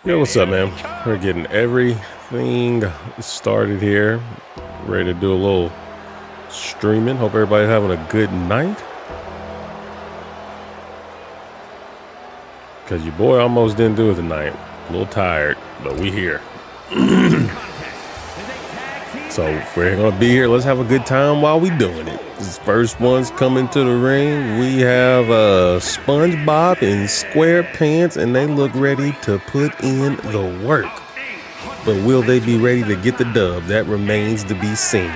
Yo, what's up, man? We're getting everything started here. Ready to do a little streaming. Hope everybody's having a good night. Because your boy almost didn't do it tonight. A little tired, but we here. So we're going to be here. Let's have a good time while we doing it. This first one's coming to the ring. We have SpongeBob in square pants, and they look ready to put in the work. But will they be ready to get the dub? That remains to be seen.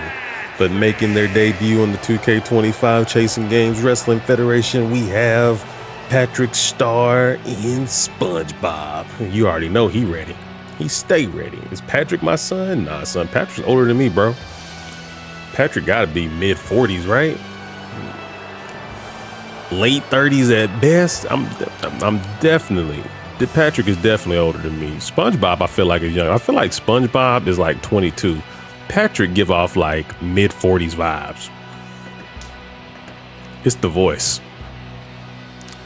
But making their debut on the 2K25 Chasing Games Wrestling Federation, we have Patrick Starr in SpongeBob. You already know he ready. He stay ready. Is Patrick my son? Nah, son. Patrick's older than me, bro. Patrick got to be mid-40s, right? Late 30s at best. I'm definitely. Patrick is definitely older than me. SpongeBob, I feel like is young. I feel like SpongeBob is like 22. Patrick give off like mid-40s vibes. It's the voice.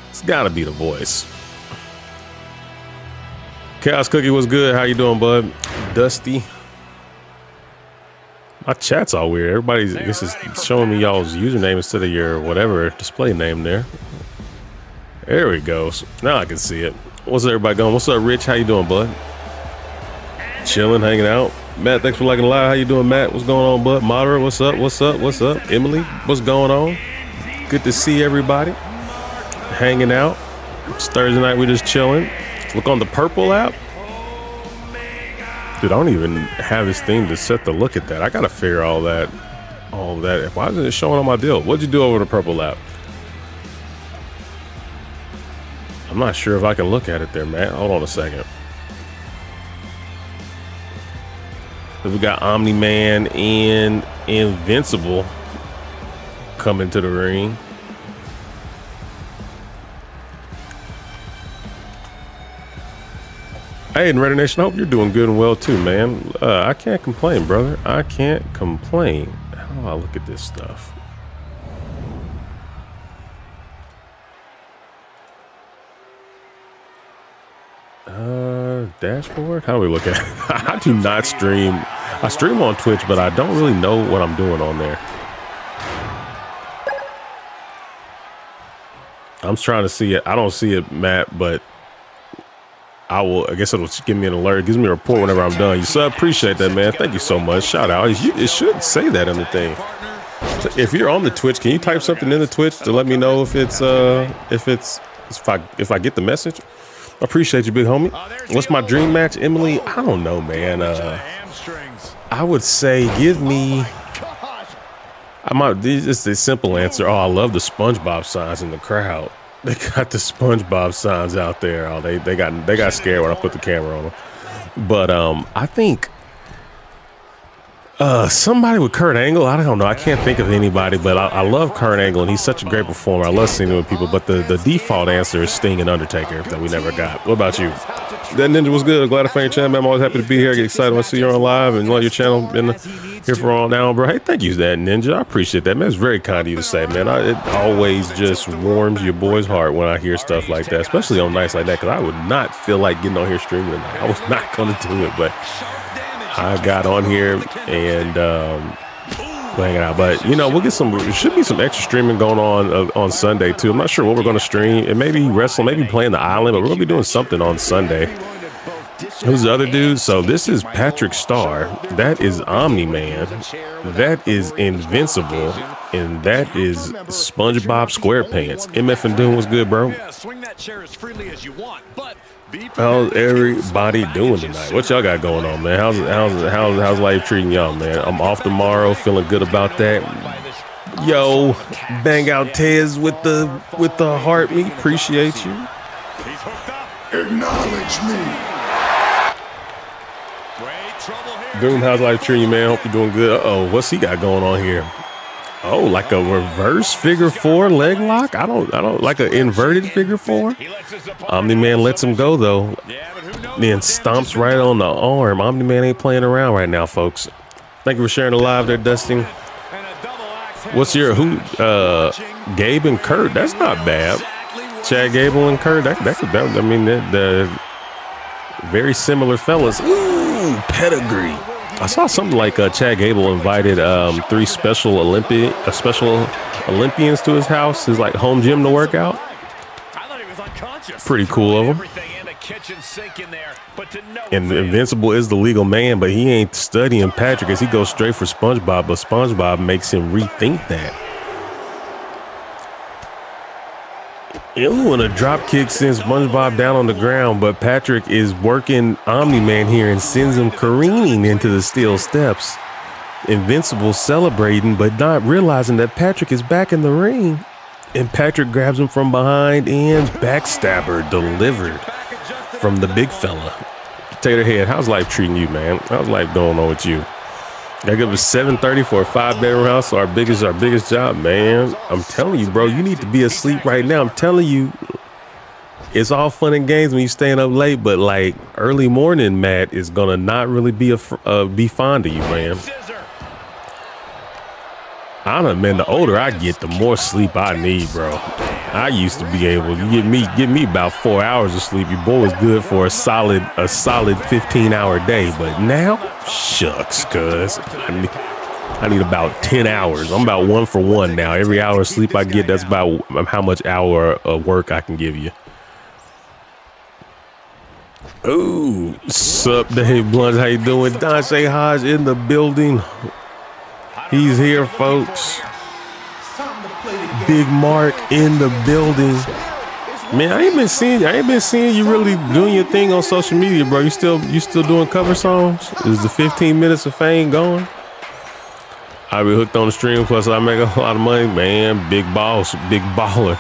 It's got to be the voice. Chaos Cookie, what's good? How you doing, bud? Dusty. My chat's all weird. Everybody's this is showing me y'all's username instead of your whatever display name there. There we go. Now I can see it. What's everybody going? What's up, Rich? How you doing, bud? Chilling, hanging out. Matt, thanks for liking the live. How you doing, Matt? What's going on, bud? Moderate, what's up? What's up? What's up? Emily, what's going on? Good to see everybody. Hanging out. It's Thursday night. We're just chilling. Look on the purple app. Dude, I don't even have this thing to set the look at that. I gotta figure all that. Why isn't it showing on my deal? What'd you do over the purple app? I'm not sure if I can look at it there, man. Hold on a second. We got Omni-Man and Invincible coming to the ring. Hey, and Red Nation, I hope you're doing good and well too, man. I can't complain, brother. I can't complain. How do I look at this stuff? Dashboard? How do we look at it? I do not stream. I stream on Twitch, but I don't really know what I'm doing on there. I'm trying to see it. I don't see it, Matt, but I guess it'll give me an alert. It gives me a report whenever I'm done. So I appreciate that, man. Thank you so much. Shout out. It should say that on the thing. If you're on the Twitch, can you type something in the Twitch to let me know if I get the message? I appreciate you, big homie. What's my dream match, Emily? I don't know, man. I would say give me. It's a simple answer. Oh, I love the SpongeBob signs in the crowd. They got the SpongeBob signs out there. Oh, they got scared when I put the camera on them. But I think somebody with Kurt Angle. I don't know. I can't think of anybody, but I love Kurt Angle, and he's such a great performer. I love seeing him with people. But the default answer is Sting and Undertaker that we never got. What about you? That Ninja was good. Glad to find your channel, man. I'm always happy to be here. I get excited when I see you on live and love your channel. Been here for all now, bro. Hey, thank you, that Ninja. I appreciate that, man. It's very kind of you to say, man. It always just warms your boy's heart when I hear stuff like that, especially on nights like that, because I would not feel like getting on here streaming tonight. I was not going to do it, but I got on here and hanging out. But you know, we'll get there should be some extra streaming going on Sunday too. I'm not sure what we're going to stream. It may be wrestling, maybe playing the island, but we're going to be doing something on Sunday. Who's the other dude? So this is Patrick Starr. That is Omni-Man. That is Invincible. And that is SpongeBob SquarePants. MF and Doom was good, bro. How's everybody doing tonight? What y'all got going on, man? How's life treating y'all, man? I'm off tomorrow, feeling good about that. Yo, bang out Tez with the heart. Me appreciate you. Acknowledge me. Doom, how's life treating you, man? Hope you're doing good. Uh-oh, what's he got going on here? Oh, like a reverse figure four leg lock? I don't like an inverted figure four. Omni-Man lets him go though. Then stomps right on the arm. Omni-Man ain't playing around right now, folks. Thank you for sharing the live there, Dustin. What's your Gabe and Kurt? That's not bad. Chad Gable and Kurt. Very similar fellas. Ooh, pedigree. I saw something like Chad Gable invited 3 special Olympians to his house, his like home gym to work out. Pretty cool of him. And Invincible is the legal man, but he ain't studying Patrick as he goes straight for SpongeBob, but SpongeBob makes him rethink that. Ooh, and a drop kick sends SpongeBob down on the ground, but Patrick is working Omni-Man here and sends him careening into the steel steps. Invincible celebrating, but not realizing that Patrick is back in the ring. And Patrick grabs him from behind and backstabber delivered from the big fella. Taterhead, how's life treating you, man? How's life going on with you? I give us $730 for a 5-bedroom house. Our biggest job, man. I'm telling you, bro, you need to be asleep right now. I'm telling you, it's all fun and games when you're staying up late, but like early morning, Matt is gonna not really be fond of you, man. I don't know, man. The older I get, the more sleep I need, bro. I used to be able to give me about 4 hours of sleep. Your boy was good for a solid 15-hour day, but now, shucks, cuz I need about 10 hours. I'm about 1 for 1 now. Every hour of sleep I get, that's about how much hour of work I can give you. Ooh, sup, Dave Blunt? How you doing? Dante Hodge in the building. He's here, folks. Big Mark in the building. Man, I ain't been seeing you really doing your thing on social media, bro. You still doing cover songs? Is the 15 minutes of fame going? I be hooked on the stream, plus I make a lot of money, man. Big boss, big baller.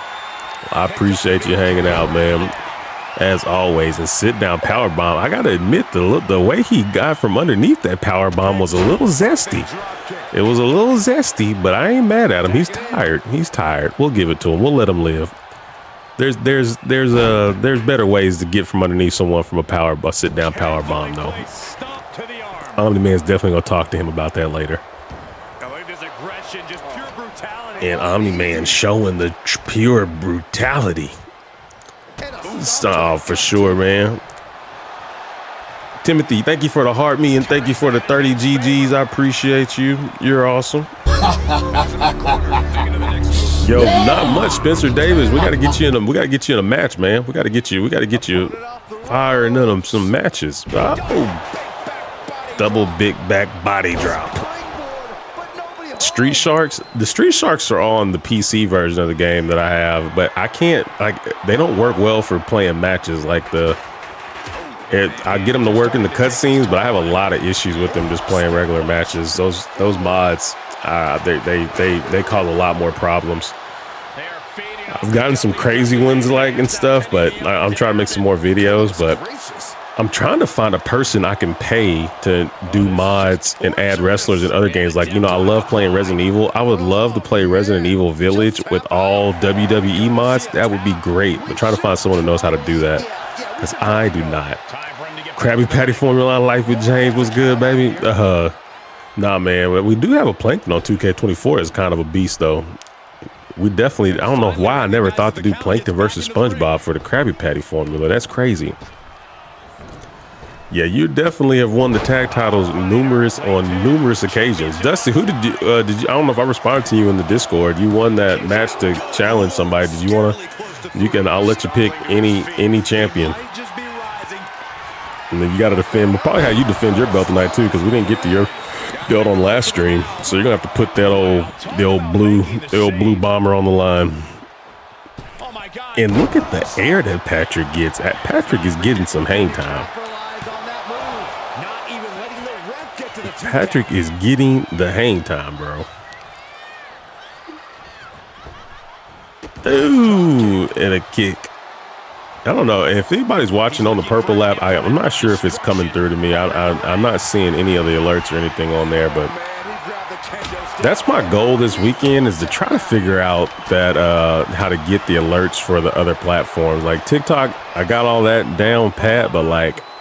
I appreciate you hanging out, man. As always, and sit down power bomb. I gotta admit, the way he got from underneath that power bomb was a little zesty. It was a little zesty, but I ain't mad at him. He's tired. He's tired. We'll give it to him. We'll let him live. There's better ways to get from underneath someone from a sit down power bomb, though. Omni-Man's definitely gonna talk to him about that later. And Omni-Man showing the pure brutality. Oh, for sure, man. Timothy, thank you for the heart me and thank you for the 30 GGs. I appreciate you. You're awesome. Yo, not much, Spencer Davis. We gotta get you in a match, man. We gotta get you firing in some matches. Oh, double big back body drop. Street Sharks. The Street Sharks are on the PC version of the game that I have, but I can't, they don't work well for playing matches. I get them to work in the cutscenes, but I have a lot of issues with them just playing regular matches. Those mods, they cause a lot more problems. I've gotten some crazy ones and stuff, but I'm trying to make some more videos, but I'm trying to find a person I can pay to do mods and add wrestlers in other games. I love playing Resident Evil. I would love to play Resident Evil Village with all WWE mods. That would be great. But trying to find someone who knows how to do that, because I do not. Krabby Patty Formula Life with James was good, baby. Nah, man. We do have a Plankton on 2K24. It's kind of a beast, though. We definitely, I don't know why I never thought to do Plankton versus SpongeBob for the Krabby Patty Formula. That's crazy. Yeah, you definitely have won the tag titles on numerous occasions. Dusty, who did you? I don't know if I responded to you in the Discord. You won that match to challenge somebody. Did you want to? I'll let you pick any champion. And then you got to defend. We'll probably have you defend your belt tonight too, because we didn't get to your belt on last stream. So you're gonna have to put the old blue bomber on the line. And look at the air that Patrick gets. Patrick is getting some hang time. Patrick is getting the hang time, bro. Ooh, and a kick. I don't know if anybody's watching on the purple lap. I'm not sure if it's coming through to me. I'm not seeing any of the alerts or anything on there, but that's my goal this weekend, is to try to figure out that how to get the alerts for the other platforms. Like TikTok, I got all that down pat, but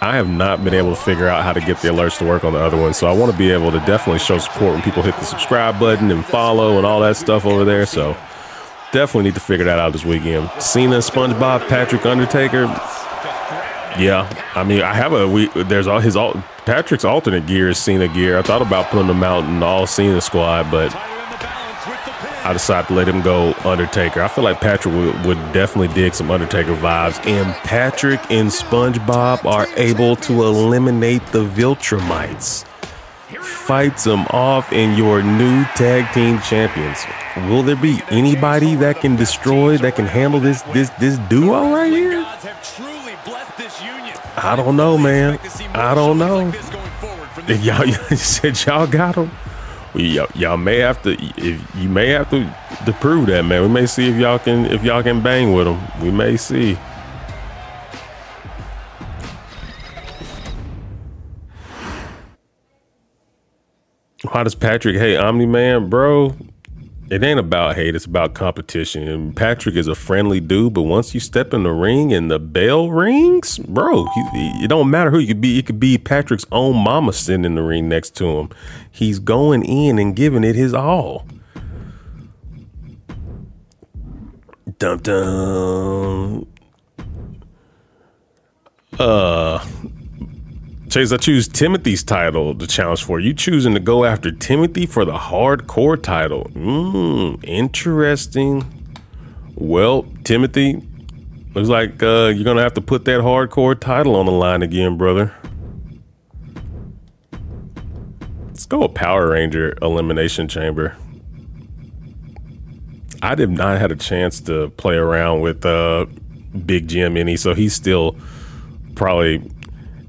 I have not been able to figure out how to get the alerts to work on the other ones. So I want to be able to definitely show support when people hit the subscribe button and follow and all that stuff over there. So definitely need to figure that out this weekend. Cena, SpongeBob, Patrick, Undertaker. Yeah, I mean, I have there's all Patrick's alternate gear is Cena gear. I thought about putting him out in all Cena squad, but I decided to let him go Undertaker. I feel like Patrick would definitely dig some Undertaker vibes, and Patrick and SpongeBob are able to eliminate the Viltrumites. Fights them off in your new tag team champions. Will there be anybody that can handle this duo right here? I don't know, man. I don't know. Y'all said y'all got them. Y'all may have to. You may have to prove that, man. We may see if y'all can bang with them. We may see. Why does Patrick hate Omni-Man, bro? It ain't about hate, it's about competition. And Patrick is a friendly dude, but once you step in the ring and the bell rings, bro, it don't matter who you could be. It could be Patrick's own mama sitting in the ring next to him. He's going in and giving it his all. Dum dum. Chase, I choose Timothy's title to challenge for. You choosing to go after Timothy for the hardcore title. Interesting. Well, Timothy, looks like you're going to have to put that hardcore title on the line again, brother. Let's go with Power Ranger Elimination Chamber. I did not have a chance to play around with Big Jim any, so he's still probably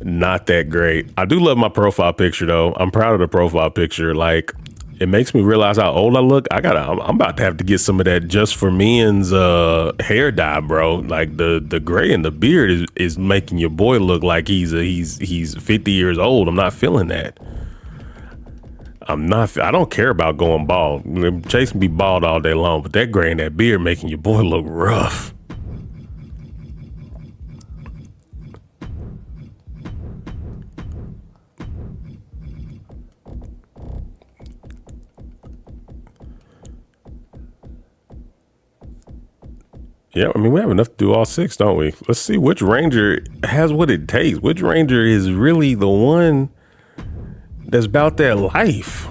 not that great. I do love my profile picture though. I'm proud of the profile picture. Like, it makes me realize how old I look. I'm about to have to get some of that Just for Men's hair dye, bro. Like the gray in the beard is making your boy look like he's 50 years old. I'm not feeling that. I don't care about going bald. Chase can be bald all day long, but that gray in that beard making your boy look rough. Yeah, I mean, we have enough to do all 6, don't we? Let's see which Ranger has what it takes. Which Ranger is really the one that's about that life?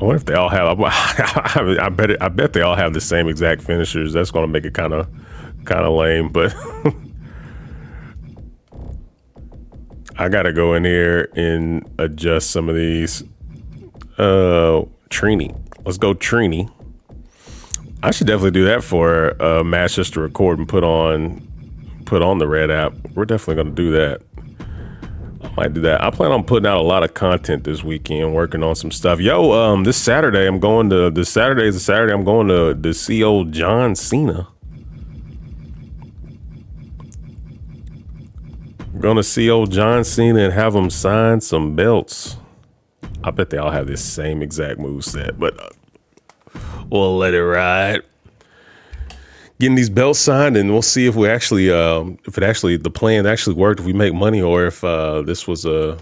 I wonder if they all have. I bet they all have the same exact finishers. That's going to make it kind of lame. But I got to go in here and adjust some of these. Trini. Let's go Trini. I should definitely do that for a match just to record and put on the Red app. We're definitely going to do that. I might do that. I plan on putting out a lot of content this weekend, working on some stuff. Yo, this Saturday I'm going to see old John Cena. I'm going to see old John Cena and have him sign some belts. I bet they all have this same exact moveset, but we'll let it ride. Getting these belts signed, and we'll see if the plan actually worked, if we make money, or if this was a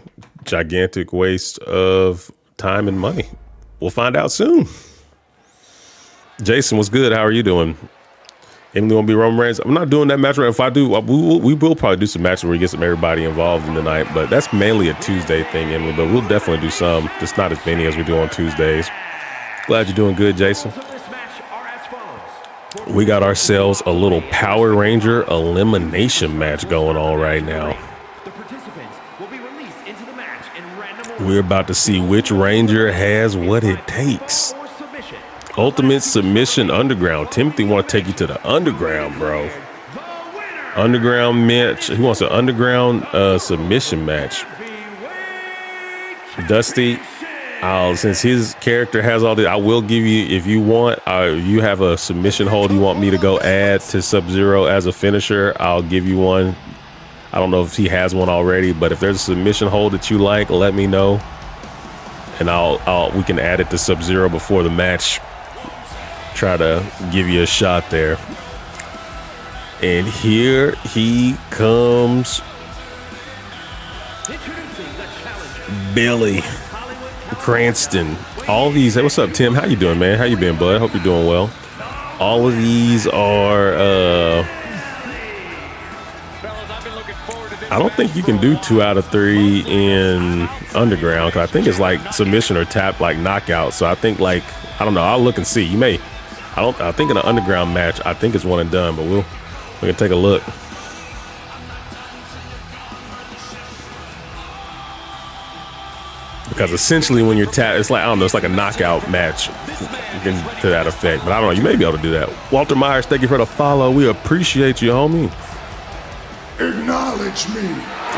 gigantic waste of time and money. We'll find out soon. Jason, what's good? How are you doing? Emily won't be Roman Reigns. I'm not doing that match right. If I do, we will probably do some matches where we get some everybody involved in the night, but that's mainly a Tuesday thing, Emily. But we'll definitely do some. Just not as many as we do on Tuesdays. Glad you're doing good, Jason. We got ourselves a little Power Ranger elimination match going on right now. We're about to see which Ranger has what it takes. Ultimate Submission Underground. Timothy want to take you to the Underground, bro. Underground match. He wants an Underground submission match. Dusty, since his character has all the, I will give you, if you want, you have a submission hold you want me to go add to Sub-Zero as a finisher, I'll give you one. I don't know if he has one already, but if there's a submission hold that you like, let me know, and we can add it to Sub-Zero before the match. Try to give you a shot there. And here he comes, Billy Cranston. All these, hey, what's up, Tim? How you doing, man? How you been, bud? Hope you're doing well. All of these are I don't think you can do 2 out of 3 in underground, because I think it's like submission or tap, like knockout. So I think, like, I don't know. I'll look and see. You may. I think in an underground match, I think it's one and done, but we can take a look. Because essentially when you're tapped, it's like, I don't know, it's like a knockout match to that effect. But I don't know, you may be able to do that. Walter Myers, thank you for the follow. We appreciate you, homie. Acknowledge me.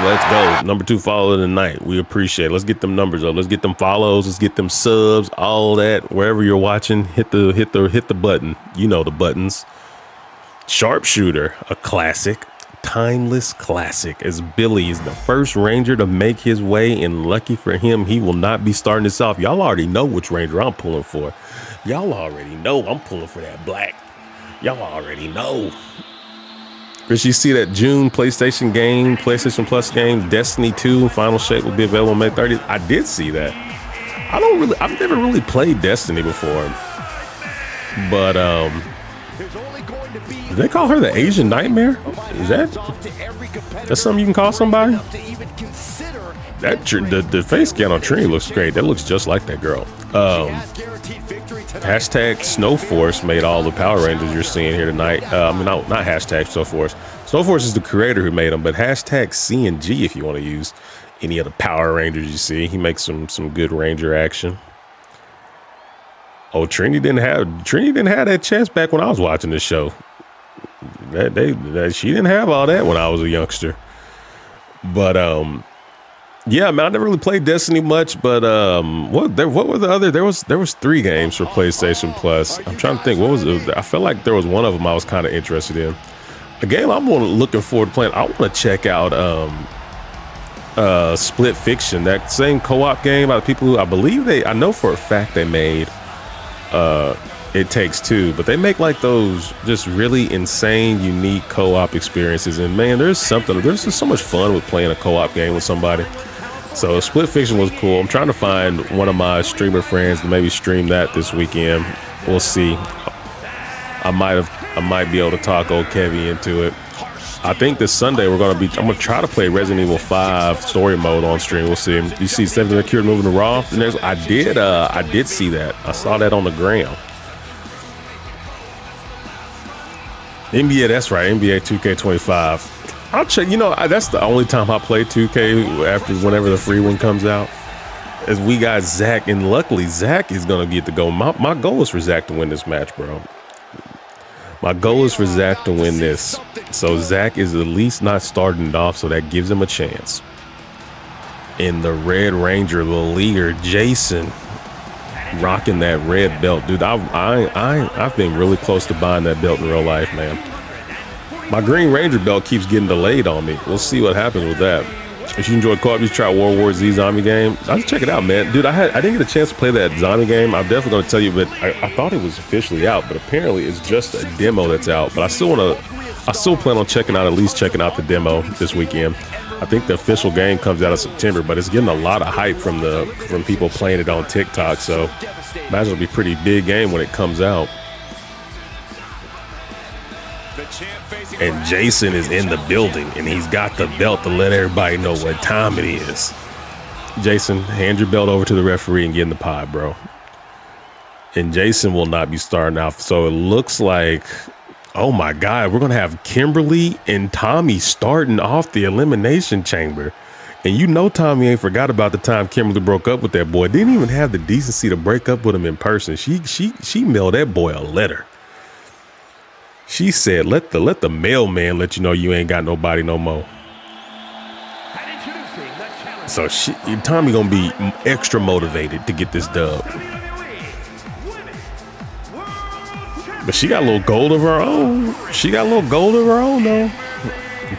Let's go. Number 2 follow of the night. We appreciate it. Let's get them numbers up. Let's get them follows. Let's get them subs. All that. Wherever you're watching, hit the button. You know the buttons. Sharpshooter, a classic. Timeless classic, as Billy is the first Ranger to make his way, and lucky for him, he will not be starting this off. Y'all already know which Ranger I'm pulling for. Y'all already know I'm pulling for that black. Y'all already know. Did you see that June PlayStation Plus game, Destiny 2 Final Shape will be available May 30th? I did see that. I've never really played Destiny before, but did they call her the Asian Nightmare? Is that's something you can call somebody? That the face scan on Trini looks great. That looks just like that girl. Hashtag Snowforce made all the Power Rangers you're seeing here tonight. Not hashtag Snowforce. Snowforce is the creator who made them, but hashtag CNG if you want to use any of the Power Rangers you see. He makes some good Ranger action. Oh, Trini didn't have that chance back when I was watching this show. She didn't have all that when I was a youngster. But yeah, man, I never really played Destiny much. But what were the other? There was 3 games for PlayStation Plus. I'm trying to think. What was it? I felt like there was one of them I was kind of interested in. A game I'm looking forward to playing. I want to check out Split Fiction, that same co-op game by the people who I know for a fact they made It Takes Two, but they make like those just really insane, unique co-op experiences. And man, there's just so much fun with playing a co-op game with somebody. So Split Fiction was cool. I'm trying to find one of my streamer friends to maybe stream that this weekend. We'll see. I might be able to talk old Kevy into it. I think this Sunday I'm gonna try to play Resident Evil 5 story mode on stream. We'll see. You see Stephanie McCure moving to Raw. I did see that. I saw that on the gram. NBA, that's right. NBA 2K25. I'll check. That's the only time I play 2K after whenever the free one comes out. As we got Zach, and luckily Zach is gonna get to go. My goal is for Zach to win this match, bro. My goal is for Zach to win this. So Zach is at least not starting it off, so that gives him a chance. In the Red Ranger, the leader, Jason, rocking that red belt. Dude, I've been really close to buying that belt in real life, man. My Green Ranger belt keeps getting delayed on me. We'll see what happens with that. If you enjoy co-op, you try World War Z zombie game. I'll check it out, man. Dude, I didn't get a chance to play that zombie game. I'm definitely going to tell you, but I thought it was officially out, but apparently it's just a demo that's out. But I still plan on at least checking out the demo this weekend. I think the official game comes out in September, but it's getting a lot of hype from people playing it on TikTok. So imagine it'll be a pretty big game when it comes out. And Jason is in the building, and he's got the belt to let everybody know what time it is. Jason, hand your belt over to the referee and get in the pod, bro. And Jason will not be starting off. So it looks like, oh my God, we're going to have Kimberly and Tommy starting off the Elimination Chamber. And Tommy ain't forgot about the time Kimberly broke up with that boy. Didn't even have the decency to break up with him in person. She mailed that boy a letter. She said, let the mailman let you know you ain't got nobody no more. So Tommy gonna be extra motivated to get this dub. But she got a little gold of her own. Though.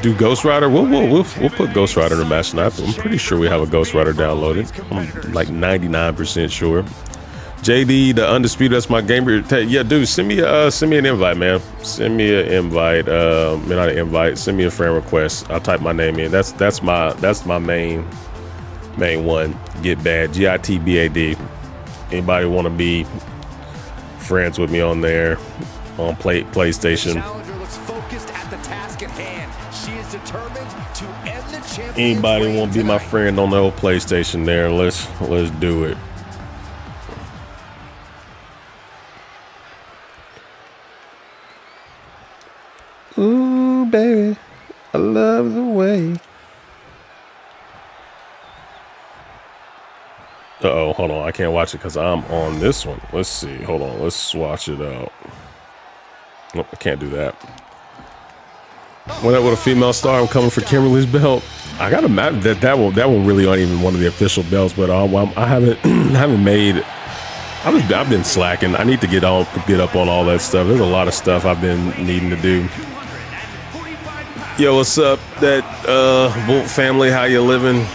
Do Ghost Rider? We'll put Ghost Rider in the match tonight. I'm pretty sure we have a Ghost Rider downloaded. I'm like 99% sure. JD, the Undisputed, that's my gamer. Yeah, dude, send me an invite, man. Send me an invite. Not an invite. Send me a friend request. I'll type my name in. That's my main one. Get bad. GITBAD. Anybody want to be friends with me on there on PlayStation? Challenger looks focused at the task at hand. She is determined to Anybody want to be my friend on the old PlayStation there? Let's do it. Ooh, baby, I love the way. Uh-oh, hold on. I can't watch it because I'm on this one. Let's see. Hold on. Let's swatch it out. Nope, I can't do that. Went up with a female star. I'm coming for Kimberly's belt. I gotta imagine that one really aren't even one of the official belts, but I haven't made. I've been slacking. I need to get up on all that stuff. There's a lot of stuff I've been needing to do. Yo, what's up, that Bolt family? How you living?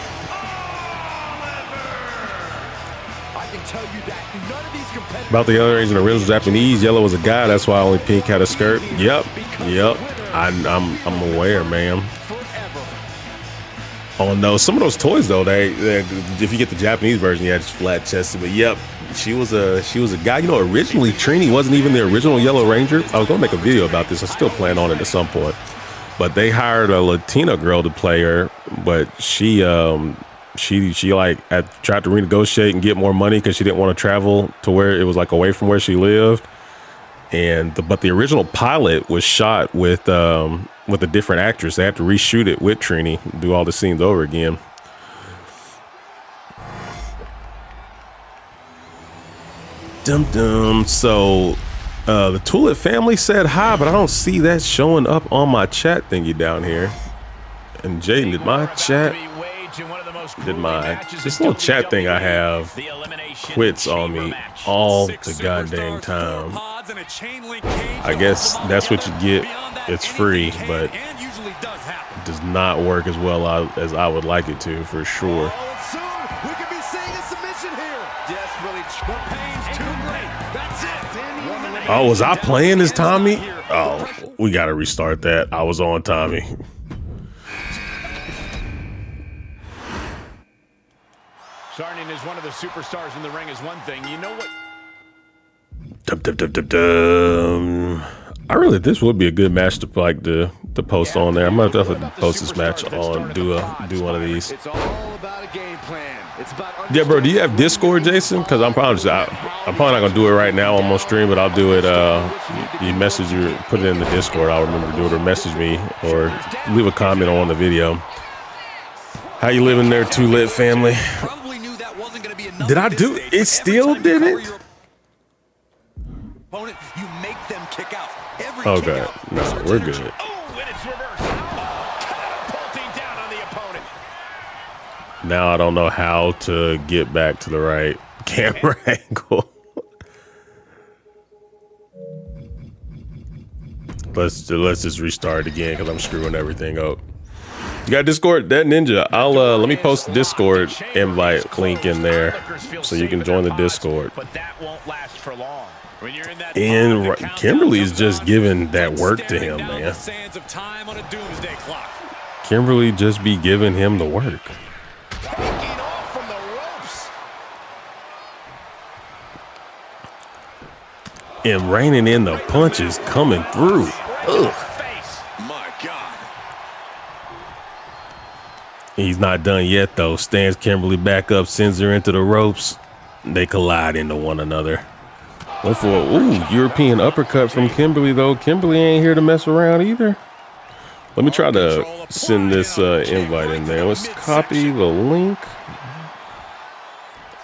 About the other age and the original Japanese, yellow was a guy. That's why only pink had a skirt. Yep. I'm aware, man. Oh no, some of those toys though, they if you get the Japanese version, yeah, it's flat chested. But yep, she was a guy. You know, originally Trini wasn't even the original Yellow Ranger. I was gonna make a video about this. I still plan on it at some point. But they hired a Latina girl to play her, but she like tried to renegotiate and get more money because she didn't want to travel to where it was like away from where she lived. But the original pilot was shot with a different actress. They had to reshoot it with Trini, do all the scenes over again. Dum. So the Tulip family said hi, but I don't see that showing up on my chat thingy down here. And Jay, did my chat? This little chat thing I have quits on me all the goddamn time. I guess that's what you get. It's free, but it does not work as well as I would like it to, for sure. Oh, was I playing as Tommy? Oh, we got to restart that. I was on Tommy. Starting as one of the superstars in the ring is one thing. You know what? This would be a good match to post on there. I might definitely post this match on, do one of these. It's all about a game plan. It's about yeah, bro. Do you have Discord, Jason? Because I'm probably not gonna do it right now on my stream, but I'll do it. You put it in the Discord. I'll remember to do it, or message me, or leave a comment on the video. How you living there, Tulip family? Did I do it? It still didn't? You make them kick out. Okay, no, we're good. Now I don't know how to get back to the right camera angle. Let's just restart again because I'm screwing everything up. You got Discord? That Ninja. I'll let me post the Discord invite link in there so you can join the Discord. But that won't last for long. And Kimberly's just giving that work to him, man. Kimberly just be giving him the work. And raining in the punches coming through. Ugh. He's not done yet, though. Stands Kimberly back up, sends her into the ropes. They collide into one another. Went for a European uppercut from Kimberly, though. Kimberly ain't here to mess around either. Let me try to send this invite in there. Let's copy the link.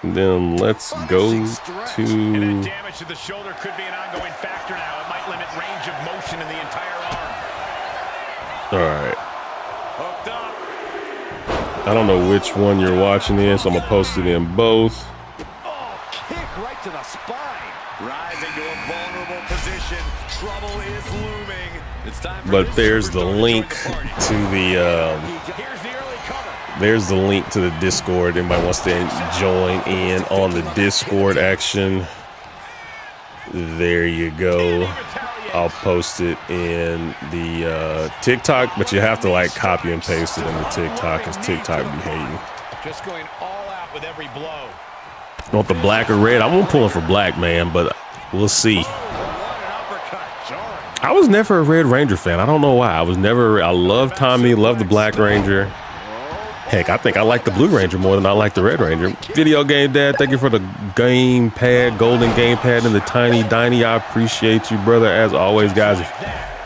And then let's go to... Damage to the shoulder could be an ongoing factor now. It might limit range of motion in the entire arm. All right. I don't know which one you're watching in, so I'm gonna post it in both. Oh, kick right to the spine. Rising to a vulnerable position. Trouble is looming. It's time for but there's the link to the there's the link to the Discord. Anybody wants to join in on the Discord action? There you go. I'll post it in the TikTok, but you have to like copy and paste it in the TikTok because TikTok be hating. Just going all out with every blow. You want the black or red? I'm pulling for black, man, but we'll see. I was never a Red Ranger fan. I don't know why. I love Tommy, love the Black Ranger. Heck, I think I like the Blue Ranger more than I like the Red Ranger. Video Game Dad, thank you for the game pad, golden game pad, and the tiny Diney. I appreciate you, brother. As always, guys,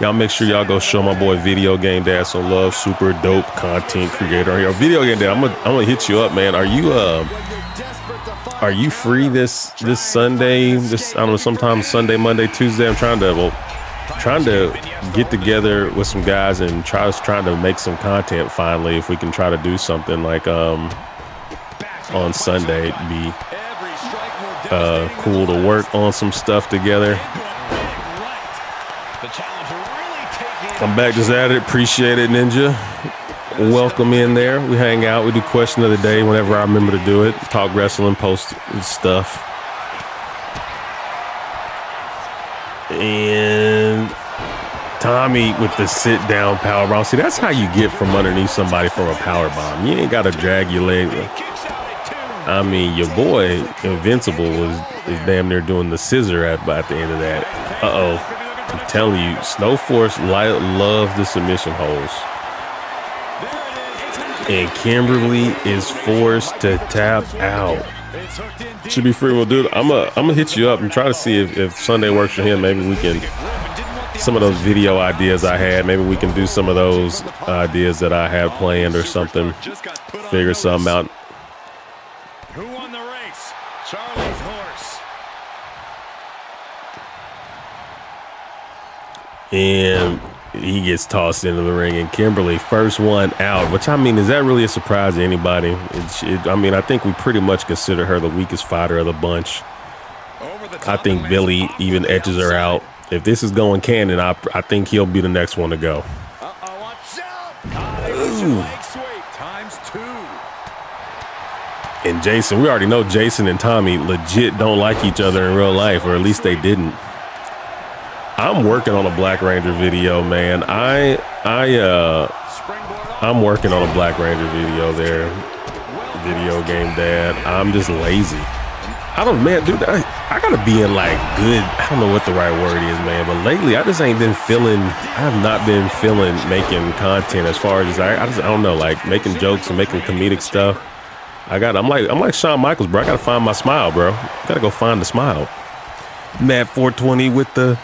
y'all make sure y'all go show my boy Video Game Dad some love. Super dope content creator here. Video Game Dad, I'm gonna hit you up, man. Are you free this Sunday? I don't know, sometime Sunday, Monday, Tuesday. I'm trying to get together with some guys and trying to make some content finally. If we can try to do something like on Sunday, it'd be cool to work on some stuff together. I'm back just at it. Appreciate it, Ninja. Welcome in there. We hang out. We do question of the day whenever I remember to do it. Talk wrestling, post stuff. And Tommy with the sit down power bomb. See, that's how you get from underneath somebody from a power bomb. You ain't got to drag your leg. I mean, your boy Invincible is damn near doing the scissor at the end of that. I'm telling you, Snowforce loves the submission holds. And Kimberly is forced to tap out. Should be free. Well, dude, I'm gonna hit you up and try to see if Sunday works for him. Maybe we can, some of those video ideas I had, maybe we can do some of those ideas that I had planned or something. Figure something out. Who won the race? Charlie's horse. And he gets tossed into the ring, and Kimberly first one out, which, I mean, is that really a surprise to anybody? I mean, I think we pretty much consider her the weakest fighter of the bunch. I think Billy even edges her out. If this is going canon, I think he'll be the next one to go. And Jason, we already know Jason and Tommy legit don't like each other in real life, or at least they didn't. I'm working on a Black Ranger video, man. I'm working on a Black Ranger video there. Video Game Dad. I'm just lazy. I don't, man, dude, I gotta be in like good, I don't know what the right word is, man, but lately I just ain't been feeling, I have not been feeling making content as far as I don't know, like making jokes and making comedic stuff. I'm like Shawn Michaels, bro. I gotta find my smile, bro. Gotta go find the smile. Matt 420 with the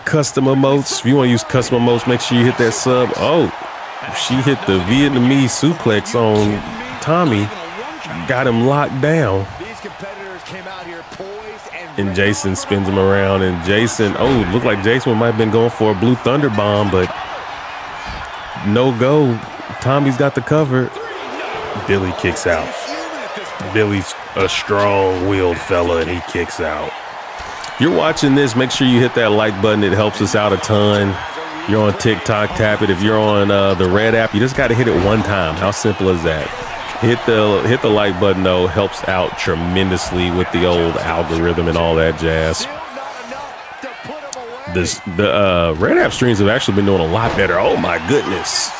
custom emotes. If you want to use custom emotes, make sure you hit that sub. Oh, she hit the Vietnamese suplex on Tommy. Got him locked down. And Jason spins him around. And Jason, looked like Jason might have been going for a Blue Thunder bomb, but no go. Tommy's got the cover. Billy kicks out. Billy's a strong-willed fella, and he kicks out. You're watching this, make sure you hit that like button. It helps us out a ton. You're on TikTok, tap it. If you're on the Red app, you just got to hit it one time. How simple is that? Hit the like button, though. Helps out tremendously with the old algorithm and all that jazz. The Red app streams have actually been doing a lot better. Oh, my goodness.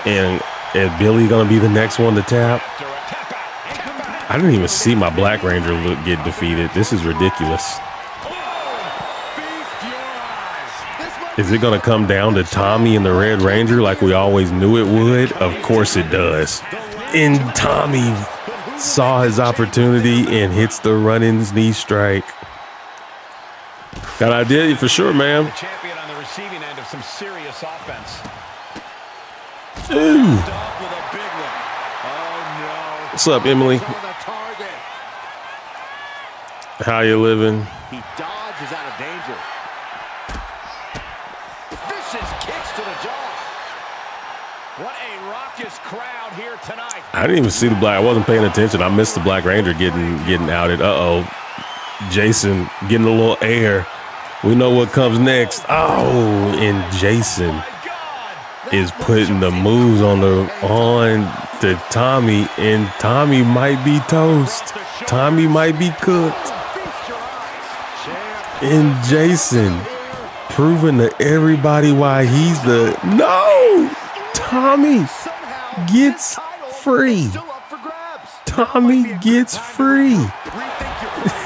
And is Billy going to be the next one to tap? I didn't even see my Black Ranger get defeated. This is ridiculous. Is it going to come down to Tommy and the Red Ranger like we always knew it would? Of course it does. And Tommy saw his opportunity and hits the running knee strike. Got an idea for sure, man. The champion on the receiving end of some serious offense. Ooh. What's up, Emily? How you living? He dodges out of danger. Vicious kicks to the jaw. What a raucous crowd here tonight. I didn't even see the Black. I wasn't paying attention. I missed the Black Ranger getting outed. Jason getting a little air. We know what comes next. Oh, and Jason is putting the moves on to Tommy, and Tommy might be toast. Tommy might be cooked. And Jason proving to everybody why he's the Tommy gets free. Tommy gets free.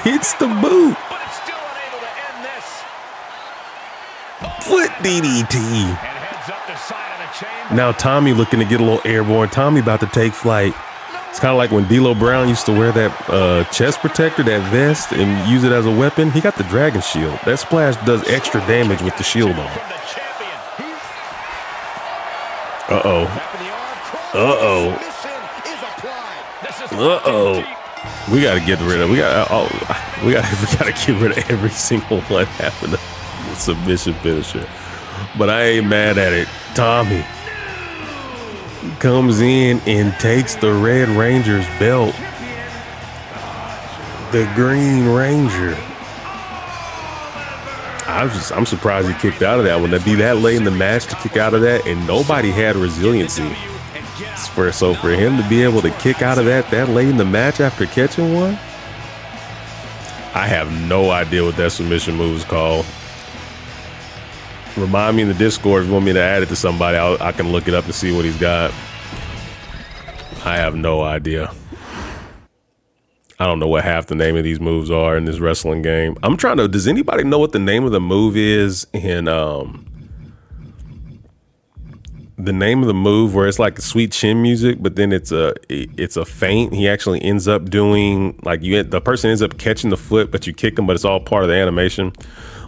Hits the boot. Foot DDT. And heads up the side of the chain. Now Tommy looking to get a little airborne. Tommy about to take flight. It's kind of like when D'Lo Brown used to wear that chest protector, that vest, and use it as a weapon. He got the Dragon Shield. That splash does extra damage with the shield on. Uh-oh. Uh-oh. Uh-oh. We got to get rid of. We got to get rid of every single one having a submission finisher. But I ain't mad at it. Tommy comes in and takes the Red Ranger's belt. The Green Ranger. I'm surprised he kicked out of that one. To be that late in the match to kick out of that, and nobody had resiliency. So for him to be able to kick out of that late in the match after catching one, I have no idea what that submission move is called. Remind me in the Discord if you want me to add it to somebody. I can look it up and see what he's got. I have no idea. I don't know what half the name of these moves are in this wrestling game. I'm trying to. Does anybody know what the name of the move is in the name of the move where it's like sweet chin music, but then it's a feint? He actually ends up doing like the person ends up catching the foot, but you kick him, but it's all part of the animation.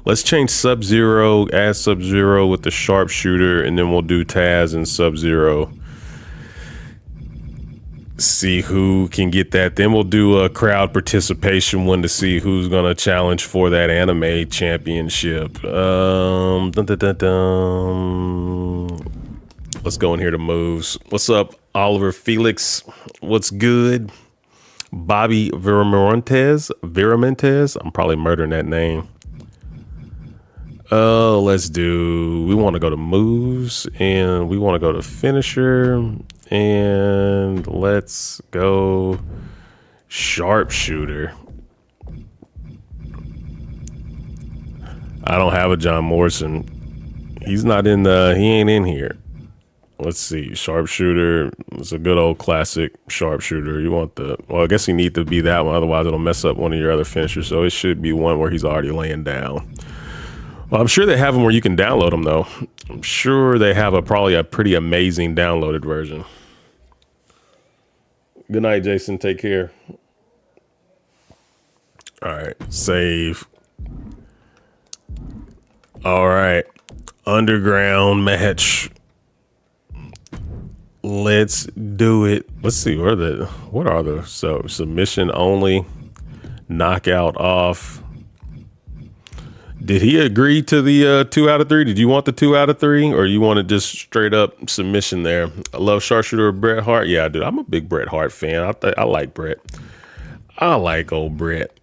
Let's change Sub-Zero, add Sub-Zero with the sharpshooter, and then we'll do Taz and Sub-Zero. See who can get that. Then we'll do a crowd participation one to see who's gonna challenge for that anime championship. Let's go in here to moves. What's up, Oliver Felix? What's good? Bobby Viramontes. I'm probably murdering that name. We want to go to moves, and we want to go to finisher, and let's go sharpshooter. I don't have a John Morrison. He's not in he ain't in here. Let's see, sharpshooter. It's a good old classic sharpshooter. You want well, I guess you need to be that one, otherwise it'll mess up one of your other finishers. So it should be one where he's already laying down. Well, I'm sure they have them where you can download them, though. I'm sure they have probably a pretty amazing downloaded version. Good night, Jason. Take care. All right. Save. All right. Underground match. Let's do it. Let's see. What are the submission only, knockout off. Did he agree to the 2 out of 3? Did you want the 2 out of 3, or you want to just straight up submission there? I love sharpshooter Bret Hart. Yeah, dude, I'm a big Bret Hart fan. I like Bret. I like old Bret.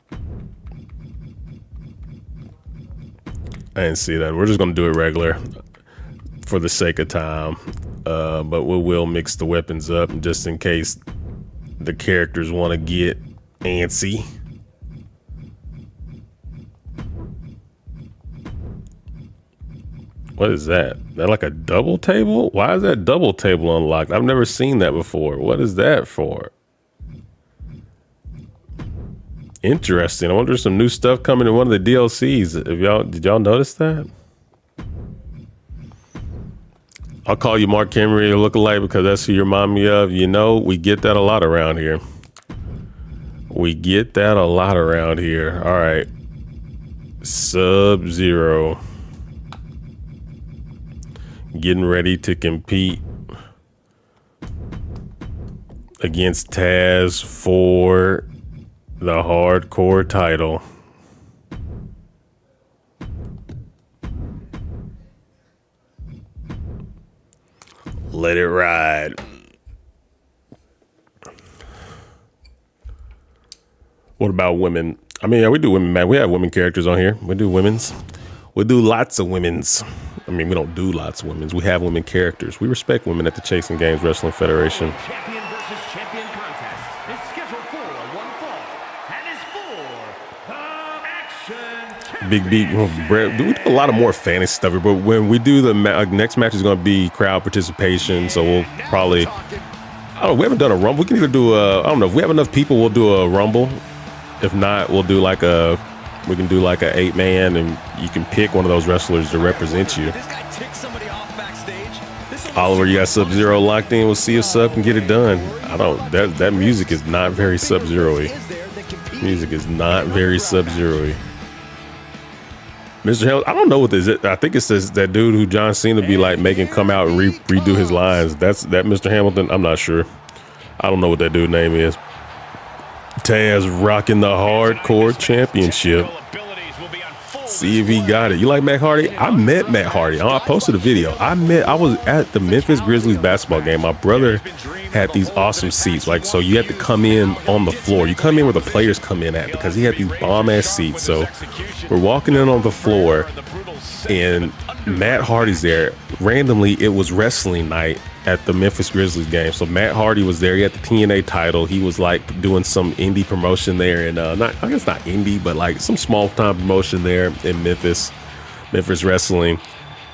I didn't see that. We're just gonna do it regular for the sake of time, but we will mix the weapons up just in case the characters want to get antsy. What is that? That like a double table? Why is that double table unlocked? I've never seen that before. What is that for? Interesting. I wonder if some new stuff coming in one of the DLCs. Did y'all notice that? I'll call you Mark Henry or lookalike because that's who you remind me of. You know, we get that a lot around here. All right. Sub-Zero. Getting ready to compete against Taz for the hardcore title. Let it ride. What about women? I mean, yeah, we do women, man. We have women characters on here. We do women's. We do lots of women's. I mean, we don't do lots of women's. We have women characters. We respect women at the Chasing Games Wrestling Federation. Champion versus champion contest is scheduled for one fall and is for the Action Big B, Brett. We do a lot of more fantasy stuff, but when we do the next match is going to be crowd participation, so we'll probably. I don't know. We haven't done a rumble. We can either do I don't know if we have enough people. We'll do a rumble. If not, we'll do like we can do like a 8-man, and you can pick one of those wrestlers to represent you. This guy ticked somebody off backstage. Oliver, you got Sub-Zero locked in. We'll see if Sub can get it done. I don't. That music is not very Sub-Zero-y. Music is not very Sub-Zero-y. Mr. Hamilton, I don't know what this is. I think it says that dude who John Cena be like making come out and redo his lines. That's that Mr. Hamilton. I'm not sure. I don't know what that dude's name is. Taz rocking the Hardcore Championship. See if he got it. You like Matt Hardy? I met Matt Hardy. I posted a video. I was at the Memphis Grizzlies basketball game. My brother had these awesome seats. Like, so you had to come in on the floor. You come in where the players come in at because he had these bomb ass seats. So we're walking in on the floor and Matt Hardy's there. Randomly, it was wrestling night at the Memphis Grizzlies game. So Matt Hardy was there. He had the TNA title. He was like doing some indie promotion there, and I guess not indie, but like some small time promotion there in Memphis wrestling.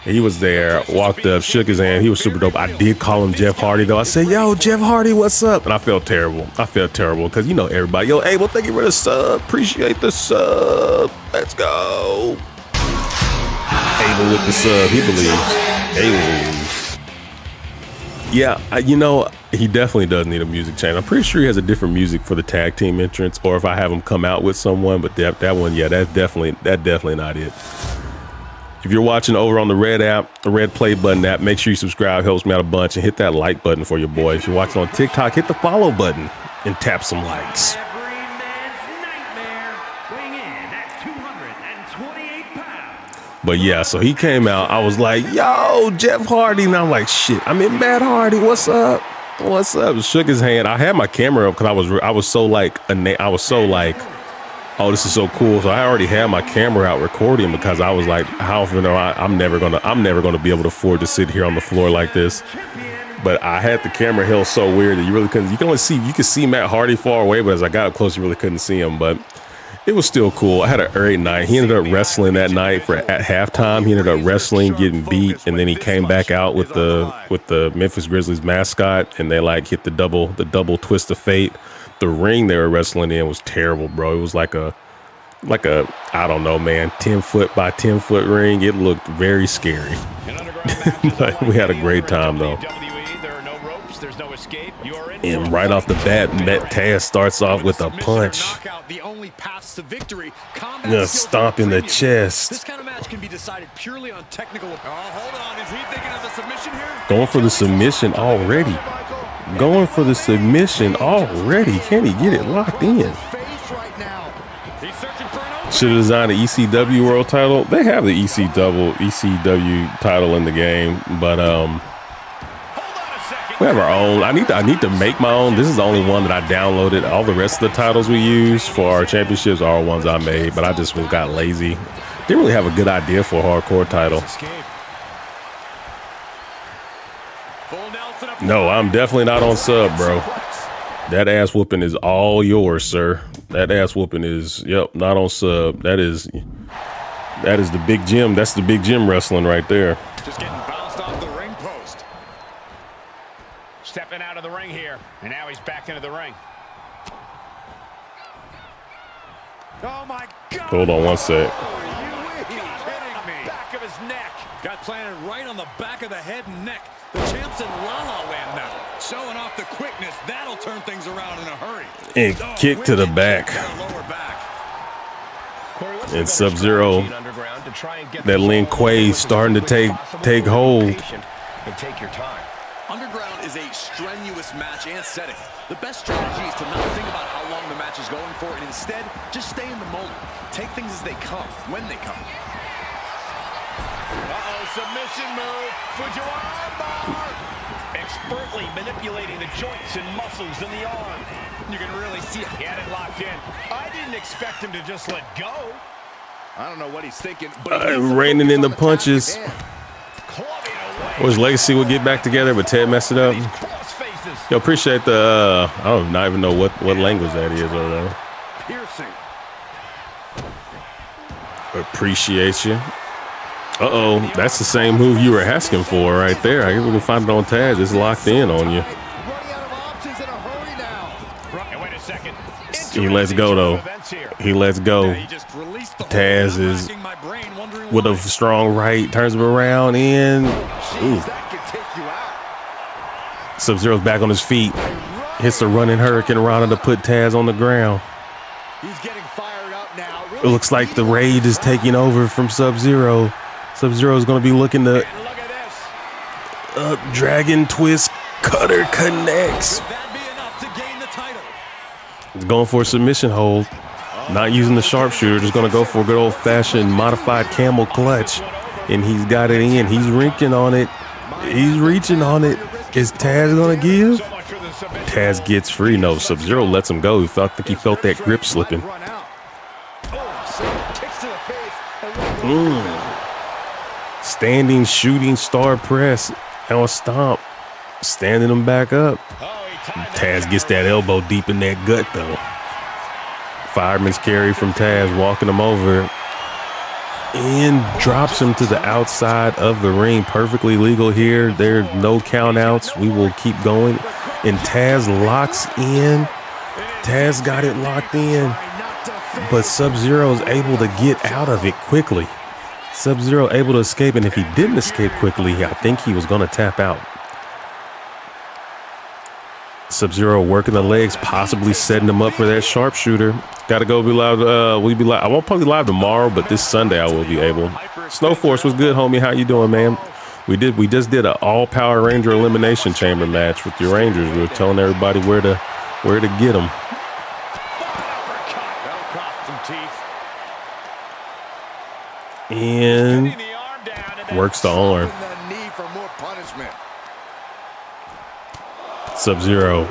He was there, walked up, shook his hand. He was super dope. I did call him Jeff Hardy though. I said, "Yo, Jeff Hardy, what's up?" And I felt terrible. because you know everybody. Yo, Abel, thank you for the sub. Appreciate the sub. Let's go. Abel with the sub. He believes. Abel. Yeah, he definitely does need a music change. I'm pretty sure he has a different music for the tag team entrance, or if I have him come out with someone. But that one, yeah, that's definitely not it. If you're watching over on the Red app, the Red Play Button app, make sure you subscribe. Helps me out a bunch, and hit that like button for your boy. If you're watching on TikTok, hit the follow button and tap some likes. But yeah, so he came out. I was like, "Yo, Jeff Hardy," and I'm like, "Shit, I'm in Matt Hardy. What's up? What's up?" Shook his hand. I had my camera up because I was so like, "Oh, this is so cool." So I already had my camera out recording because I was like, "How I'm never gonna be able to afford to sit here on the floor like this." But I had the camera held so weird that you really couldn't. You could see Matt Hardy far away, but as I got up close, you really couldn't see him. But it was still cool. I had a great night. He ended up wrestling that night at halftime. He ended up wrestling, getting beat, and then he came back out with the Memphis Grizzlies mascot, and they like hit the double twist of fate. The ring they were wrestling in was terrible, bro. It was like a I don't know, man, 10-foot by 10-foot ring. It looked very scary. But we had a great time though. And right off the bat, Taz starts off with a punch. Stomp in the chest. This kind of match can be decided purely on technical. Hold on, is he thinking of the submission here? Going for the submission already. Can he get it locked in? Should have designed an ECW world title. They have the ECW title in the game, but we have our own. I need to make my own. This is the only one that I downloaded. All the rest of the titles we use for our championships are ones I made, but I just got lazy. Didn't really have a good idea for a hardcore title. No, I'm definitely not on sub, bro. That ass whooping is all yours, sir. That ass whooping is, not on sub. That is the big gym. That's the big gym wrestling right there. Just getting bounced off the ring post. Stepping out of the ring here, and now he's back into the ring. Oh my God! Hold on one sec. Are you kidding me? Back of his neck. Got planted right on the back of the head and neck. The champ's in La-La Land now. Showing off the quickness. That'll turn things around in a hurry. And kick to the back. And Sub-Zero. That Lin Kuei starting to take hold. And take your time. Underground is a strenuous match and setting. The best strategy is to not think about how long the match is going for, and instead, just stay in the moment. Take things as they come, when they come. Submission move. Fujiwara bar. Expertly manipulating the joints and muscles in the arm. You can really see it. He had it locked in. I didn't expect him to just let go. I don't know what he's thinking. But raining in the punches. Wish Legacy would get back together, but Ted messed it up. Yo, appreciate the, I don't even know what language that is or whatever. Piercing. Appreciate you. Uh-oh, that's the same move you were asking for right there. I guess we can find it on Taz. It's locked in on you. He lets go, though. He lets go. Taz is with a strong right, turns him around in. Ooh. Sub-Zero's back on his feet. Hits a running Hurricane Rana to put Taz on the ground. He's getting fired up now. It looks like the rage is taking over from Sub-Zero. Sub-Zero is going to be looking to Dragon Twist Cutter connects. Would that be enough to gain the title? He's going for a submission hold. Not using the sharpshooter. Just going to go for a good old-fashioned modified camel clutch. And he's got it in. He's reaching on it. He's reaching on it. Is Taz going to give? Taz gets free. No, Sub-Zero lets him go. I think he felt that grip slipping. Standing shooting star press. Now a stomp. Standing him back up. Taz gets that elbow deep in that gut, though. Fireman's carry from Taz, walking him over. And drops him to the outside of the ring. Perfectly legal here. There are no count outs. We will keep going. And Taz locks in. Taz got it locked in. But Sub-Zero is able to get out of it quickly. Sub-Zero able to escape. And if he didn't escape quickly, I think he was going to tap out. Sub-Zero working the legs, possibly setting him up for that sharpshooter. Got to go be live. We'll be live. I won't probably live tomorrow, but this Sunday I will be able. Snowforce was good, homie. How you doing, man? We just did an all Power Ranger elimination chamber match with your Rangers. We were telling everybody where to get them. And works the arm. Sub-Zero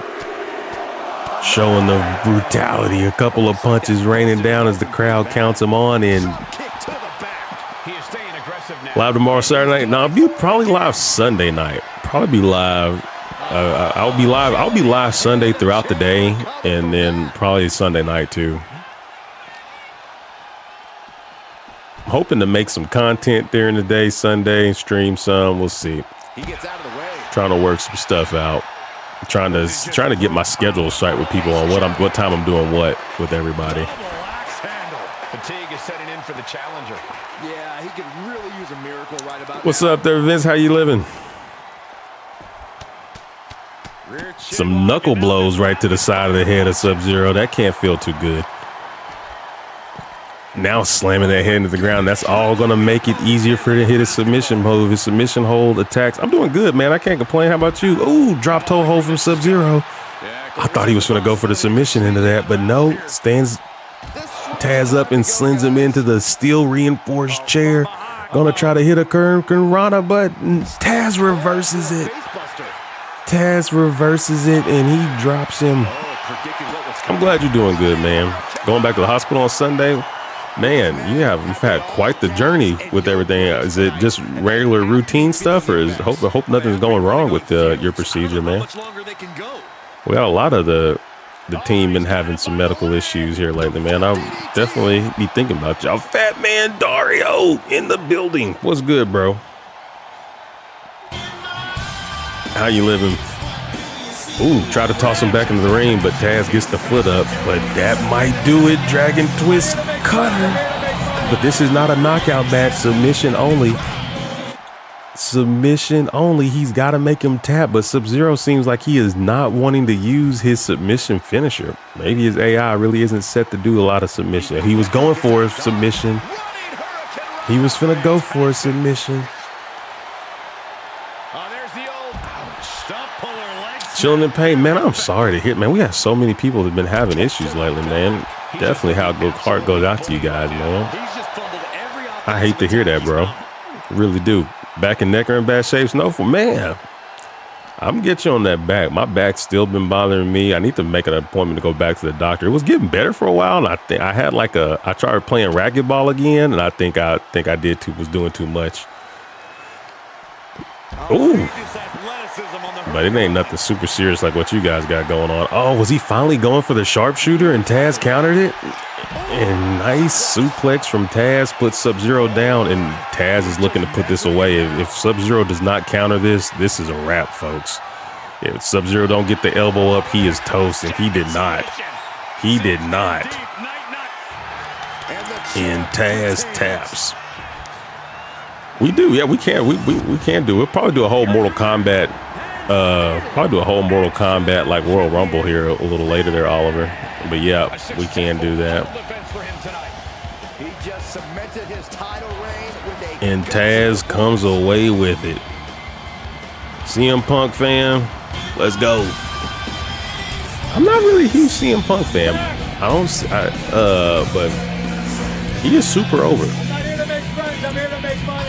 showing the brutality. A couple of punches raining down as the crowd counts him on. And live tomorrow, Saturday night. No, I'll be probably live Sunday night. Probably be live. I'll be live Sunday throughout the day, and then probably Sunday night too. I'm hoping to make some content during the day, Sunday, stream some. We'll see. He gets out of the way. Trying to work some stuff out. Trying to get my schedule straight with people on what time I'm doing what with everybody. Fatigue is setting in for the challenger. Yeah, he could really use a miracle right about What's up there, Vince? How you living? Some knuckle blows right to the side of the head of Sub-Zero. That can't feel too good. Now slamming that head into the ground. That's all going to make it easier for him to hit his submission hold. His submission hold attacks. I'm doing good, man. I can't complain. How about you? Ooh, drop toe hold from Sub-Zero. I thought he was going to go for the submission into that, but no. Stands Taz up and slings him into the steel reinforced chair. Going to try to hit a Rana, but Taz reverses it. Taz reverses it, and he drops him. I'm glad you're doing good, man. Going back to the hospital on Sunday. Man, you've had quite the journey with everything. Is it just regular routine stuff, or hope nothing's going wrong with your procedure, man? We got a lot of the team been having some medical issues here lately, man. I'll definitely be thinking about y'all. Fat Man Dario in the building. What's good, bro? How you living? Ooh, try to toss him back into the ring, but Taz gets the foot up. But that might do it. Dragon Twist Cutter. But this is not a knockout match. Submission only. Submission only. He's got to make him tap. But Sub-Zero seems like he is not wanting to use his submission finisher. Maybe his AI really isn't set to do a lot of submission. He was going for a submission. He was finna go for a submission. Chilling in pain, man. I'm sorry to hear, man. We have so many people that have been having issues lately, man. Definitely how good heart goes out to you guys, man. I hate to hear that, bro. Really do. Back and neck are in bad shape. Snowfall, man. I'm gonna get you on that back. My back's still been bothering me. I need to make an appointment to go back to the doctor. It was getting better for a while, and I think I had I tried playing racquetball again, and I think I was doing too much. Ooh. But it ain't nothing super serious like what you guys got going on. Oh, was he finally going for the sharpshooter and Taz countered it? And nice suplex from Taz puts Sub-Zero down, and Taz is looking to put this away. If Sub-Zero does not counter this is a wrap, folks. If Sub-Zero don't get the elbow up, he is toast, and he did not. He did not. And Taz taps. We do, yeah, we can. We can do it. We'll probably do a whole Mortal Kombat Probably do a whole Mortal Kombat like Royal Rumble here a little later there, Oliver. But yeah, we can do that. He just cemented his title reign with a And Taz comes away with it. CM Punk fan, let's go. I'm not really a huge CM Punk fan. But he is super over.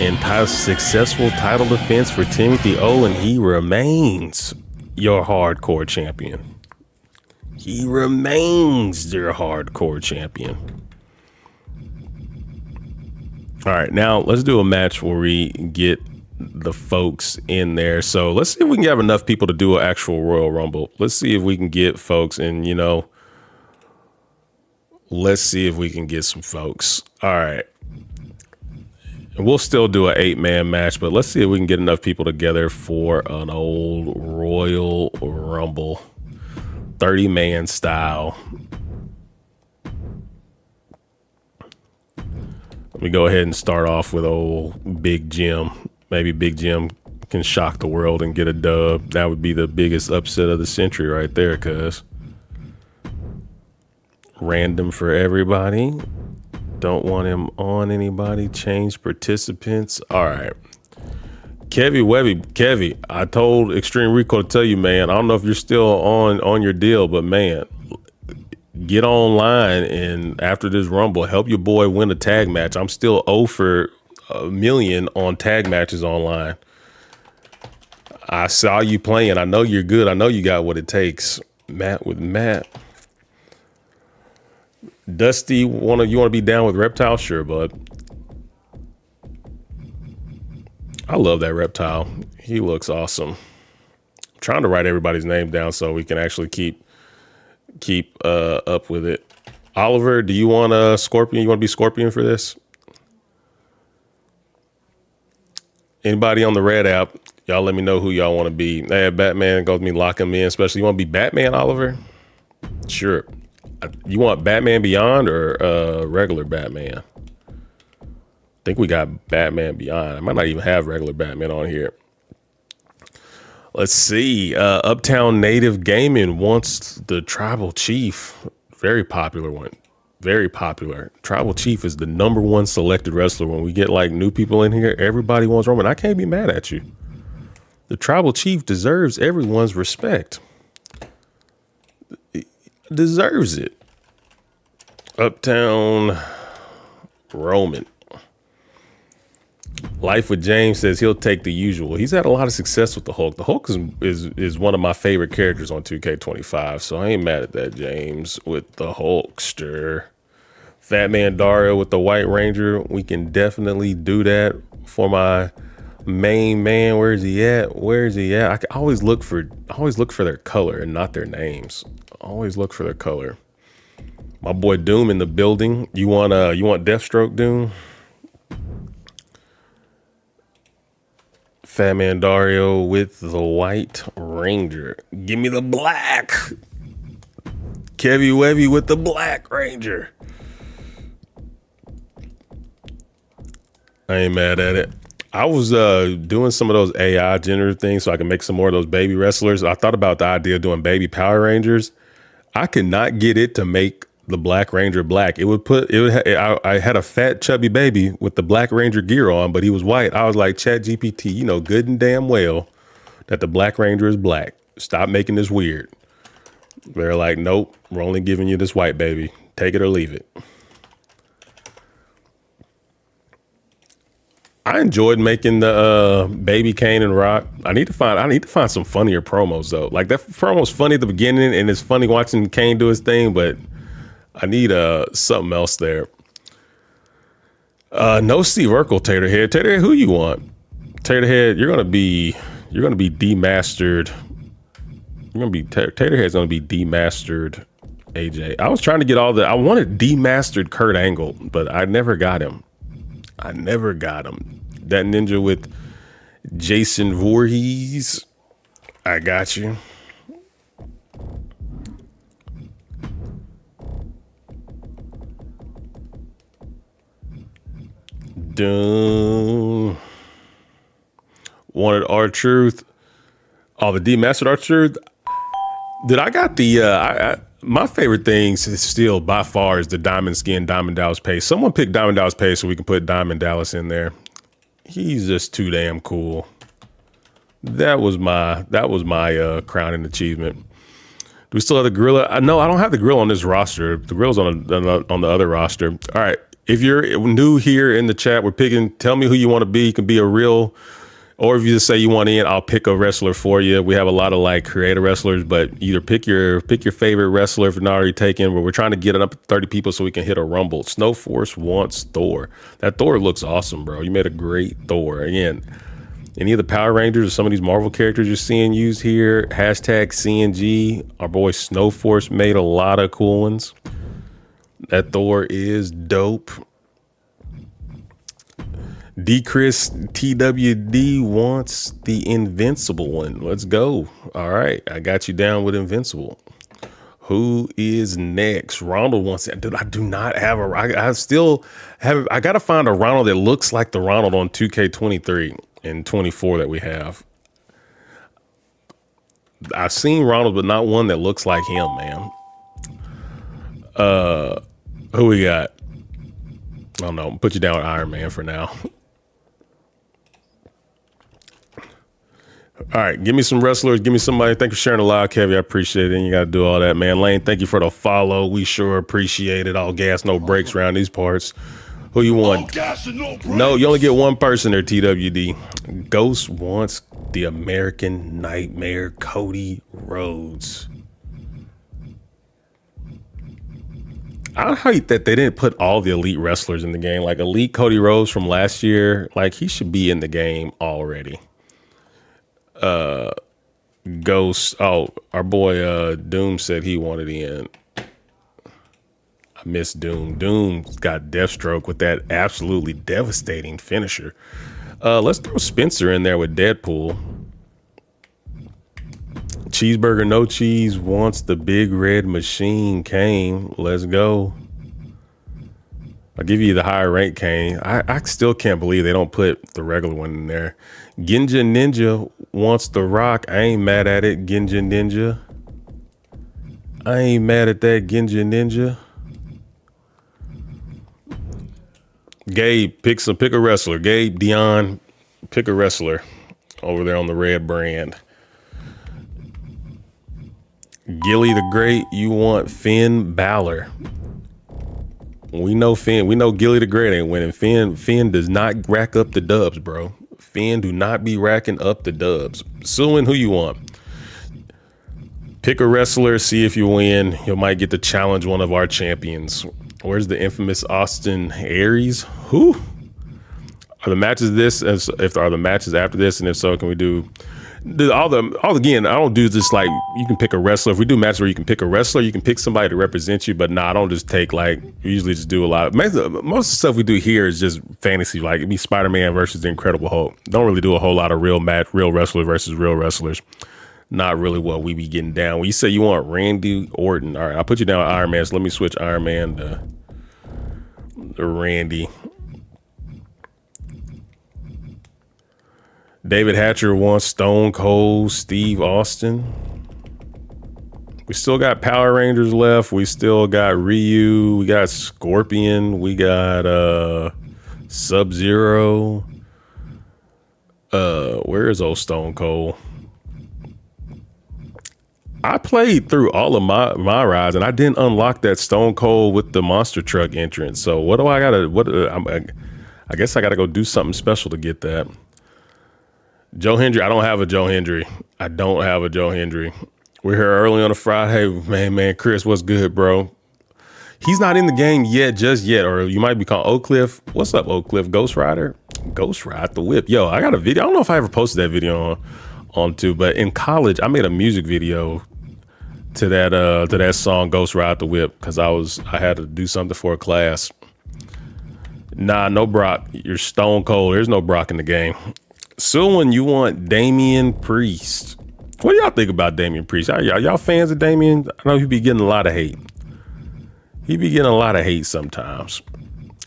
And successful title defense for Timothy O, and he remains your hardcore champion. He remains your hardcore champion. All right, now let's do a match where we get the folks in there. So let's see if we can have enough people to do an actual Royal Rumble. Let's see if we can get folks, and let's see if we can get some folks. All right. And we'll still do an 8-man match, but let's see if we can get enough people together for an old Royal Rumble. 30-man style. Let me go ahead and start off with old Big Jim. Maybe Big Jim can shock the world and get a dub. That would be the biggest upset of the century right there, cuz. Random for everybody. Don't want him on anybody. Change participants. All right. Kevy, I told Extreme Rico to tell you, man, I don't know if you're still on your deal, but man, get online and after this Rumble, help your boy win a tag match. I'm still 0 for a million on tag matches online. I saw you playing. I know you're good. I know you got what it takes. Matt. Dusty, you want to be down with Reptile? Sure, bud. I love that Reptile. He looks awesome. I'm trying to write everybody's name down so we can actually keep up with it. Oliver, do you want a Scorpion? You want to be Scorpion for this? Anybody on the Red app? Y'all let me know who y'all want to be. Hey, Batman goes me lock him in. Especially, you want to be Batman, Oliver? Sure. You want Batman Beyond or regular Batman? I think we got Batman Beyond. I might not even have regular Batman on here. Let's see. Uptown Native Gaming wants the Tribal Chief. Very popular one. Very popular. Tribal Chief is the #1 selected wrestler. When we get like new people in here, everybody wants Roman. I can't be mad at you. The Tribal Chief deserves everyone's respect. Deserves it. Uptown Roman. Life with James says he'll take the usual. He's had a lot of success with the Hulk. The Hulk is one of my favorite characters on 2K25, so I ain't mad at that, James, with the Hulkster. Fat Man Dario with the White Ranger. We can definitely do that for my main man. Where's he at? I always look for their color and not their names. Always look for their color. My boy Doom in the building. You want Deathstroke, Doom? Fat Man Dario with the White Ranger. Give me the black. Kevy Wevy with the Black Ranger. I ain't mad at it. I was doing some of those AI generative things so I can make some more of those baby wrestlers. I thought about the idea of doing baby Power Rangers. I could not get it to make the Black Ranger black. I had a fat chubby baby with the Black Ranger gear on, but he was white. I was like, ChatGPT, you know good and damn well that the Black Ranger is black. Stop making this weird. They're like, nope, we're only giving you this white baby. Take it or leave it. I enjoyed making the baby Kane and Rock. I need to find some funnier promos though. Like that promo's funny at the beginning and it's funny watching Kane do his thing, but I need something else there. No Steve Urkel, Taterhead. Taterhead, who you want? Taterhead, you're gonna be demastered. Taterhead's gonna be demastered. AJ. I was trying to get I wanted demastered Kurt Angle, but I never got him. That ninja with Jason Voorhees. I got you. Done. Wanted R-Truth. Oh, the demastered archer. Did I got the my favorite things is still by far is the diamond skin, Diamond Dallas Page. Someone pick Diamond Dallas Page so we can put Diamond Dallas in there. He's just too damn cool. That was my crowning achievement. Do we still have the gorilla? No, I don't have the gorilla on this roster. The gorilla's on the other roster. All right. If you're new here in the chat, we're picking. Tell me who you want to be. You can be a real, or if you just say you want in, I'll pick a wrestler for you. We have a lot of like creative wrestlers, but either pick your favorite wrestler if you're not already taken. But we're trying to get it up to 30 people so we can hit a rumble. Snowforce wants Thor. That Thor looks awesome, bro. You made a great Thor. Again, any of the Power Rangers or some of these Marvel characters you're seeing used here, hashtag CNG. Our boy Snowforce made a lot of cool ones. That Thor is dope. D-Chris TWD wants the Invincible one. Let's go. All right. I got you down with Invincible. Who is next? Ronald wants it. I do not have I still have. I got to find a Ronald that looks like the Ronald on 2K23 and 24 that we have. I've seen Ronald, but not one that looks like him, man. Who we got? I don't know. Put you down with Iron Man for now. All right, give me some wrestlers. Give me somebody. Thank you for sharing the live, Kevin. I appreciate it. And you got to do all that, man. Lane, thank you for the follow. We sure appreciate it. All gas, no breaks around these parts. Who you want? No, you only get one person there, TWD. Ghost wants the American Nightmare, Cody Rhodes. I hate that they didn't put all the elite wrestlers in the game. Like elite Cody Rhodes from last year, like he should be in the game already. Ghost. Oh, our boy Doom said he wanted in. I miss Doom. Doom got Deathstroke with that absolutely devastating finisher. Let's throw Spencer in there with Deadpool. Cheeseburger No Cheese wants the Big Red Machine Kane. Let's go. I'll give you the higher rank Kane. I still can't believe they don't put the regular one in there. Ginja Ninja wants the Rock. I ain't mad at it, Ginja Ninja. I ain't mad at that, Ginja Ninja. Gabe, pick a wrestler. Gabe, Dion, pick a wrestler over there on the red brand. Gilly the Great, you want Finn Balor. We know Finn. We know Gilly the Great ain't winning. Finn does not rack up the dubs, bro. Finn do not be racking up the dubs. Suing, who you want? Pick a wrestler, see if you win. You might get to challenge one of our champions. Where's the infamous Austin Aries? Who? Are the matches this? If are the matches after this? And if so, can we do all again? I don't do this like you can pick a wrestler. If we do matches where you can pick a wrestler, you can pick somebody to represent you. But I don't just take like we usually just do a lot. Most of the stuff we do here is just fantasy. Like it'd be Spider-Man versus the Incredible Hulk. Don't really do a whole lot of real wrestlers versus real wrestlers. Not really what we be getting down. When you say you want Randy Orton, all right, I'll put you down with Iron Man. So let me switch Iron Man to Randy. David Hatcher wants Stone Cold Steve Austin. We still got Power Rangers left. We still got Ryu. We got Scorpion. We got Sub-Zero. Where is old Stone Cold? I played through all of my rides and I didn't unlock that Stone Cold with the monster truck entrance. So what do I gotta? I guess I gotta go do something special to get that. Joe Hendry. I don't have a Joe Hendry. We're here early on a Friday. Man, Chris, what's good, bro? He's not in the game just yet. Or you might be called Oak Cliff. What's up, Oak Cliff? Ghost Rider? Ghost Ride the Whip. Yo, I got a video. I don't know if I ever posted that video onto, but in college, I made a music video to that song Ghost Ride the Whip because I had to do something for a class. Nah, no Brock. You're stone cold. There's no Brock in the game. Suing, you want Damian Priest. What do y'all think about Damian Priest? Are y'all fans of Damian? I know he be getting a lot of hate. He be getting a lot of hate sometimes.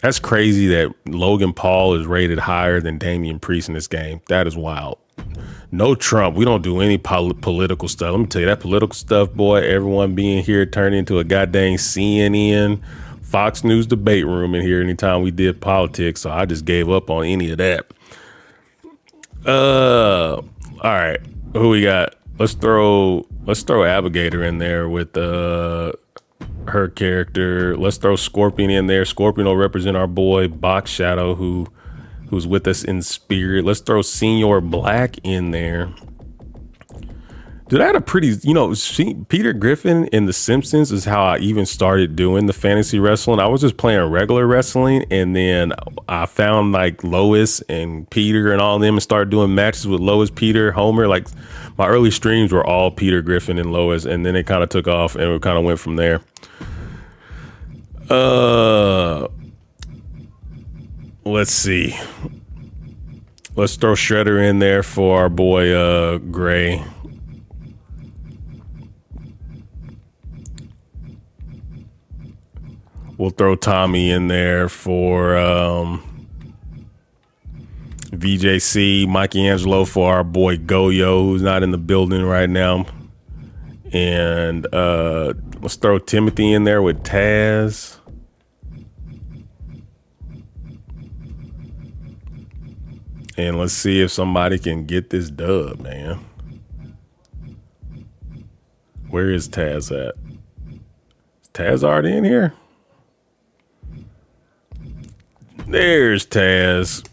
That's crazy that Logan Paul is rated higher than Damian Priest in this game. That is wild. No Trump. We don't do any political stuff. Let me tell you, that political stuff, boy, everyone being here turned into a goddamn CNN, Fox News debate room in here anytime we did politics. So I just gave up on any of that. All right. Who we got? Let's throw Abigator in there with her character. Let's throw Scorpion in there. Scorpion will represent our boy Box Shadow, who's with us in spirit. Let's throw Senior Black in there. Dude, I had a pretty, Peter Griffin in The Simpsons is how I even started doing the fantasy wrestling. I was just playing regular wrestling, and then I found like Lois and Peter and all of them and started doing matches with Lois, Peter, Homer. Like my early streams were all Peter Griffin and Lois, and then it kind of took off and it kind of went from there. Let's see. Let's throw Shredder in there for our boy Gray. We'll throw Tommy in there for VJC, Mikey Angelo for our boy Goyo, who's not in the building right now. And let's throw Timothy in there with Taz. And let's see if somebody can get this dub, man. Where is Taz at? Is Taz already in here? There's Taz.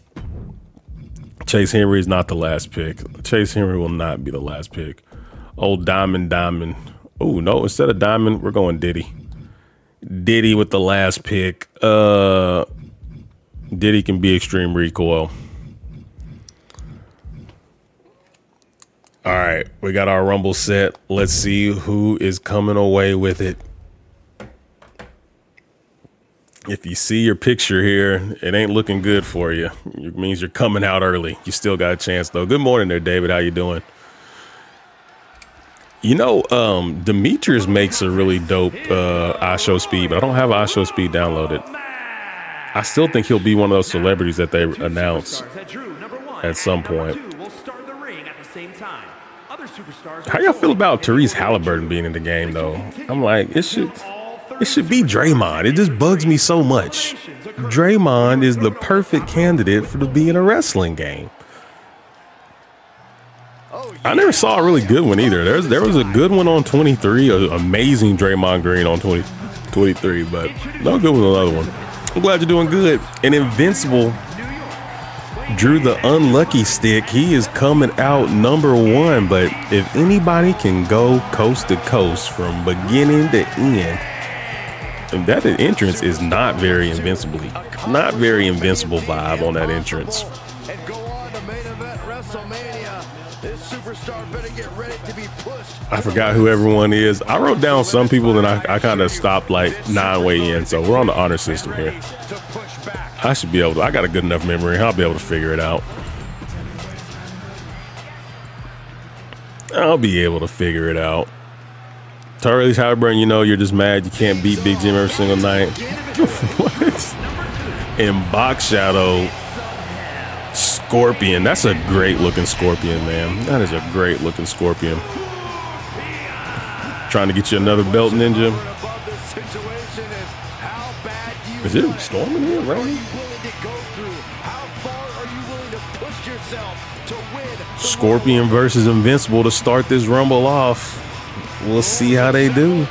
Chase Henry is not the last pick. Chase Henry will not be the last pick. Old Diamond. Oh, no, instead of Diamond, we're going Diddy. Diddy with the last pick. Diddy can be Extreme Recoil. All right, we got our Rumble set. Let's see who is coming away with it. If you see your picture here, it ain't looking good for you. It means you're coming out early. You still got a chance, though. Good morning there, David. How you doing? Demetrius makes a really dope iShowSpeed, but I don't have iShowSpeed downloaded. I still think he'll be one of those celebrities that they announce at some point. How y'all feel about Therese Halliburton being in the game, though? I'm like, it should be Draymond. It just bugs me so much. Draymond is the perfect candidate to be in a wrestling game. I never saw a really good one either. There was a good one on 23, an amazing Draymond Green on 23, but no good one on another one. I'm glad you're doing good. And Invincible drew the unlucky stick. He is coming out number 1, but if anybody can go coast to coast from beginning to end, and that entrance is not very invincible vibe on that entrance. And go on to main event WrestleMania. This superstar better get ready to be pushed. I forgot who everyone is. I wrote down some people, and I kind of stopped like 9 way in, so we're on the honor system here. I should be able to. I got a good enough memory. I'll be able to figure it out. Therese Halliburton, you're just mad you can't beat Big Jim every single night. What? And Box Shadow, Scorpion. That's a great looking Scorpion, man. That is a great looking Scorpion. Trying to get you another belt, Ninja. Is it storming here, right? Scorpion versus Invincible to start this Rumble off. We'll see how they do.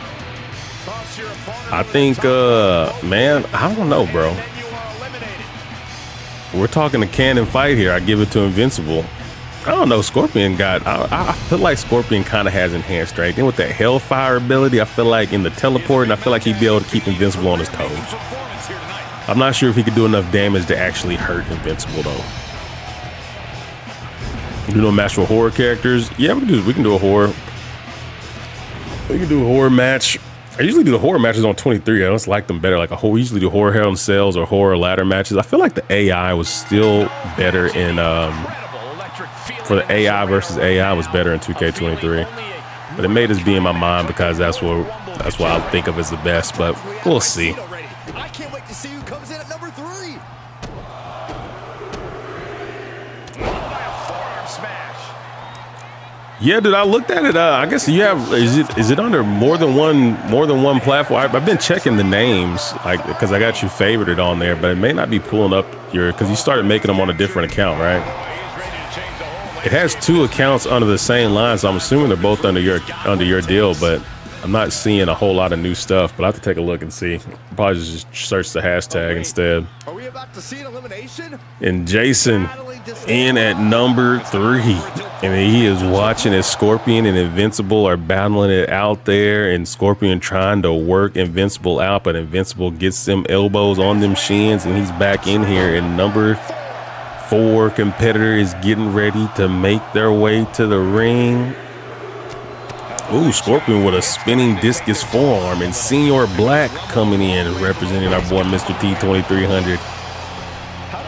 I think, man, I don't know, bro. We're talking a canon fight here. I give it to Invincible. I don't know. Scorpion I feel like Scorpion kind of has enhanced strength. And with that Hellfire ability, I feel like in the teleport, and I feel like he'd be able to keep Invincible on his toes. I'm not sure if he could do enough damage to actually hurt Invincible, though. Do no match with horror characters? Yeah, we can do a horror. We can do a horror match. I usually do the horror matches on 23. I just like them better. Like we usually do horror Hell in Cells or horror ladder matches. I feel like the AI was still better in for the AI versus AI was better in 2K23. But it may just be in my mind because that's what I think of as the best. But we'll see. I can't wait to see who comes in at number 3. Yeah, dude, I looked at it. I guess you have. Is it under more than one platform? I've been checking the names, like, because I got you favorited on there, but it may not be pulling up because you started making them on a different account, right? It has 2 accounts under the same line, so I'm assuming they're both under your deal, but I'm not seeing a whole lot of new stuff. But I have to take a look and see. Probably just search the hashtag instead. Are we about to see an elimination? And Jason in at number 3. And he is watching as Scorpion and Invincible are battling it out there, and Scorpion trying to work Invincible out, but Invincible gets them elbows on them shins, and he's back in here. And number 4 competitor is getting ready to make their way to the ring. Ooh, Scorpion with a spinning discus forearm, and Senior Black coming in, representing our boy Mr. T2300.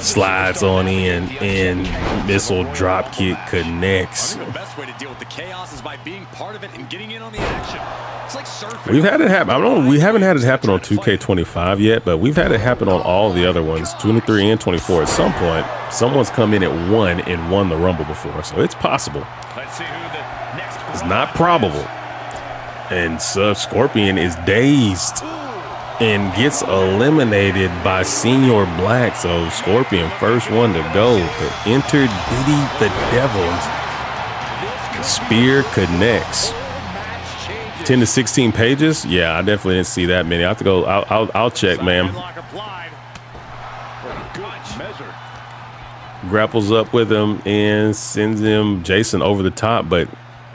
Slides on in, and missile drop kick connects. The best way to deal with the chaos is by being part of it and getting in on the action. It's like surfing. We've had it happen. I don't know. We haven't had it happen on 2K25 yet, but we've had it happen on all the other ones, 23 and 24. At some point, someone's come in at 1 and won the Rumble before, so it's possible. Let's see who the next. It's not probable. And Scorpion is dazed and gets eliminated by Senior Black. So Scorpion, first one to go to enter Diddy the Devil. Spear connects. 10 to 16 pages. Yeah, I definitely didn't see that many. I have to go. I'll check, man. Grapples up with him and sends him Jason over the top, but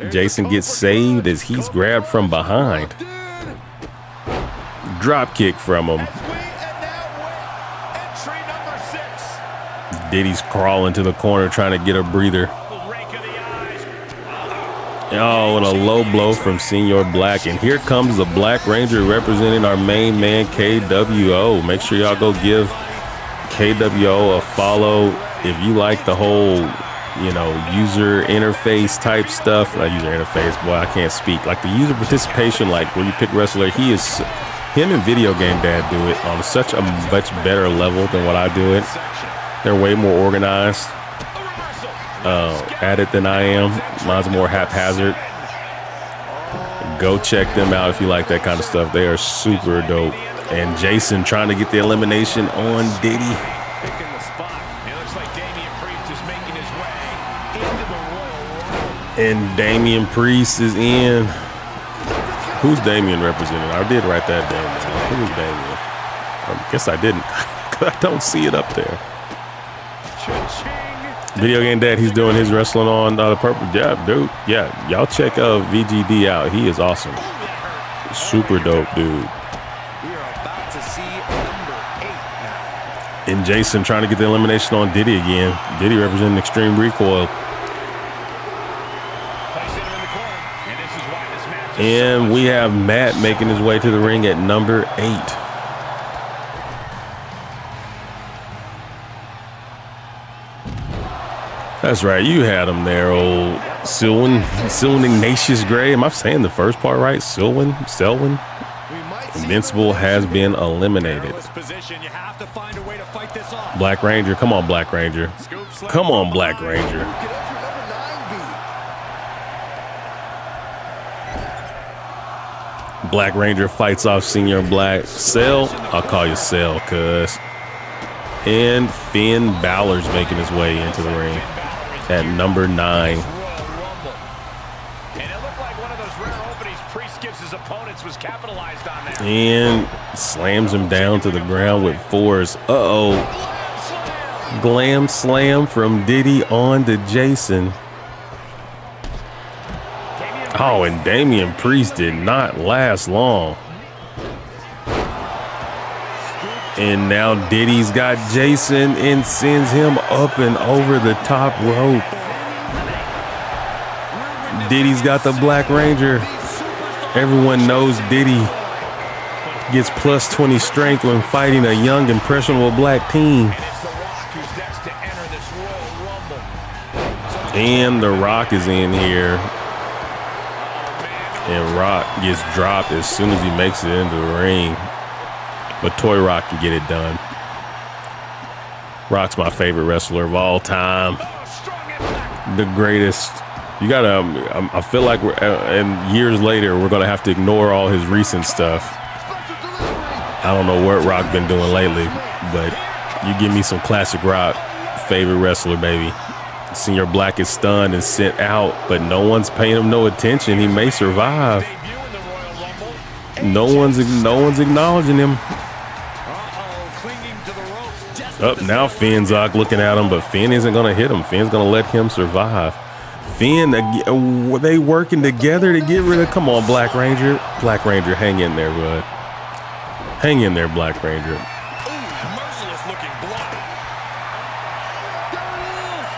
Jason gets saved as he's grabbed from behind. Drop kick from him. Diddy's crawling to the corner trying to get a breather. Oh, and a low blow from Senior Black. And here comes the Black Ranger representing our main man, KWO. Make sure y'all go give KWO a follow if you like the whole, user interface type stuff. Not user interface, boy, I can't speak. Like the user participation, like where you pick wrestler, him and Video Game Dad do it on such a much better level than what I do it. They're way more organized at it than I am. Mine's more haphazard. Go check them out if you like that kind of stuff. They are super dope. And Jason trying to get the elimination on Diddy. And Damian Priest is in. Who's Damian representing? I did write that down. Who's Damian? I guess I didn't. I don't see it up there. Video Game Dad, he's doing his wrestling on the purple. Yeah, dude. Yeah, y'all check VGD out. He is awesome. Super dope, dude. We are about to see number 8 now. And Jason trying to get the elimination on Diddy again. Diddy representing Extreme Recoil. And we have Matt making his way to the ring at number 8. That's right. You had him there, old Selwyn Ignatius Gray. Am I saying the first part right? Selwyn? Invincible has been eliminated. Black Ranger. Come on, Black Ranger. Come on, Black Ranger. Black Ranger fights off Senior Black. Cell, I'll call you Cell, cuz. And Finn Balor's making his way into the ring at number 9. And it looked like one of those rare openings Priest gives his opponents was capitalized on that. And slams him down to the ground with force. Uh-oh. Glam slam from Diddy on to Jason. Oh, and Damian Priest did not last long. And now Diddy's got Jason and sends him up and over the top rope. Diddy's got the Black Ranger. Everyone knows Diddy gets plus 20 strength when fighting a young, impressionable black team. And The Rock is in here. And Rock gets dropped as soon as he makes it into the ring. But Toy Rock can get it done. Rock's my favorite wrestler of all time. The greatest You gotta. I feel like and years later we're gonna have to ignore all his recent stuff. I don't know what Rock been doing lately, but you give me some classic Rock, favorite wrestler, baby. Senior Black is stunned and sent out, but no one's paying him no attention. He may survive. No one's acknowledging him. Up now, Finn's looking at him, but Finn isn't gonna hit him. Finn's gonna let him survive. Finn, were they working together to get rid of? Come on, Black Ranger. Black Ranger, hang in there, bud. Hang in there, Black Ranger.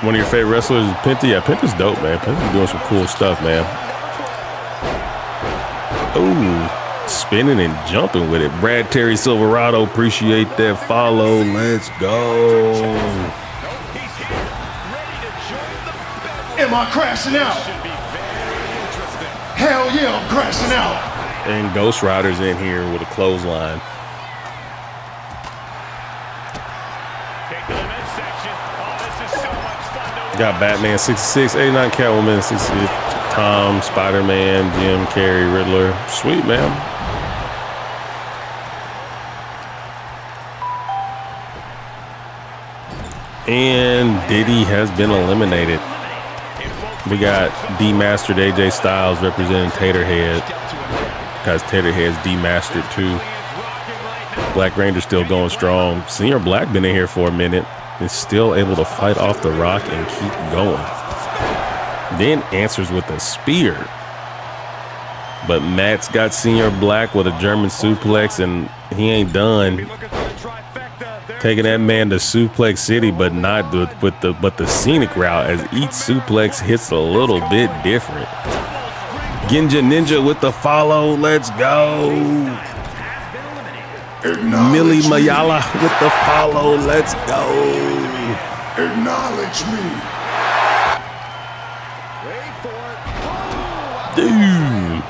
One of your favorite wrestlers is Penta. Yeah, Penta's dope, man. Penta's doing some cool stuff, man. Ooh, spinning and jumping with it. Brad Terry Silverado, appreciate that follow. Let's go. Am I crashing out? Hell yeah, I'm crashing out. And Ghost Rider's in here with a clothesline. Got Batman 66, 89, Catwoman 66, Tom, Spider-Man, Jim Carrey, Riddler. Sweet, man. And Diddy has been eliminated. We got demastered AJ Styles representing Taterhead, because Taterhead's demastered too. Black Ranger still going strong. Senior Black been in here for a minute. Is still able to fight off the Rock and keep going. Then answers with a spear. But Matt's got Senior Black with a German suplex, and he ain't done. Taking that man to Suplex City, but not with the scenic route, as each suplex hits a little bit different. Genja Ninja with the follow. Let's go. Millie Mayala with the follow. Let's go. Acknowledge me. Dude.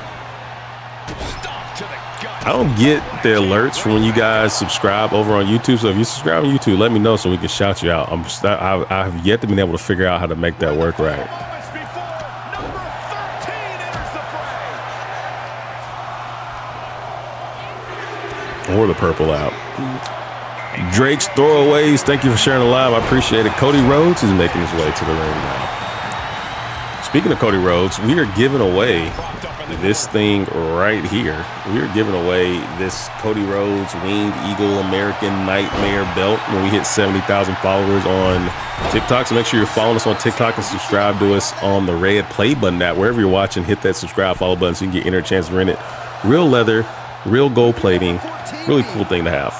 I don't get the alerts from when you guys subscribe over on YouTube. So if you subscribe on YouTube, let me know so we can shout you out. I've yet to be able to figure out how to make that work right. Or the purple out. Drake's Throwaways, thank you for sharing the live. I appreciate it. Cody Rhodes is making his way to the ring now. Speaking of Cody Rhodes, we are giving away this thing right here. We are giving away this Cody Rhodes Winged Eagle American Nightmare belt when we hit 70,000 followers on TikTok. So make sure you're following us on TikTok and subscribe to us on the red play button. That wherever you're watching, hit that subscribe, follow button so you can get entered a chance to win it. Real leather, real gold plating, really cool thing to have.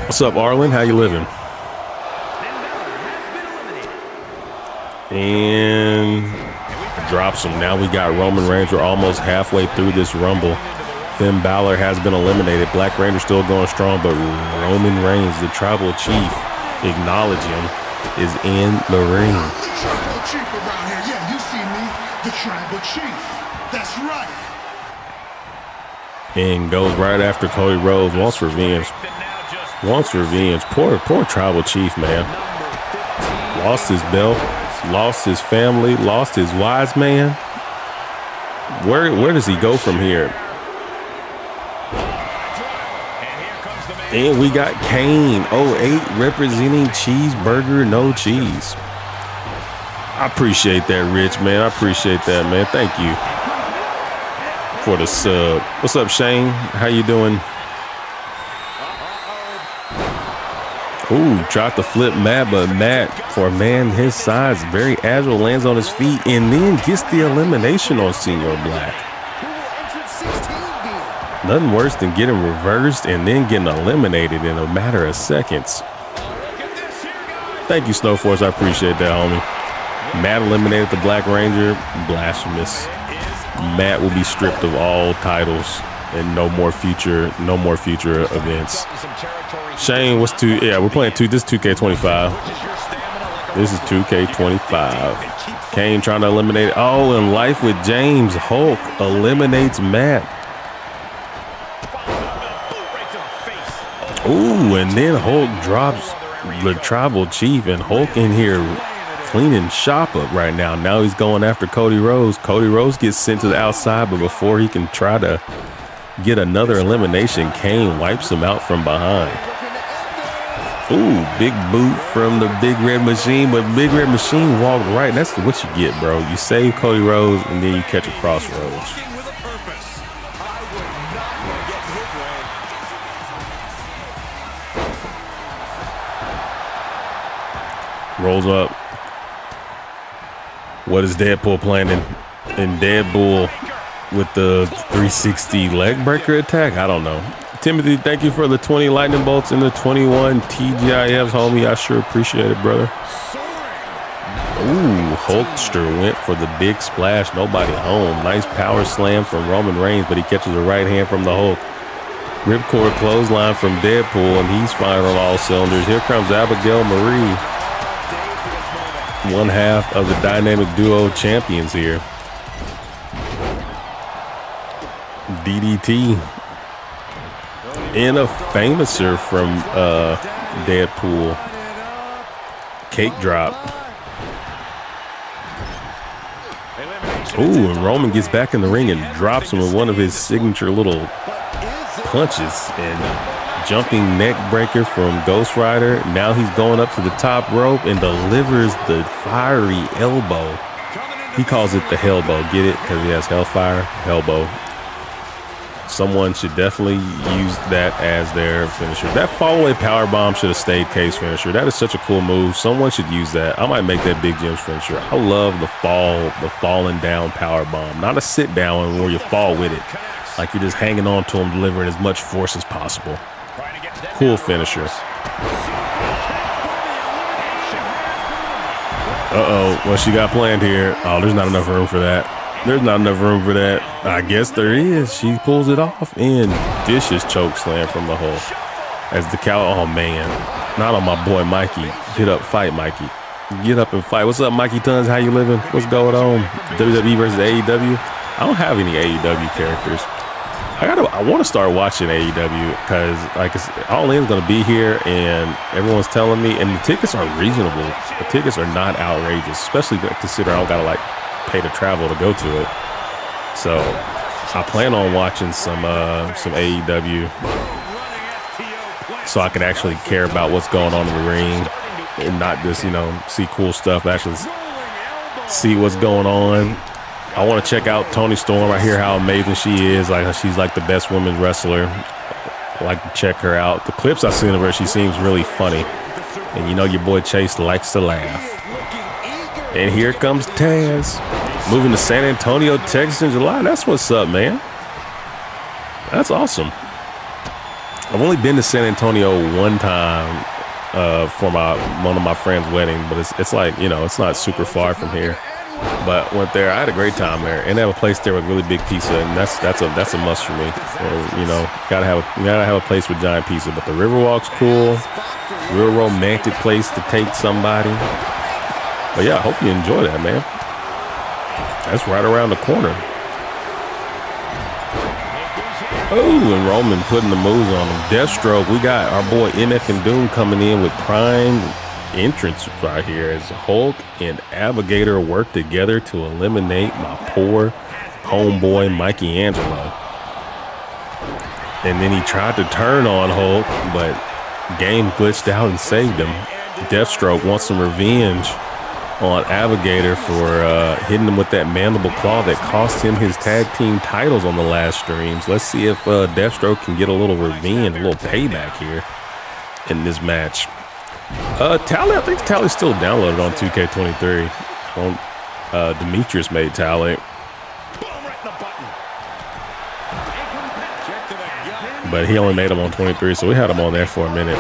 What's up, Arlen? How you living? And drops him. Now we got Roman Reigns. We're almost halfway through this Rumble. Finn Balor has been eliminated. Black Ranger still going strong, but Roman Reigns, the tribal chief, acknowledge him, is in the ring. The tribal chief around here. Yeah, you see me, the tribal chief. That's right. And goes right after Cody Rhodes. Wants revenge. Wants revenge. Poor tribal chief, man. Lost his belt. Lost his family. Lost his wise man. Where does he go from here? And we got Kane 08 representing Cheeseburger No Cheese. I appreciate that, Rich, man. I appreciate that, man. Thank you for the sub. What's up, Shane? How you doing? Ooh, tried to flip Matt, but Matt, for a man his size, very agile, lands on his feet, and then gets the elimination on Senior Black. Nothing worse than getting reversed and then getting eliminated in a matter of seconds. Thank you, Snowforce. I appreciate that, homie. Matt eliminated the Black Ranger. Blasphemous. Matt will be stripped of all titles and no more future events. Shane, what's we're playing this is 2K25. This is 2K25. Kane trying to eliminate it. Oh, and Life with James. Hulk eliminates Matt. Ooh, and then Hulk drops the tribal chief, and Hulk in here cleaning shop up right now. Now he's going after Cody Rhodes. Cody Rhodes gets sent to the outside, but before he can try to get another elimination, Kane wipes him out from behind. Ooh, big boot from the Big Red Machine, but Big Red Machine walked right. That's what you get, bro. You save Cody Rhodes, and then you catch a crossroads. Rolls up. What is Deadpool planning? And Deadpool with the 360 leg breaker attack? I don't know. Timothy, thank you for the 20 lightning bolts and the 21 TGIFs, homie. I sure appreciate it, brother. Ooh, Hulkster went for the big splash. Nobody home. Nice power slam from Roman Reigns, but he catches a right hand from the Hulk. Ripcord clothesline from Deadpool, and he's firing on all cylinders. Here comes Abigail Marie. One half of the Dynamic Duo champions here. DDT. And a famouser from Deadpool. Cake drop. Ooh, and Roman gets back in the ring and drops him with one of his signature little punches. And jumping neck breaker from Ghost Rider. Now he's going up to the top rope and delivers the fiery elbow. He calls it the Hellbow. Get it? Because he has Hellfire. Hellbow. Someone should definitely use that as their finisher. That fallaway powerbomb should have stayed K's finisher. That is such a cool move. Someone should use that. I might make that Big Jim's finisher. I love the falling down powerbomb. Not a sit down where you fall with it. Like you're just hanging on to him, delivering as much force as possible. Cool finisher. Uh-oh, what she got planned here? Oh, there's not enough room for that. There's not enough room for that. I guess there is. She pulls it off and vicious choke slam from the Hulk. As the cow, oh man, not on my boy Mikey. Get up, fight Mikey. Get up and fight. What's up, Mikey Tons? How you living? What's going on? WWE versus AEW? I don't have any AEW characters. I want to start watching AEW because like All In's going to be here and everyone's telling me, and the tickets are reasonable. The tickets are not outrageous, especially considering I don't got to like pay to travel to go to it. So I plan on watching some AEW so I can actually care about what's going on in the ring and not just, see cool stuff, actually see what's going on. I want to check out Toni Storm. I hear how amazing she is. Like she's like the best women's wrestler. I like to check her out. The clips I've seen of her, she seems really funny. And your boy Chase likes to laugh. And here comes Taz. Moving to San Antonio, Texas in July. That's what's up, man. That's awesome. I've only been to San Antonio one time for one of my friend's wedding, but it's like, it's not super far from here. But went there. I had a great time there, and they have a place there with really big pizza, and that's a must for me. Gotta have a place with giant pizza. But the Riverwalk's cool, real romantic place to take somebody. But yeah, I hope you enjoy that, man. That's right around the corner. Oh, and Roman putting the moves on him. Deathstroke. We got our boy MF and Doom coming in with prime entrance right here as Hulk and Abigator work together to eliminate my poor homeboy Mikey Angelo. And then he tried to turn on Hulk, but game glitched out and saved him. Deathstroke wants some revenge on Abigator for hitting him with that mandible claw that cost him his tag team titles on the last streams. Let's see if Deathstroke can get a little revenge, a little payback here in this match. Tally, I think Tally's still downloaded on 2K23. Demetrius made Tally. But he only made him on 23, so we had him on there for a minute.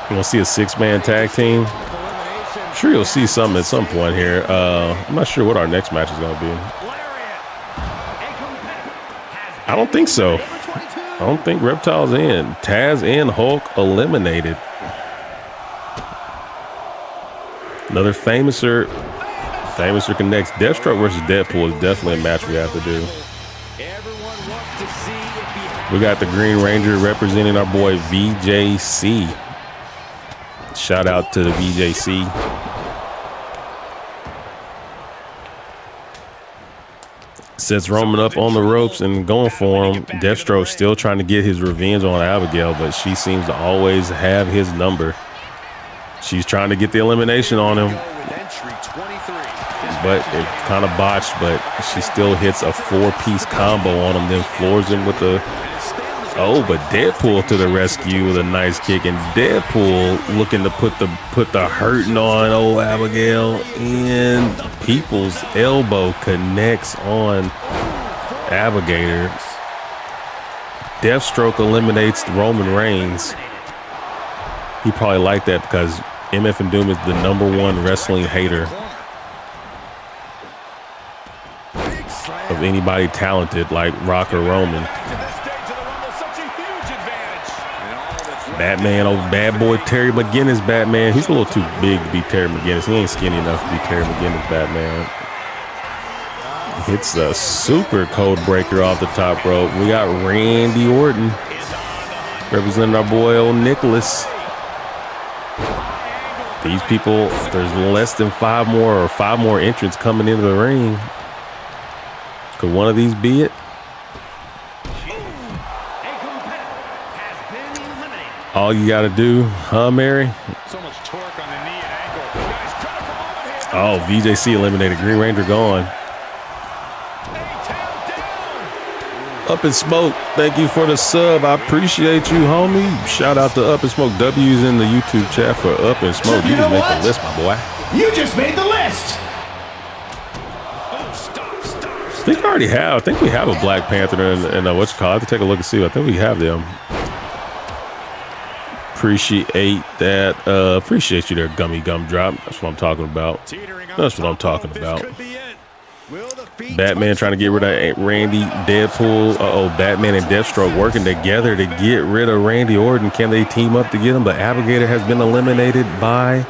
You want to see a 6-man tag team? I'm sure you'll see something at some point here. I'm not sure what our next match is going to be. I don't think so. I don't think Reptile's in. Taz and Hulk eliminated. Another Famouser connects. Deathstroke versus Deadpool is definitely a match we have to do. We got the Green Ranger representing our boy VJC. Shout out to the VJC. Sets Roman up on the ropes and going for him. Deathstroke still trying to get his revenge on Abigail, but she seems to always have his number. She's trying to get the elimination on him, but it kind of botched, but she still hits a 4-piece combo on him, then floors him with the... Oh, but Deadpool to the rescue with a nice kick, and Deadpool looking to put the hurting on old Abigail, and People's elbow connects on Abigail. Deathstroke eliminates Roman Reigns. He probably liked that because MF and Doom is the #1 wrestling hater of anybody talented like Rock or Roman. Batman, old bad boy Terry McGinnis Batman. He's a little too big to be Terry McGinnis. He ain't skinny enough to be Terry McGinnis Batman. Hits a super code breaker off the top rope. We got Randy Orton representing our boy old Nicholas. These people, there's less than 5 more entrants coming into the ring. Could one of these be it? All you got to do, huh, Mary? So much torque on the knee and ankle. Guys, critical moment here. Oh, VJC eliminated. Green Ranger gone. Up in Smoke, thank you for the sub. I appreciate you, homie. Shout out to Up in Smoke. W's in the YouTube chat for Up in Smoke. You just made the list, my boy. You just made the list. I think I already have. I think we have a Black Panther and what's it called. I have to take a look and see. I think we have them. Appreciate that. Appreciate you there, Gummy Gumdrop. That's what I'm talking about. That's what I'm talking about. Batman trying to get rid of Randy. Deadpool. Batman and Deathstroke working together to get rid of Randy Orton. Can they team up to get him? But Abigail has been eliminated by...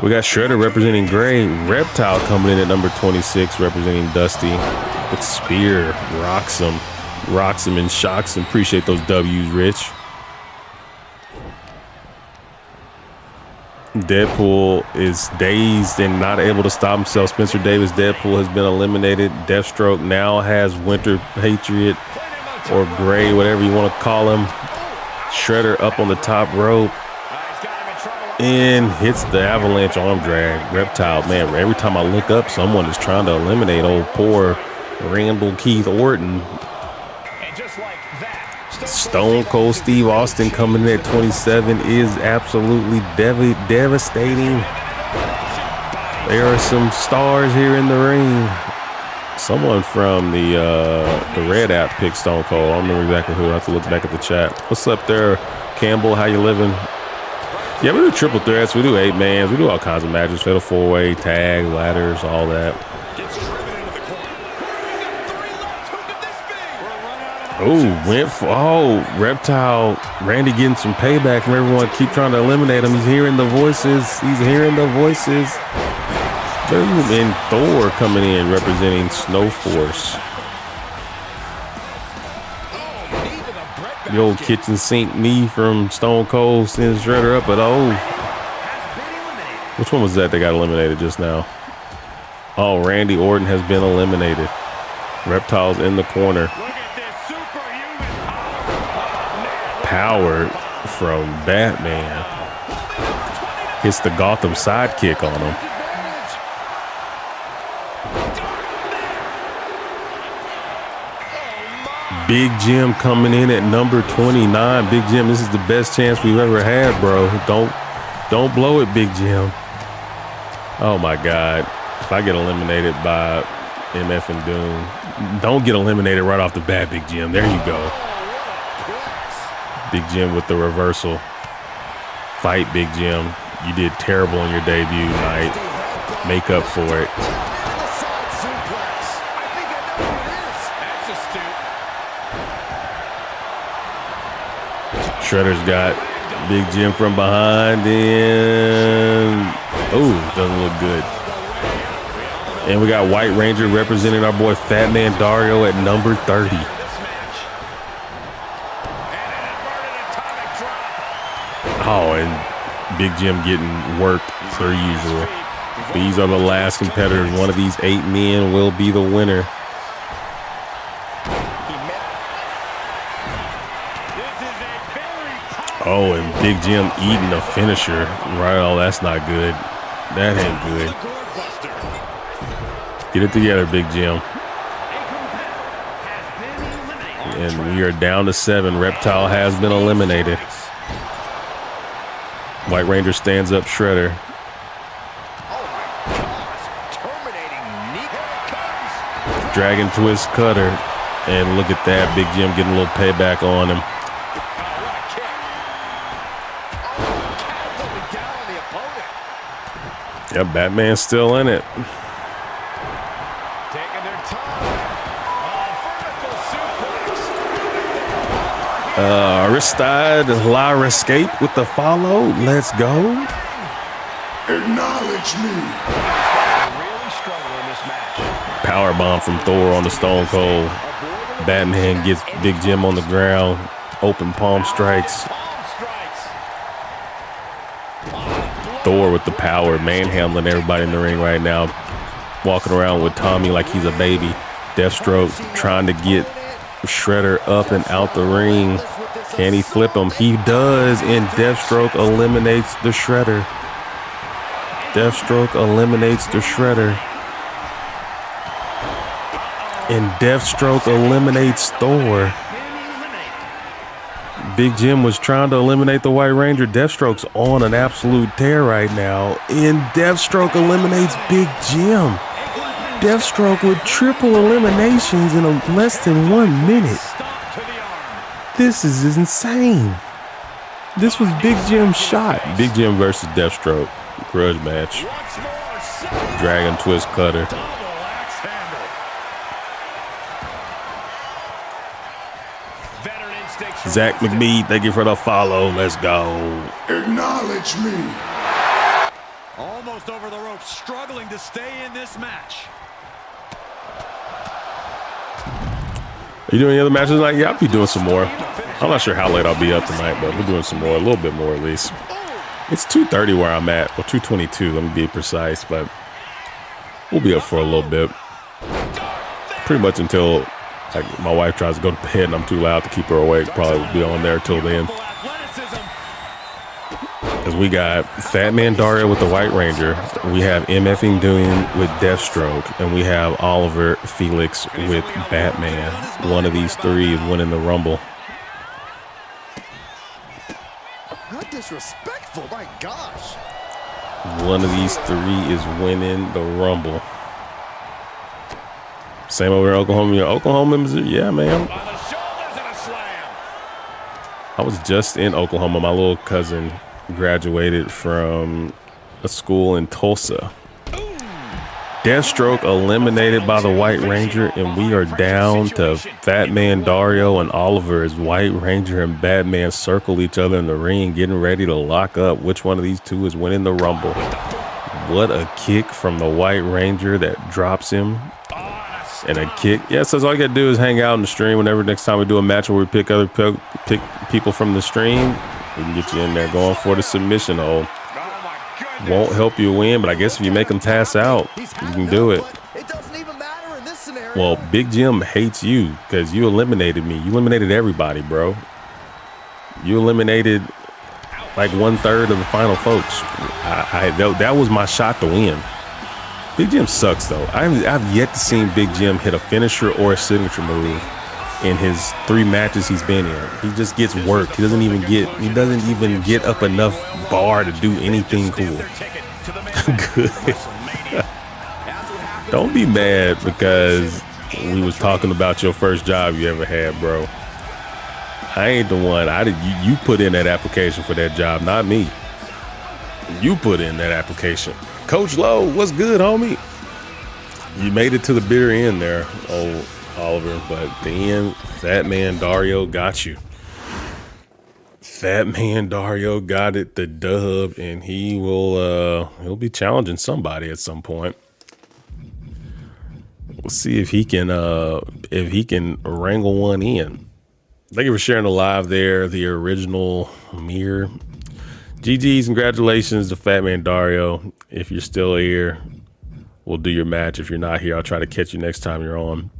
We got Shredder representing Gray. Reptile coming in at number 26 representing Dusty. But Spear rocks him and shocks him. Appreciate those W's, Rich. Deadpool is dazed and not able to stop himself. Spencer Davis, Deadpool, has been eliminated. Deathstroke now has Winter Patriot or Gray, whatever you want to call him. Shredder up on the top rope and hits the avalanche arm drag. Reptile, man, every time I look up, someone is trying to eliminate old poor Randall Keith Orton. Stone Cold Steve Austin coming in at 27 is absolutely devastating. There are some stars here in the ring. Someone from the Red app picked Stone Cold. I don't remember exactly who. I have to look back at the chat. What's up there, Campbell? How you living? Yeah, we do triple threats. We do 8-mans. We do all kinds of matches. Fatal 4-way, tag, ladders, all that. Reptile. Randy getting some payback from everyone. Keep trying to eliminate him. He's hearing the voices. And Thor coming in representing Snowforce. The old kitchen sink knee from Stone Cold sends Shredder up, but which one was that got eliminated just now? Oh, Randy Orton has been eliminated. Reptile's in the corner. Power from Batman. Hits the Gotham sidekick on him. Big Jim coming in at number 29. Big Jim, this is the best chance we've ever had, bro. Don't blow it, Big Jim. Oh my God. If I get eliminated by MF and Doom, don't get eliminated right off the bat, Big Jim. There you go. Big Jim with the reversal. Fight, Big Jim. You did terrible in your debut night. Make up for it. Shredder's got Big Jim from behind and doesn't look good. And we got White Ranger representing our boy Fat Man Dario at number 30. Oh, and Big Jim getting worked per usual. These are the last competitors. One of these 8 men will be the winner. Oh, and Big Jim eating a finisher. Right, oh, that's not good. That ain't good. Get it together, Big Jim. And we are down to 7. Reptile has been eliminated. White Ranger stands up Shredder. Dragon Twist Cutter. And look at that. Big Jim getting a little payback on him. Yep, Batman's still in it. Aristide Lara escape with the follow. Let's go. Acknowledge me. Power bomb from Thor on the Stone Cold. Batman gets Big Jim on the ground. Open palm strikes. Thor with the power, manhandling everybody in the ring right now. Walking around with Tommy like he's a baby. Deathstroke trying to get Shredder up and out the ring. Can he flip him? He does, and Deathstroke eliminates the Shredder. Deathstroke eliminates the Shredder. And Deathstroke eliminates Thor. Big Jim was trying to eliminate the White Ranger. Deathstroke's on an absolute tear right now. And Deathstroke eliminates Big Jim. Deathstroke with triple eliminations in less than 1 minute. This is insane. This was Big Jim's shot. Big Jim versus Deathstroke. Grudge match. Dragon Twist Cutter. Zach McBee, thank you for the follow. Let's go. Acknowledge me. Almost over the ropes, struggling to stay in this match. Are you doing any other matches tonight? Yeah, I'll be doing some more. I'm not sure how late I'll be up tonight, but we're doing some more, a little bit more at least. It's 2:30 where I'm at, or 2:22, let me be precise, but we'll be up for a little bit. Pretty much until like my wife tries to go to bed and I'm too loud to keep her awake. Probably be on there till then. As we got Fat Man Dario with the White Ranger, we have MFing Doom with Deathstroke, and we have Oliver Felix with Batman. One of these three is winning the Rumble. Not disrespectful, my gosh. One of these three is winning the Rumble. Same over in Oklahoma, Missouri. Yeah, man. I was just in Oklahoma. My little cousin graduated from a school in Tulsa. Deathstroke eliminated by the White Ranger, and we are down to Fat Man Dario and Oliver as White Ranger and Batman circle each other in the ring, getting ready to lock up. Which one of these two is winning the Rumble? What a kick from the White Ranger that drops him. And a kick. Yeah, so all you gotta do is hang out in the stream. Whenever next time we do a match where we pick people from the stream, we can get you in there going for the submission hole. Won't help you win, but I guess if you make them pass out, you can do it. It doesn't even matter in this scenario. Well, Big Jim hates you because you eliminated me. You eliminated everybody, bro. You eliminated like 1/3 of the final folks. That was my shot to win. Big Jim sucks though. I've yet to see Big Jim hit a finisher or a signature move in his 3 matches he's been in. He just gets worked. He doesn't even get up enough bar to do anything cool. Good. Don't be mad because we was talking about your first job you ever had, bro. I ain't the one. You put in that application for that job, not me. You put in that application. Coach Lowe, what's good, homie? You made it to the bitter end there, old Oliver, but at the end, Fat Man Dario got you. Fat Man Dario got it, the dub, and he'll be challenging somebody at some point. We'll see if he can wrangle one in. Thank you for sharing the live there, the original mirror. GG's, congratulations to Fat Man Dario. If you're still here, we'll do your match. If you're not here, I'll try to catch you next time you're on.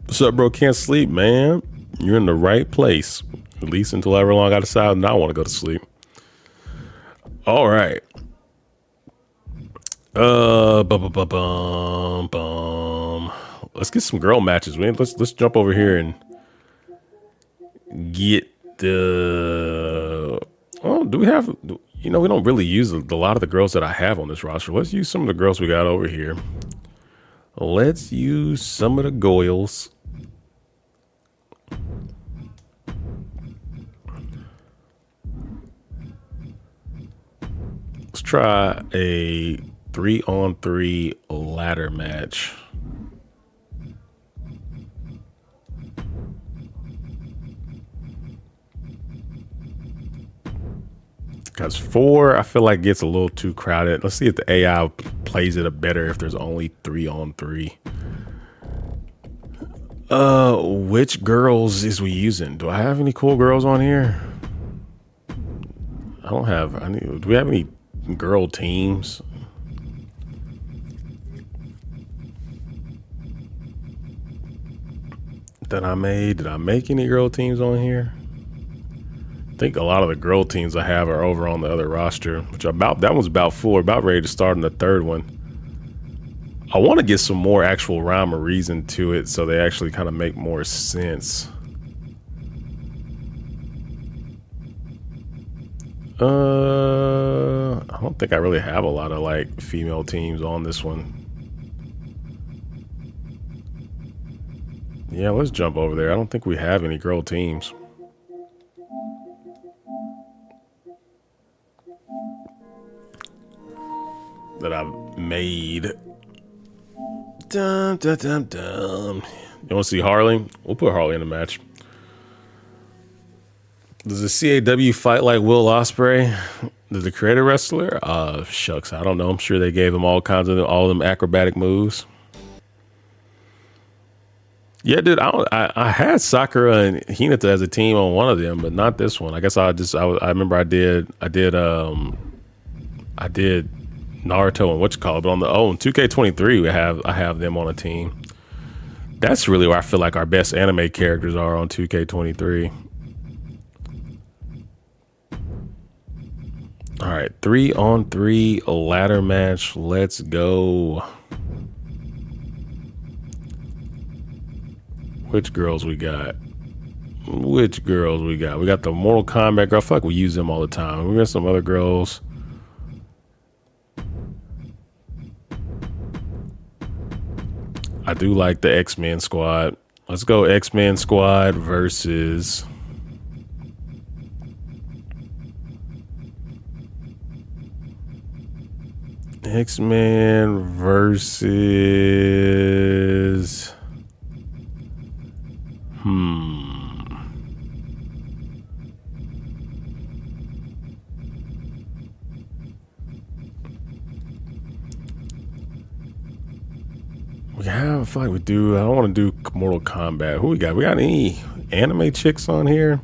What's up, bro? Can't sleep, man. You're in the right place. At least until ever long I decide now I want to go to sleep. All right. Let's get some girl matches. Let's jump over here and get the. Oh, do we have? You know, we don't really use a lot of the girls that I have on this roster. Let's use some of the girls we got over here. Let's use some of the Goyles. Let's try a 3-on-3 ladder match. Because 4, I feel like gets a little too crowded. Let's see if the AI plays it better if there's only 3-on-3. Which girls is we using? Do I have any cool girls on here? I don't have. Do we have any girl teams? That I made? Did I make any girl teams on here? I think a lot of the girl teams I have are over on the other roster, which that one's about full, about ready to start in the third one. I want to get some more actual rhyme or reason to it so they actually kind of make more sense. I don't think I really have a lot of like female teams on this one. Yeah, let's jump over there. I don't think we have any girl teams. That I've made. Dum, dum, dum, dum. You want to see Harley? We'll put Harley in the match. Does the CAW fight like Will Ospreay? Does the creator wrestler? Shucks, I don't know. I'm sure they gave him all them acrobatic moves. Yeah, dude, I had Sakura and Hinata as a team on one of them, but not this one. I guess I remember I did Naruto and whatchamacallit, but on the in 2K23 I have them on a team. That's really where I feel like our best anime characters are on 2K23. All right, 3-on-3 ladder match. Let's go. Which girls we got? We got the Mortal Kombat girl. Fuck, we use them all the time. We got some other girls. I do like the X-Men squad. Let's go X-Men squad versus X-Men versus I feel like we do. I don't want to do Mortal Kombat. Who we got? We got any anime chicks on here?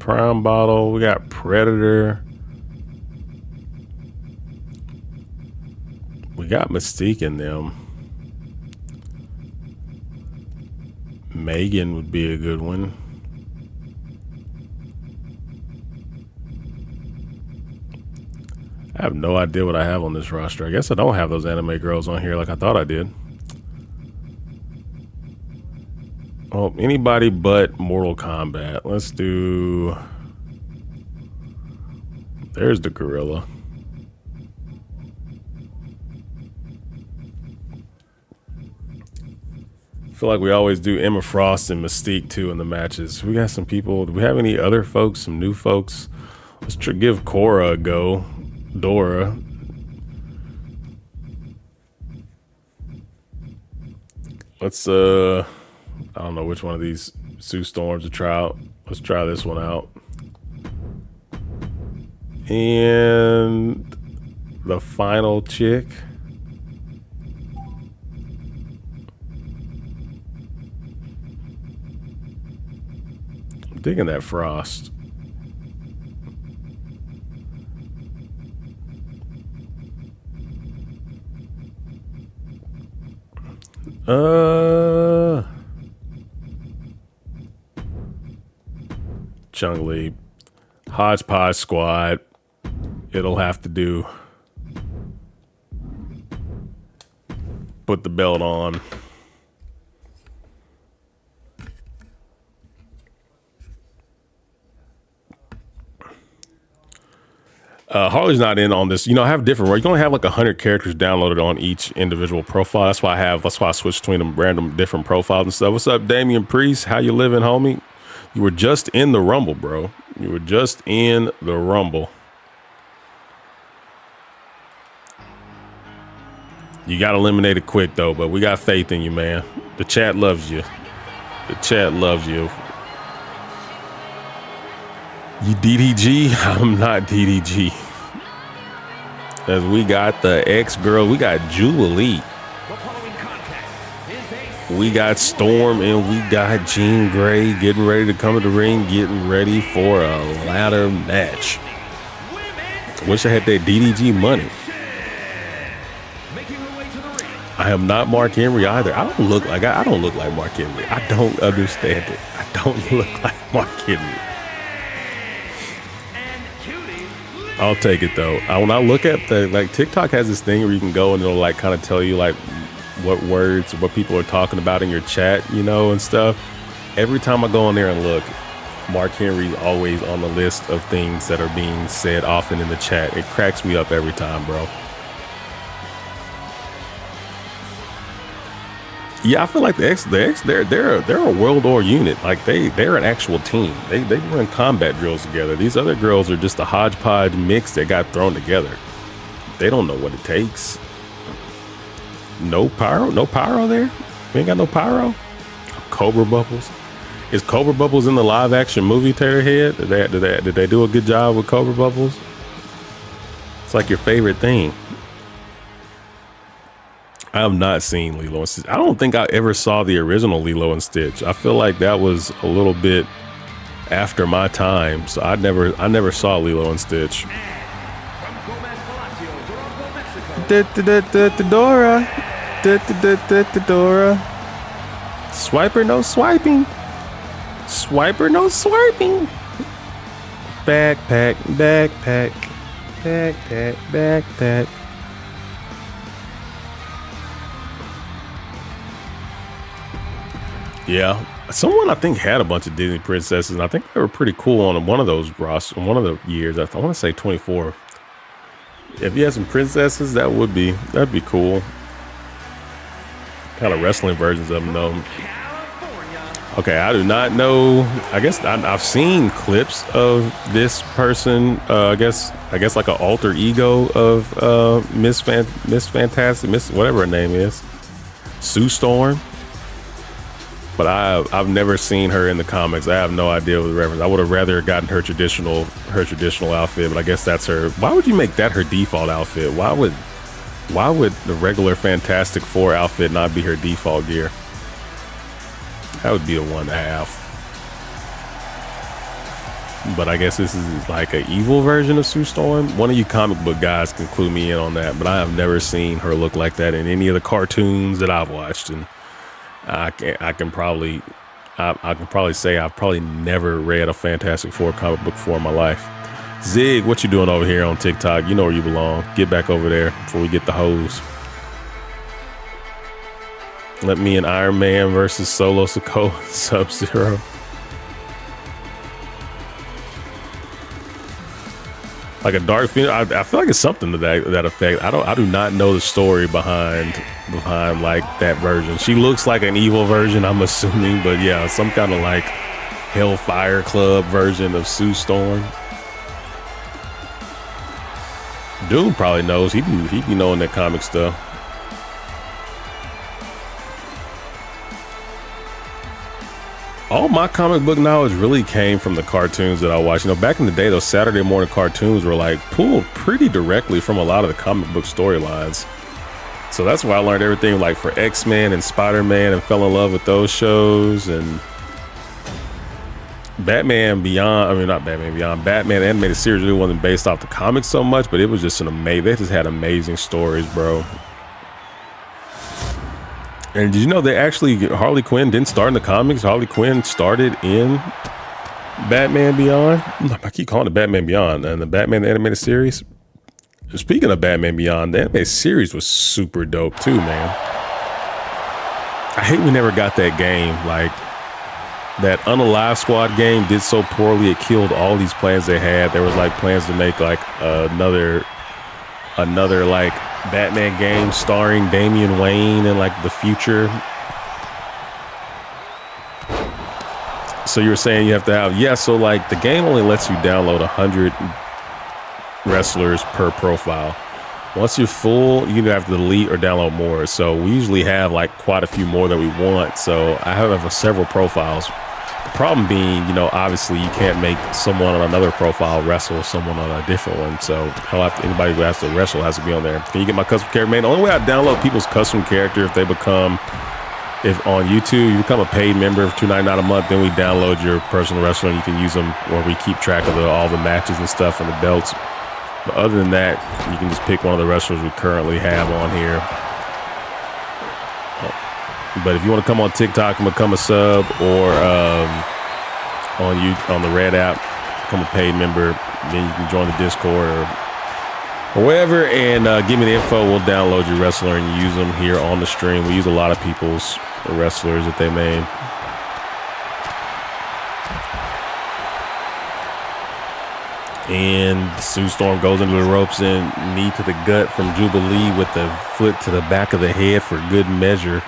Prime Bottle. We got Predator. We got Mystique in them. Megan would be a good one. I have no idea what I have on this roster. I guess I don't have those anime girls on here like I thought I did. Oh, anybody but Mortal Kombat. Let's do... There's the gorilla. I feel like we always do Emma Frost and Mystique too in the matches. We got some people. Do we have any other folks, some new folks? Let's give Cora a go. Dora. Let's I don't know which one of these Sue Storms to try out. Let's try this one out. And the final chick. I'm digging that Frost. Chung Lee. Hodgepodge Squad. It'll have to do. Put the belt on. Harley's not in on this. You know, I have different. You don't have like 100 characters downloaded on each individual profile. That's why I switch between them random different profiles and stuff. What's up, Damian Priest? How you living, homie? You were just in the Rumble, bro. You were just in the Rumble. You got eliminated quick though, but we got faith in you, man. The chat loves you. The chat loves you. You DDG? I'm not DDG. As we got the ex-girl, we got Jubilee. We got Storm and we got Jean Grey getting ready to come to the ring, getting ready for a ladder match. Wish I had that DDG money. I am not Mark Henry either. I don't look like Mark Henry. I don't understand it. I don't look like Mark Henry. I'll take it though. When I look at TikTok has this thing where you can go and it'll like kind of tell you like what words, what people are talking about in your chat, you know, and stuff. Every time I go in there and look, Mark Henry's always on the list of things that are being said often in the chat. It cracks me up every time, bro. Yeah, I feel like they're a World War unit. Like they're an actual team. They run combat drills together. These other girls are just a hodgepodge mix that got thrown together. They don't know what it takes. No pyro there. We ain't got no pyro. Cobra Bubbles. Is Cobra Bubbles in the live action movie Taterhead? Did they do a good job with Cobra Bubbles? It's like your favorite thing. I have not seen Lilo and Stitch. I don't think I ever saw the original Lilo and Stitch. I feel like that was a little bit after my time, so I never saw Lilo and Stitch. Dora. Swiper, no swiping. Swiper, no swiping. Backpack. Yeah, someone I think had a bunch of Disney princesses, and I think they were pretty cool on one of those rosters, one of the years. I want to say 24. If you had some princesses, that'd be cool. Kind of wrestling versions of them, though. Okay, I do not know. I guess I've seen clips of this person. I guess like an alter ego of Miss Fantastic, Miss whatever her name is, Sue Storm. But I've never seen her in the comics. I have no idea what the reference. I would have rather gotten her traditional outfit, but I guess that's her. Why would you make that her default outfit? Why would the regular Fantastic Four outfit not be her default gear? That would be a 1.5. But I guess this is like an evil version of Sue Storm. One of you comic book guys can clue me in on that, but I have never seen her look like that in any of the cartoons that I've watched, and I can probably say I've probably never read a Fantastic Four comic book before in my life. Zig, what you doing over here on TikTok? You know where you belong. Get back over there before we get the hose. Let me and Iron Man versus Solo Sikoa Sub-Zero. Like a dark feeling. I feel like it's something to that effect. I do not know the story behind like that version. She looks like an evil version, I'm assuming, but yeah, some kind of like Hellfire Club version of Sue Storm. Doom probably knows. He be knowing that comic stuff. All my comic book knowledge really came from the cartoons that I watched. You know, back in the day, those Saturday morning cartoons were like pulled pretty directly from a lot of the comic book storylines. So that's why I learned everything like for X-Men and Spider-Man and fell in love with those shows. And Batman Beyond, not Batman Beyond, Batman animated series really wasn't based off the comics so much, but it was just they just had amazing stories, bro. And did you know Harley Quinn didn't start in the comics? Harley Quinn started in Batman Beyond. I keep calling it Batman Beyond, and the Batman the Animated Series. Speaking of Batman Beyond, the animated series was super dope too, man. I hate we never got that game. Like, that Unalive Squad game did so poorly, it killed all these plans they had. There was like plans to make like another like Batman game starring Damian Wayne in like the future. So you were saying you have to have, so like the game only lets you download 100 wrestlers per profile. Once you're full, you have to delete or download more. So we usually have like quite a few more than we want. So I have several profiles. The problem being, obviously you can't make someone on another profile wrestle someone on a different one. So anybody who has to wrestle has to be on there. Can you get my custom character made? The only way I download people's custom character if on YouTube you become a paid member of $2.99 a month, then we download your personal wrestler and you can use them, or we keep track of all the matches and stuff and the belts. But other than that, you can just pick one of the wrestlers we currently have on here. But if you want to come on TikTok and become a sub, or on the Red app, become a paid member, then you can join the Discord or wherever, and give me the info. We'll download your wrestler and use them here on the stream. We use a lot of people's wrestlers that they made. And Sue Storm goes into the ropes and knee to the gut from Jubilee with the foot to the back of the head for good measure.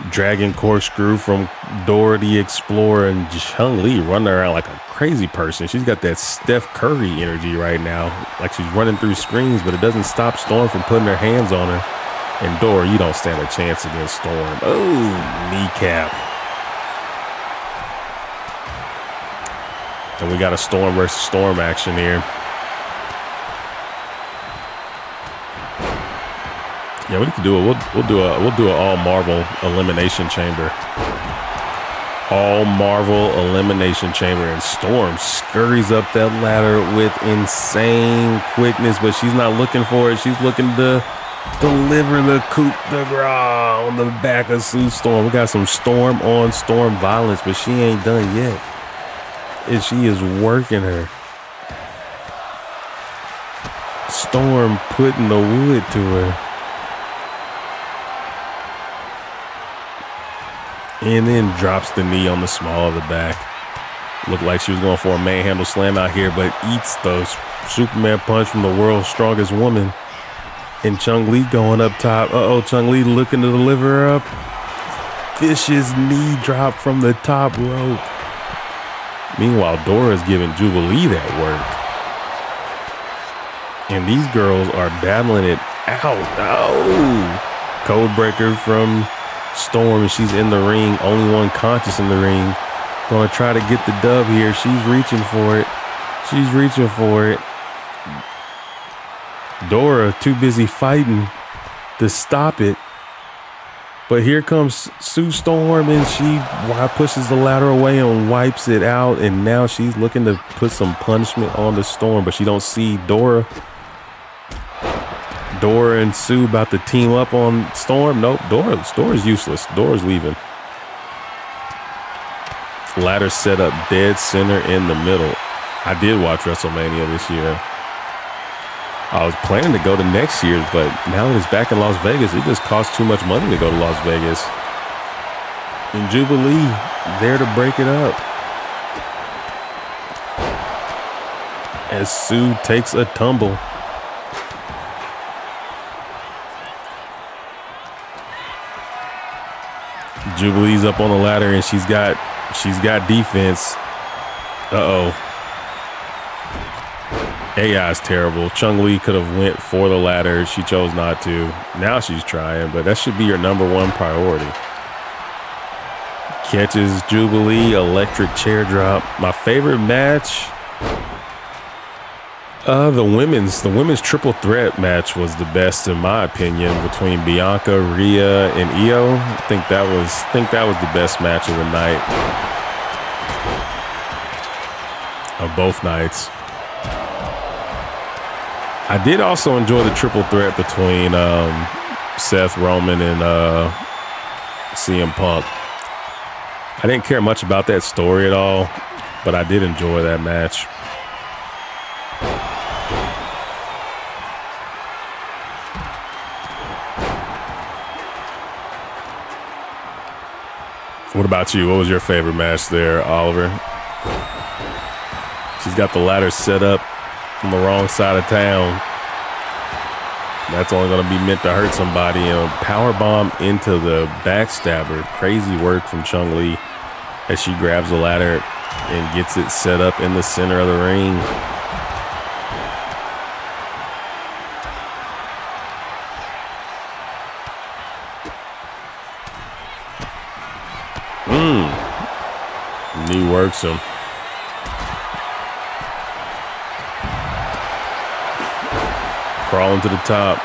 Dragon corkscrew from Dora the Explorer, and Chung-Li running around like a crazy person. She's got that Steph Curry energy right now. Like she's running through screens, but it doesn't stop Storm from putting her hands on her. And Dora, you don't stand a chance against Storm. Oh, kneecap. And we got a Storm versus Storm action here. Yeah, we need to do it. We'll do an all Marvel elimination chamber. All Marvel elimination chamber, and Storm scurries up that ladder with insane quickness, but she's not looking for it. She's looking to deliver the coup de grace on the back of Sue Storm. We got some Storm on Storm violence, but she ain't done yet. And she is working her. Storm putting the wood to her. And then drops the knee on the small of the back. Looked like she was going for a manhandle slam out here, but eats the Superman punch from the world's strongest woman. And Chung-Li going up top. Chung-Li looking to deliver her up. Vicious knee drop from the top rope. Meanwhile, Dora's giving Jubilee that work. And these girls are battling it out. Oh! Codebreaker from Storm, and she's in the ring, only one conscious in the ring. Gonna try to get the dub here. She's reaching for it. She's reaching for it. Dora too busy fighting to stop it. But here comes Sue Storm, and she pushes the ladder away and wipes it out. And now she's looking to put some punishment on the Storm, but she don't see Dora. Dora and Sue about to team up on Storm. Nope, Dora's useless. Dora's leaving. Ladder set up dead center in the middle. I did watch WrestleMania this year. I was planning to go to next year's, but now that it's back in Las Vegas, it just costs too much money to go to Las Vegas. And Jubilee there to break it up. As Sue takes a tumble. Jubilee's up on the ladder, and she's got defense. AI is terrible. Chung-Li could have went for the ladder. She chose not to. Now she's trying, but that should be your number one priority. Catches Jubilee, electric chair drop. My favorite match. The women's triple threat match was the best in my opinion, between Bianca, Rhea, and Io. I think that was the best match of the night, of both nights. I did also enjoy the triple threat between Seth, Roman, and CM Punk. I didn't care much about that story at all, but I did enjoy that match. What about you? What was your favorite match there, Oliver? She's got the ladder set up on the wrong side of town. That's only going to be meant to hurt somebody. Power bomb into the backstabber. Crazy work from Chung Lee as she grabs the ladder and gets it set up in the center of the ring. Knee works him. Crawling to the top.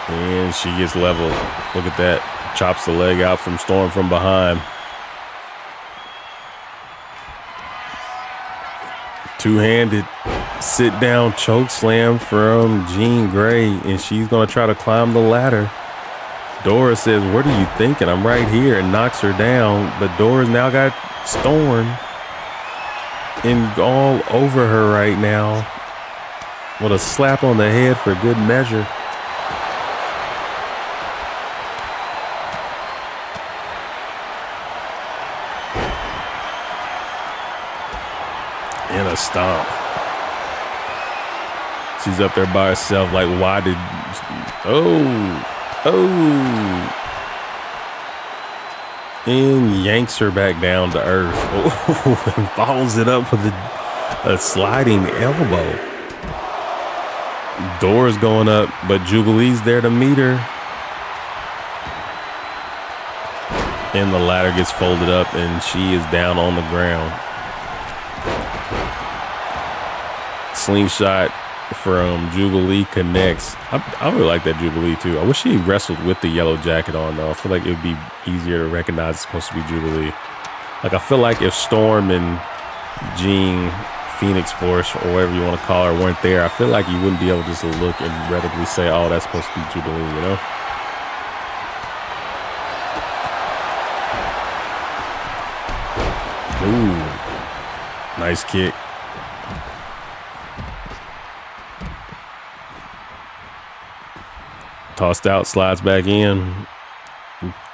And she gets leveled. Look at that. Chops the leg out from Storm from behind. Two-handed sit down choke slam from Jean Grey, and she's going to try to climb the ladder. Dora says, "What are you thinking? I'm right here," and knocks her down. But Dora's now got Storm and all over her right now with a slap on the head for good measure. And a stomp. She's up there by herself like, why did... Oh. And yanks her back down to earth. Oh, and follows it up with a sliding elbow. Door's going up, but Jubilee's there to meet her. And the ladder gets folded up, and she is down on the ground. Slingshot from Jubilee connects. I really like that Jubilee too. I wish she wrestled with the yellow jacket on though. I feel like it would be easier to recognize it's supposed to be Jubilee. Like I feel like if Storm and Jean Phoenix Force or whatever you want to call her weren't there, I feel like you wouldn't be able to just look and readily say, oh, that's supposed to be Jubilee, you know? Ooh, nice kick. Tossed out, slides back in.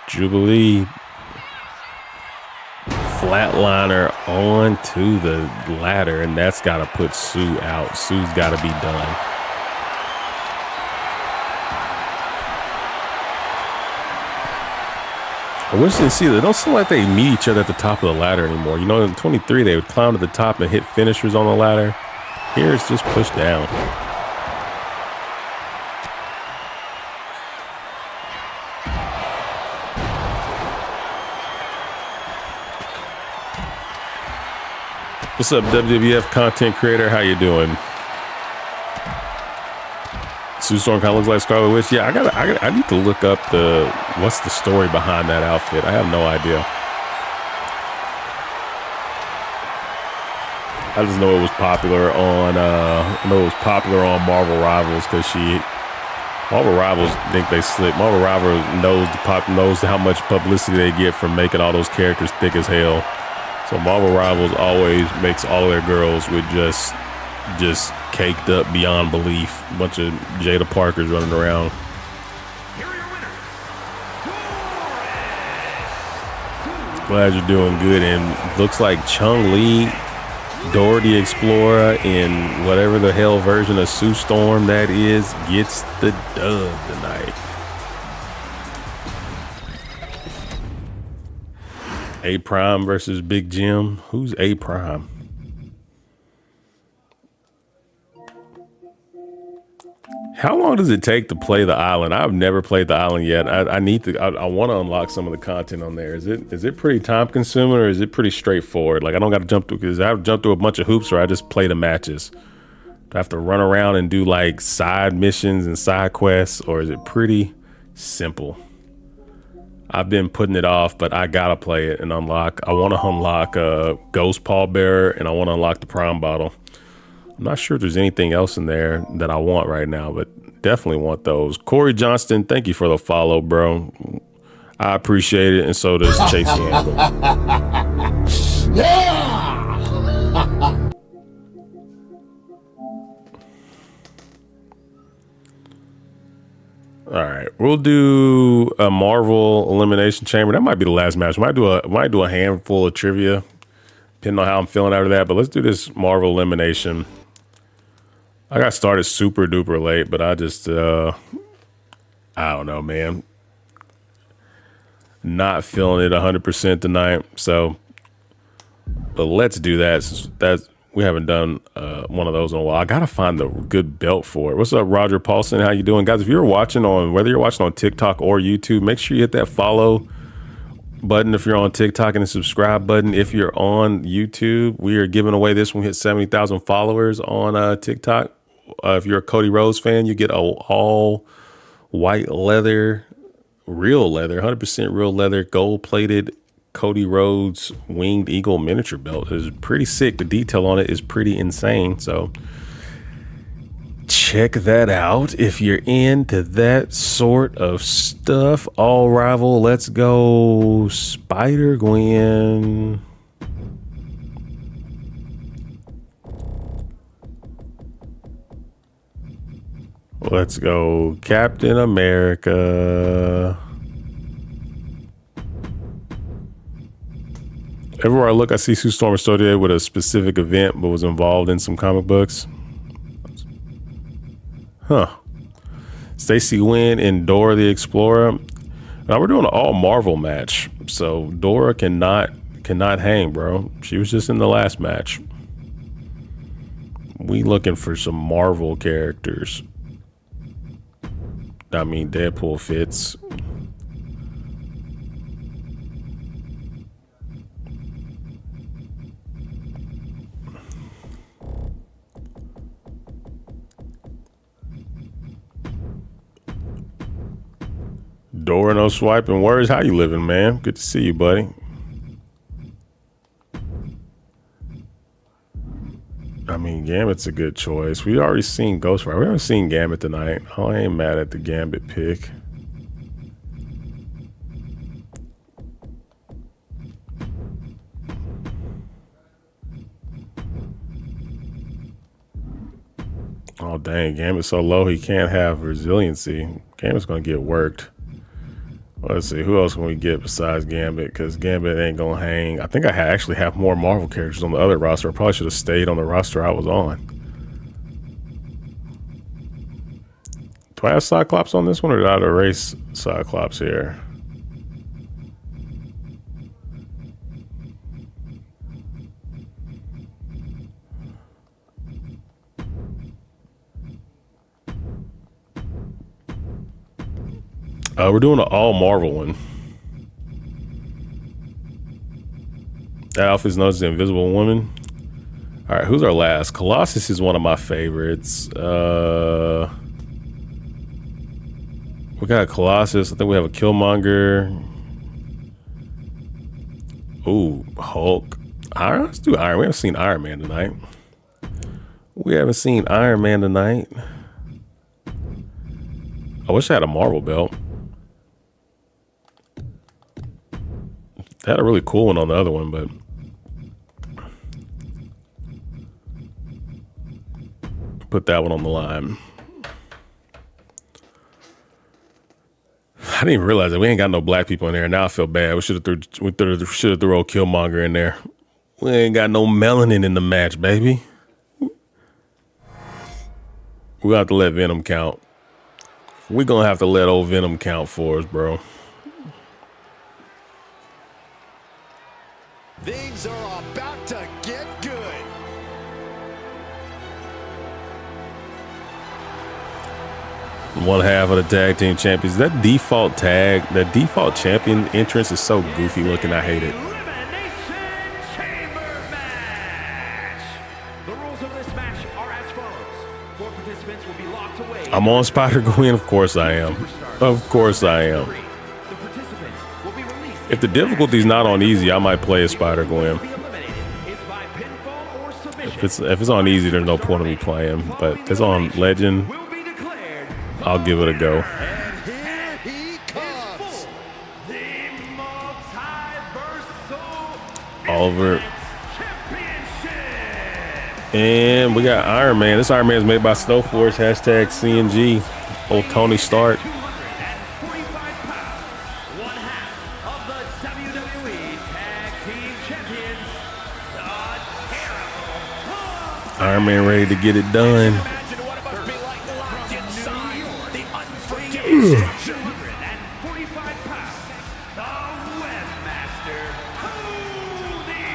Jubilee flatliner onto the ladder, and that's got to put Sue out. Sue's got to be done. I wish they see that. They don't seem like they meet each other at the top of the ladder anymore. You know, in 23, they would climb to the top and hit finishers on the ladder. Here it's just pushed down. What's up, WWF content creator? How you doing? Sue Storm kind of looks like Scarlet Witch. Yeah, I need to look up what's the story behind that outfit. I have no idea. I just know it was popular on Marvel Rivals because Marvel Rivals think they slick. Marvel Rivals knows how much publicity they get from making all those characters thick as hell. So Marvel Rivals always makes all of their girls with just caked up beyond belief. A bunch of Jada Parkers running around. Here are your winners. Glad you're doing good. And looks like Chung Lee, Dora the Explorer, in whatever the hell version of Sue Storm that is, gets the dub tonight. A Prime versus Big Jim. Who's A Prime? How long does it take to play the island? I've never played the island yet. I need to. I want to unlock some of the content on there. Is it pretty time consuming or is it pretty straightforward? Like I don't got to jump through because I've jumped through a bunch of hoops or I just play the matches. Do I have to run around and do like side missions and side quests, or is it pretty simple? I've been putting it off, but I gotta play it and unlock. I want to unlock Ghost Pallbearer and I want to unlock the Prime Bottle. I'm not sure if there's anything else in there that I want right now, but definitely want those. Corey Johnston, thank you for the follow, bro. I appreciate it, and so does Chase Angle. Yeah! All right, we'll do a Marvel Elimination Chamber. That might be the last match. Might do a handful of trivia, depending on how I'm feeling after that. But let's do this Marvel Elimination. I got started super duper late, but I just I don't know, man. Not feeling it 100% tonight. So, but let's do that. Since we haven't done one of those in a while. I gotta find the good belt for it. What's up, Roger Paulson? How you doing, guys? If you're watching on, whether you're watching on TikTok or YouTube, make sure you hit that follow button if you're on TikTok and the subscribe button if you're on YouTube. We are giving away this when we hit 70,000 followers on TikTok. If you're a Cody Rhodes fan, you get a all white leather, real leather, 100% real leather, gold plated Cody Rhodes Winged Eagle miniature belt. Is pretty sick. The detail on it is pretty insane. So check that out if you're into that sort of stuff. All Rival, let's go Spider-Gwen. Let's go Captain America. Everywhere I look, I see Sue Storm associated with a specific event, but was involved in some comic books. Huh. Stacey Wynn and Dora the Explorer. Now we're doing an all Marvel match, so Dora cannot hang, bro. She was just in the last match. We looking for some Marvel characters. I mean, Deadpool fits. Dora, no swiping words. How you living, man? Good to see you, buddy. I mean, Gambit's a good choice. We already seen Ghost Rider. We haven't seen Gambit tonight. Oh, I ain't mad at the Gambit pick. Oh, dang. Gambit's so low, he can't have resiliency. Gambit's going to get worked. Let's see, who else can we get besides Gambit? Because Gambit ain't going to hang. I think I actually have more Marvel characters on the other roster. I probably should have stayed on the roster I was on. Do I have Cyclops on this one, or did I erase Cyclops here? We're doing an all Marvel one. That outfit's known as the Invisible Woman. All right, who's our last? Colossus is one of my favorites. We got Colossus. I think we have a Killmonger. Ooh, Hulk. Iron. Let's do Iron. We haven't seen Iron Man tonight. I wish I had a Marvel belt. Had a really cool one on the other one, but put that one on the line. I didn't even realize that we ain't got no black people in there. Now I feel bad. We should have threw old Killmonger in there. We ain't got no melanin in the match, baby. We got to let Venom count. We're gonna have to let old Venom count for us, bro. Things are about to get good. One half of the tag team champions. That default champion entrance is so goofy looking. I hate it. Elimination Chamber match. The rules of this match are as follows. 4 participants will be locked away. I'm on Spider-Gwen. Of course I am. Of course I am. The participants will be released. If the difficulty's not on easy, I might play a Spider-Gwen. If it's on easy, there's no point in me playing. But if it's on legend, I'll give it a go. And here he comes. The multiversal Oliver. championship. And we got Iron Man. This Iron Man is made by Snowforce. Hashtag CNG. Old Tony Stark. 245 pounds, one half of the WWE Tag Team Champions, the Terrible Iron Man ready to get it done. Imagine what it must be like locked inside the unforgiving. 245 pounds, the Webmaster, Cody.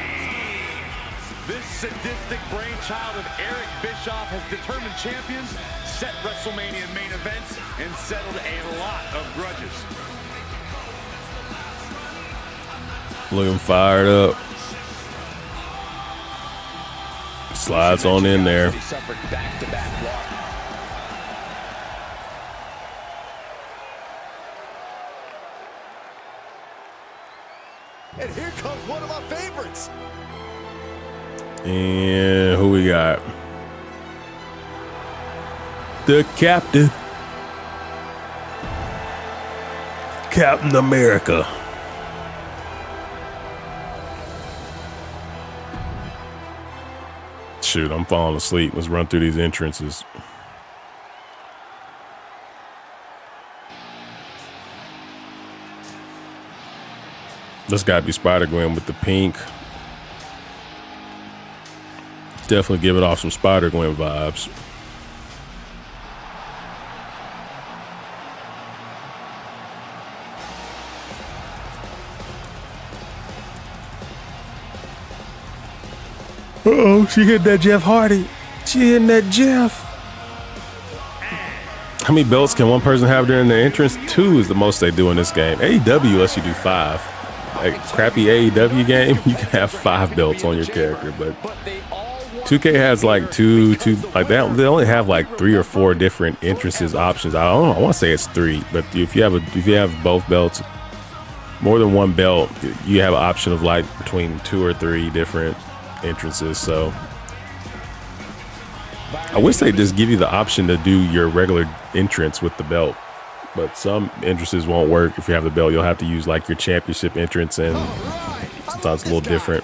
This sadistic brainchild of Eric Bischoff has determined champions, set WrestleMania main events, and settled a lot of grudges. Looking fired up. Slides on in there. He suffered back-to-back loss. And here comes one of my favorites. And who we got? The Captain. Captain America. Shoot, I'm falling asleep. Let's run through these entrances. This gotta be Spider-Gwen with the pink. Definitely give it off some Spider-Gwen vibes. Uh-oh, she hit that Jeff Hardy. She hitting that Jeff. How many belts can one person have during the entrance? 2 is the most they do in this game. AEW lets you do 5. A crappy AEW game, you can have 5 belts on your character, but 2K has like two like that. They only have like 3 or 4 different entrances options. I don't know. I want to say it's 3, but if you have both belts, more than one belt, you have an option of like between 2 or 3 different entrances. So I wish they just give you the option to do your regular entrance with the belt, but some entrances won't work. If you have the belt, you'll have to use like your championship entrance, and sometimes it's a little different.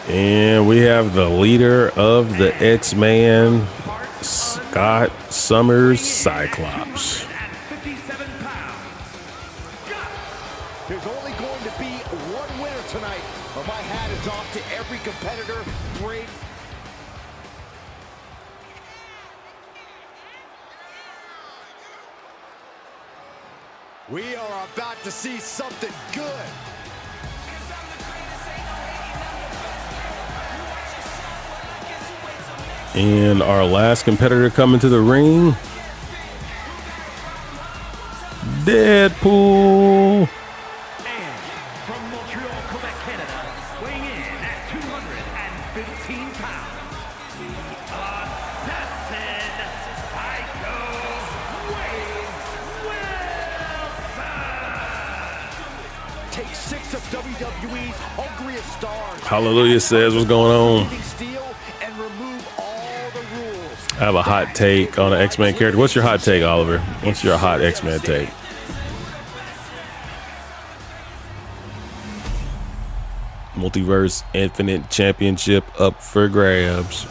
And we have the leader of the X-Man, Scott Summers, Cyclops. 57 pounds. There's only going to be one winner tonight, but my hat is off to every competitor. Great. We are about to see something good. And our last competitor coming to the ring, Deadpool. And from Montreal, Quebec, Canada, weighing in at 215 pounds, the Assassin Psycho Wade Wilson. Take 6 of WWE's hungriest stars. Hallelujah says, what's going on? Steel and remove all the rules. I have a hot take on an X-Men character. What's your hot take, Oliver? What's your hot X-Men take? Multiverse Infinite Championship up for grabs.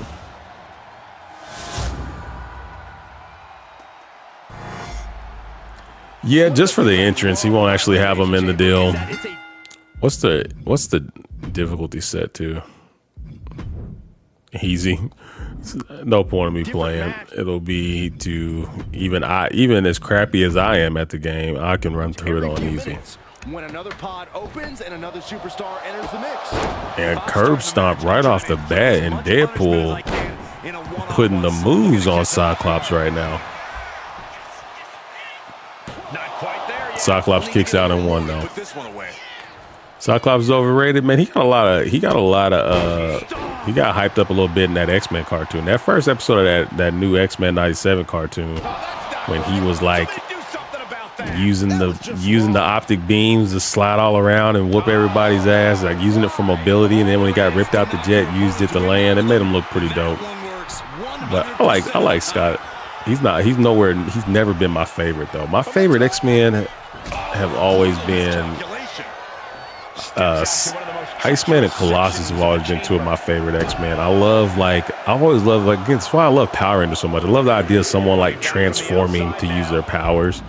Yeah, just for the entrance. He won't actually have them in the deal. What's the difficulty set to? Easy. No point in me playing. It'll be to even as crappy as I am at the game, I can run through it on easy. When another pod opens and another superstar enters the mix. And curb stomp right off the bat, and Deadpool putting the moves on Cyclops right now. Not quite there yet. Cyclops kicks out in 1 though. Put this one away. Cyclops is overrated, man. He got hyped up a little bit in that X-Men cartoon. That first episode of that new X-Men 97 cartoon, when he was like using the optic beams to slide all around and whoop everybody's ass, like using it for mobility. And then when he got ripped out the jet, used it to land. It made him look pretty dope. But I like Scott. He's never been my favorite though. My favorite X-Men have always been Iceman and Colossus have always been two of my favorite X-Men. I've always loved that's why I love Power Rangers so much. I love the idea of someone like transforming to use their powers.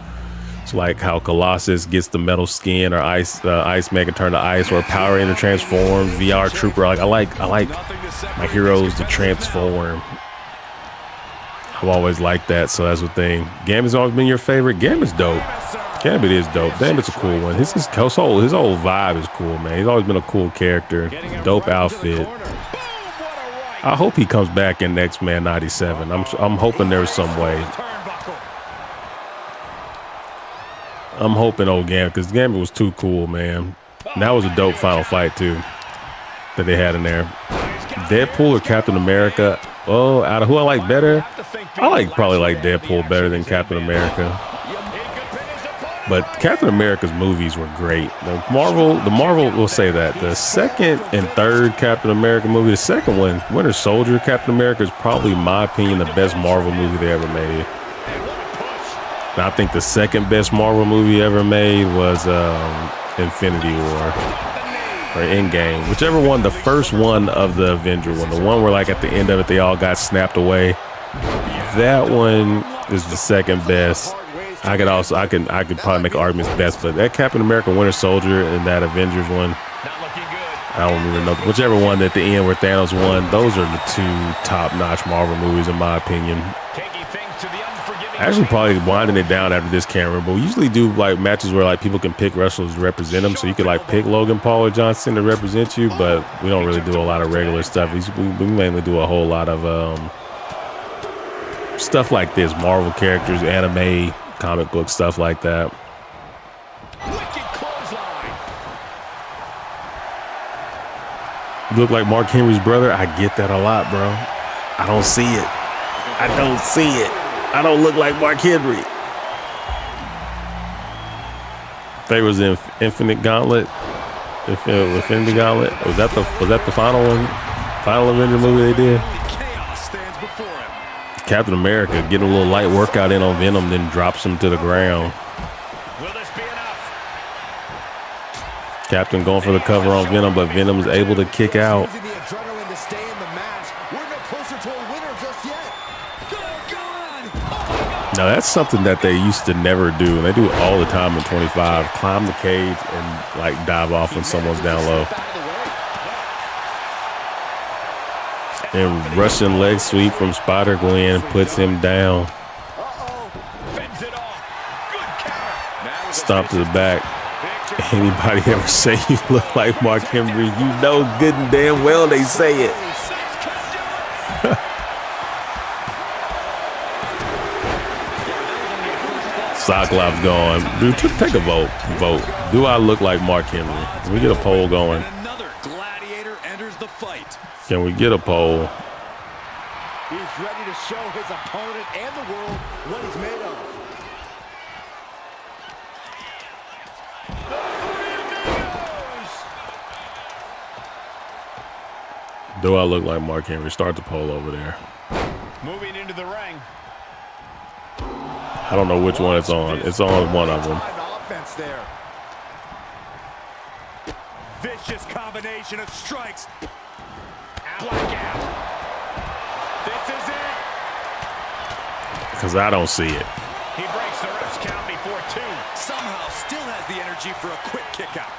It's like how Colossus gets the metal skin, or Iceman can turn to ice, or Power Ranger transform, VR Trooper. Like I like my heroes to transform. I've always liked that, so that's the thing. Gambit's always been your favorite. Gambit's dope. Gambit is dope. Gambit's a cool one. His whole vibe is cool, man. He's always been a cool character. Dope outfit. I hope he comes back in X-Men 97. I'm hoping there's some way. I'm hoping old Gambit, because Gambit was too cool, man. And that was a dope final fight too that they had in there. Deadpool or Captain America? Oh, out of who I like better, I probably like Deadpool better than Captain America. But Captain America's movies were great. The Marvel will say that. The second and third Captain America movie, the second one, Winter Soldier, Captain America, is probably, in my opinion, the best Marvel movie they ever made. And I think the second best Marvel movie ever made was Infinity War or Endgame, whichever one. The first one of the Avenger one, the one where like at the end of it they all got snapped away. That one is the second best. I could probably make arguments best, but that Captain America Winter Soldier and that Avengers one, I don't even know. Whichever one at the end where Thanos won, those are the two top-notch Marvel movies in my opinion. Actually, probably winding it down after this, can't remember. We usually do like matches where like people can pick wrestlers to represent them, so you could like pick Logan Paul or John Cena to represent you, but we don't really do a lot of regular stuff. We mainly do a whole lot of stuff like this, Marvel characters, anime, comic book stuff like that. You look like Mark Henry's brother. I get that a lot, bro. I don't see it. I don't look like Mark Henry. They was in Infinity Gauntlet. Infinity Gauntlet. Was that the final one? Final Avenger movie they did? Captain America getting a little light workout in on Venom, then drops him to the ground. Will this be enough? Captain going for the cover on Venom, but Venom is able to kick out. Using the adrenaline to stay in the match. We're no closer to a winner just yet. Now that's something that they used to never do, and they do it all the time in 25. Climb the cage and like dive off when someone's down low. And Russian leg sweep from Spider-Gwen puts him down. Stomp to the back. Anybody ever say you look like Mark Henry, you know good and damn well they say it. Cyclops going. Dude, take a vote. Do I look like Mark Henry? Can we get a poll going? Another gladiator enters the fight. Can we get a poll? He's ready to show his opponent and the world what he's made of. Do I look like Mark Henry? Start the poll over there. Moving into the ring. I don't know which one it's on. It's on one of them. Offense there. Vicious combination of strikes. Blackout. This is it. Because I don't see it. He breaks the ref's count before two. Somehow still has the energy for a quick kick out.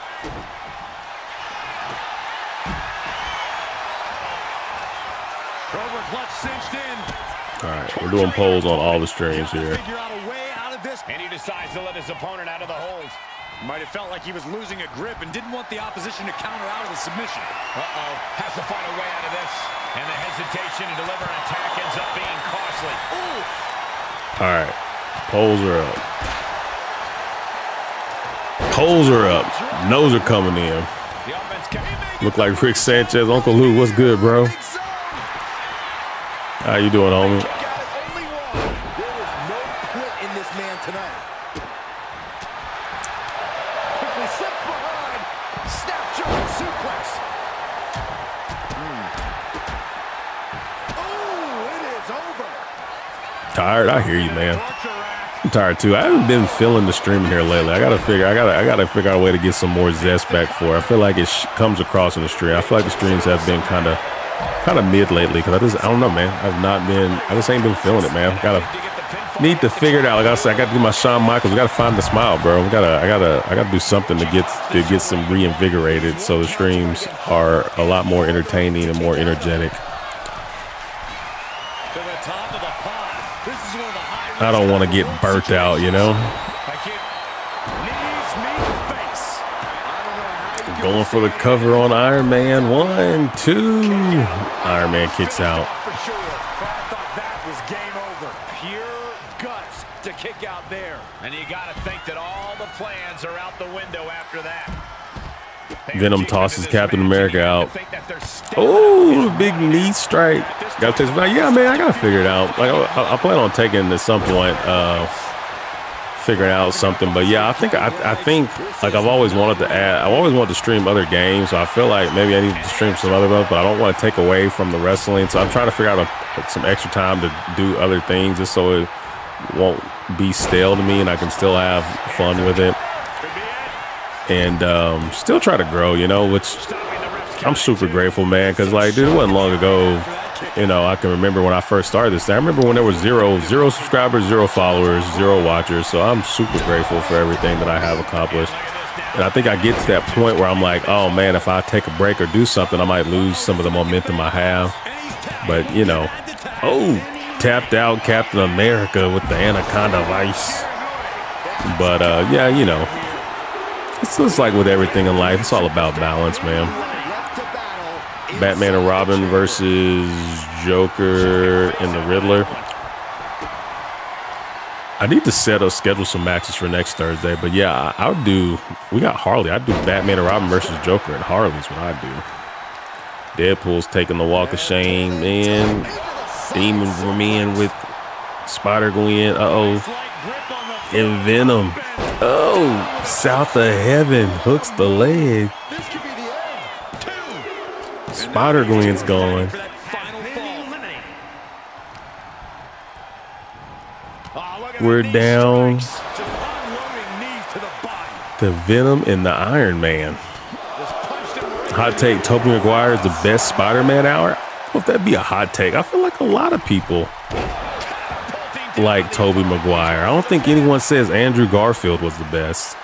Over clutch cinched in. All right, we're doing polls on all the streams here. Figure out a way out of this. And he decides to let his opponent out of the hold. Might have felt like he was losing a grip and didn't want the opposition to counter out of the submission. Has to find a way out of this. And the hesitation to deliver an attack ends up being costly. Ooh. All right, polls are up. Polls are up. No's are coming in. The offense can Look like Rick Sanchez. Uncle Lou, what's good, bro? How you doing, homie? There is no quit in this man tonight. tired. I hear you, man. I'm tired too. I haven't been feeling the streaming here lately. I gotta figure out a way to get some more zest back for it. I feel like it comes across in the stream. I feel like the streams have been kind of mid lately because I don't know, man. I just ain't been feeling it, man. Need to figure it out. Like I said, I got to do my Shawn Michaels. I got to find the smile, bro. I gotta do something to get some reinvigorated so the streams are a lot more entertaining and more energetic. I don't want to get burnt out, you know. Going for the cover on Iron Man. 1, 2. Iron Man kicks out. To kick out there, and you got to think that all the plans are out the window after that. Venom tosses Captain America out. Oh, big knee strike. Got to yeah, man, I gotta figure it out. Like I plan on taking at some point, figuring out something. But yeah, I think like I've always wanted to stream other games. So I feel like maybe I need to stream some other ones, but I don't want to take away from the wrestling. So I'm trying to figure out some extra time to do other things, just so it won't be stale to me and I can still have fun with it and still try to grow, you know, which I'm super grateful, man, because like, dude, it wasn't long ago, you know, I can remember when I first started this thing. I remember when there was zero subscribers, 0 followers, 0 watchers. So I'm super grateful for everything that I have accomplished. And I think I get to that point where I'm like, oh man, if I take a break or do something, I might lose some of the momentum I have. But you know, tapped out Captain America with the Anaconda Vice. But yeah, you know, it's just like with everything in life, it's all about balance, man. Batman and Robin versus Joker and the Riddler. I need to schedule some matches for next Thursday, but yeah, I would do. We got Harley. I'd do Batman and Robin versus Joker, and Harley's what I do. Deadpool's taking the walk of shame, man. Demon Woman with Spider-Gwen. And Venom. Oh, South of Heaven hooks the leg. Spider-Gwen's gone. We're down to Venom and the Iron Man. Hot take, Tobey Maguire is the best Spider-Man hour. I don't know if that'd be a hot take. I feel like a lot of people like Tobey Maguire. I don't think anyone says Andrew Garfield was the best.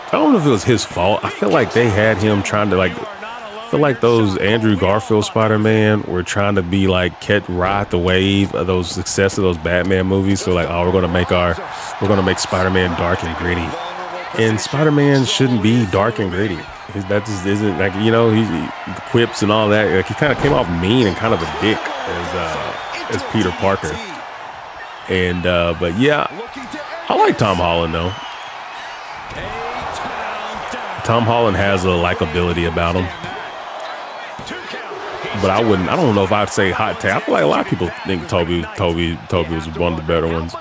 I don't know if it was his fault. I feel like they had him trying to I feel like those Andrew Garfield Spider-Man were trying to be like ride the wave of those success of those Batman movies. So like, oh, we're gonna make Spider-Man dark and gritty. And Spider-Man shouldn't be dark and gritty. That just isn't, like, you know, he quips and all that. Like, he kind of came off mean and kind of a dick as Peter Parker. And but yeah, I like Tom Holland though. Tom Holland has a likability about him. But I don't know if I'd say hot take. I feel like a lot of people think Toby was one of the better ones.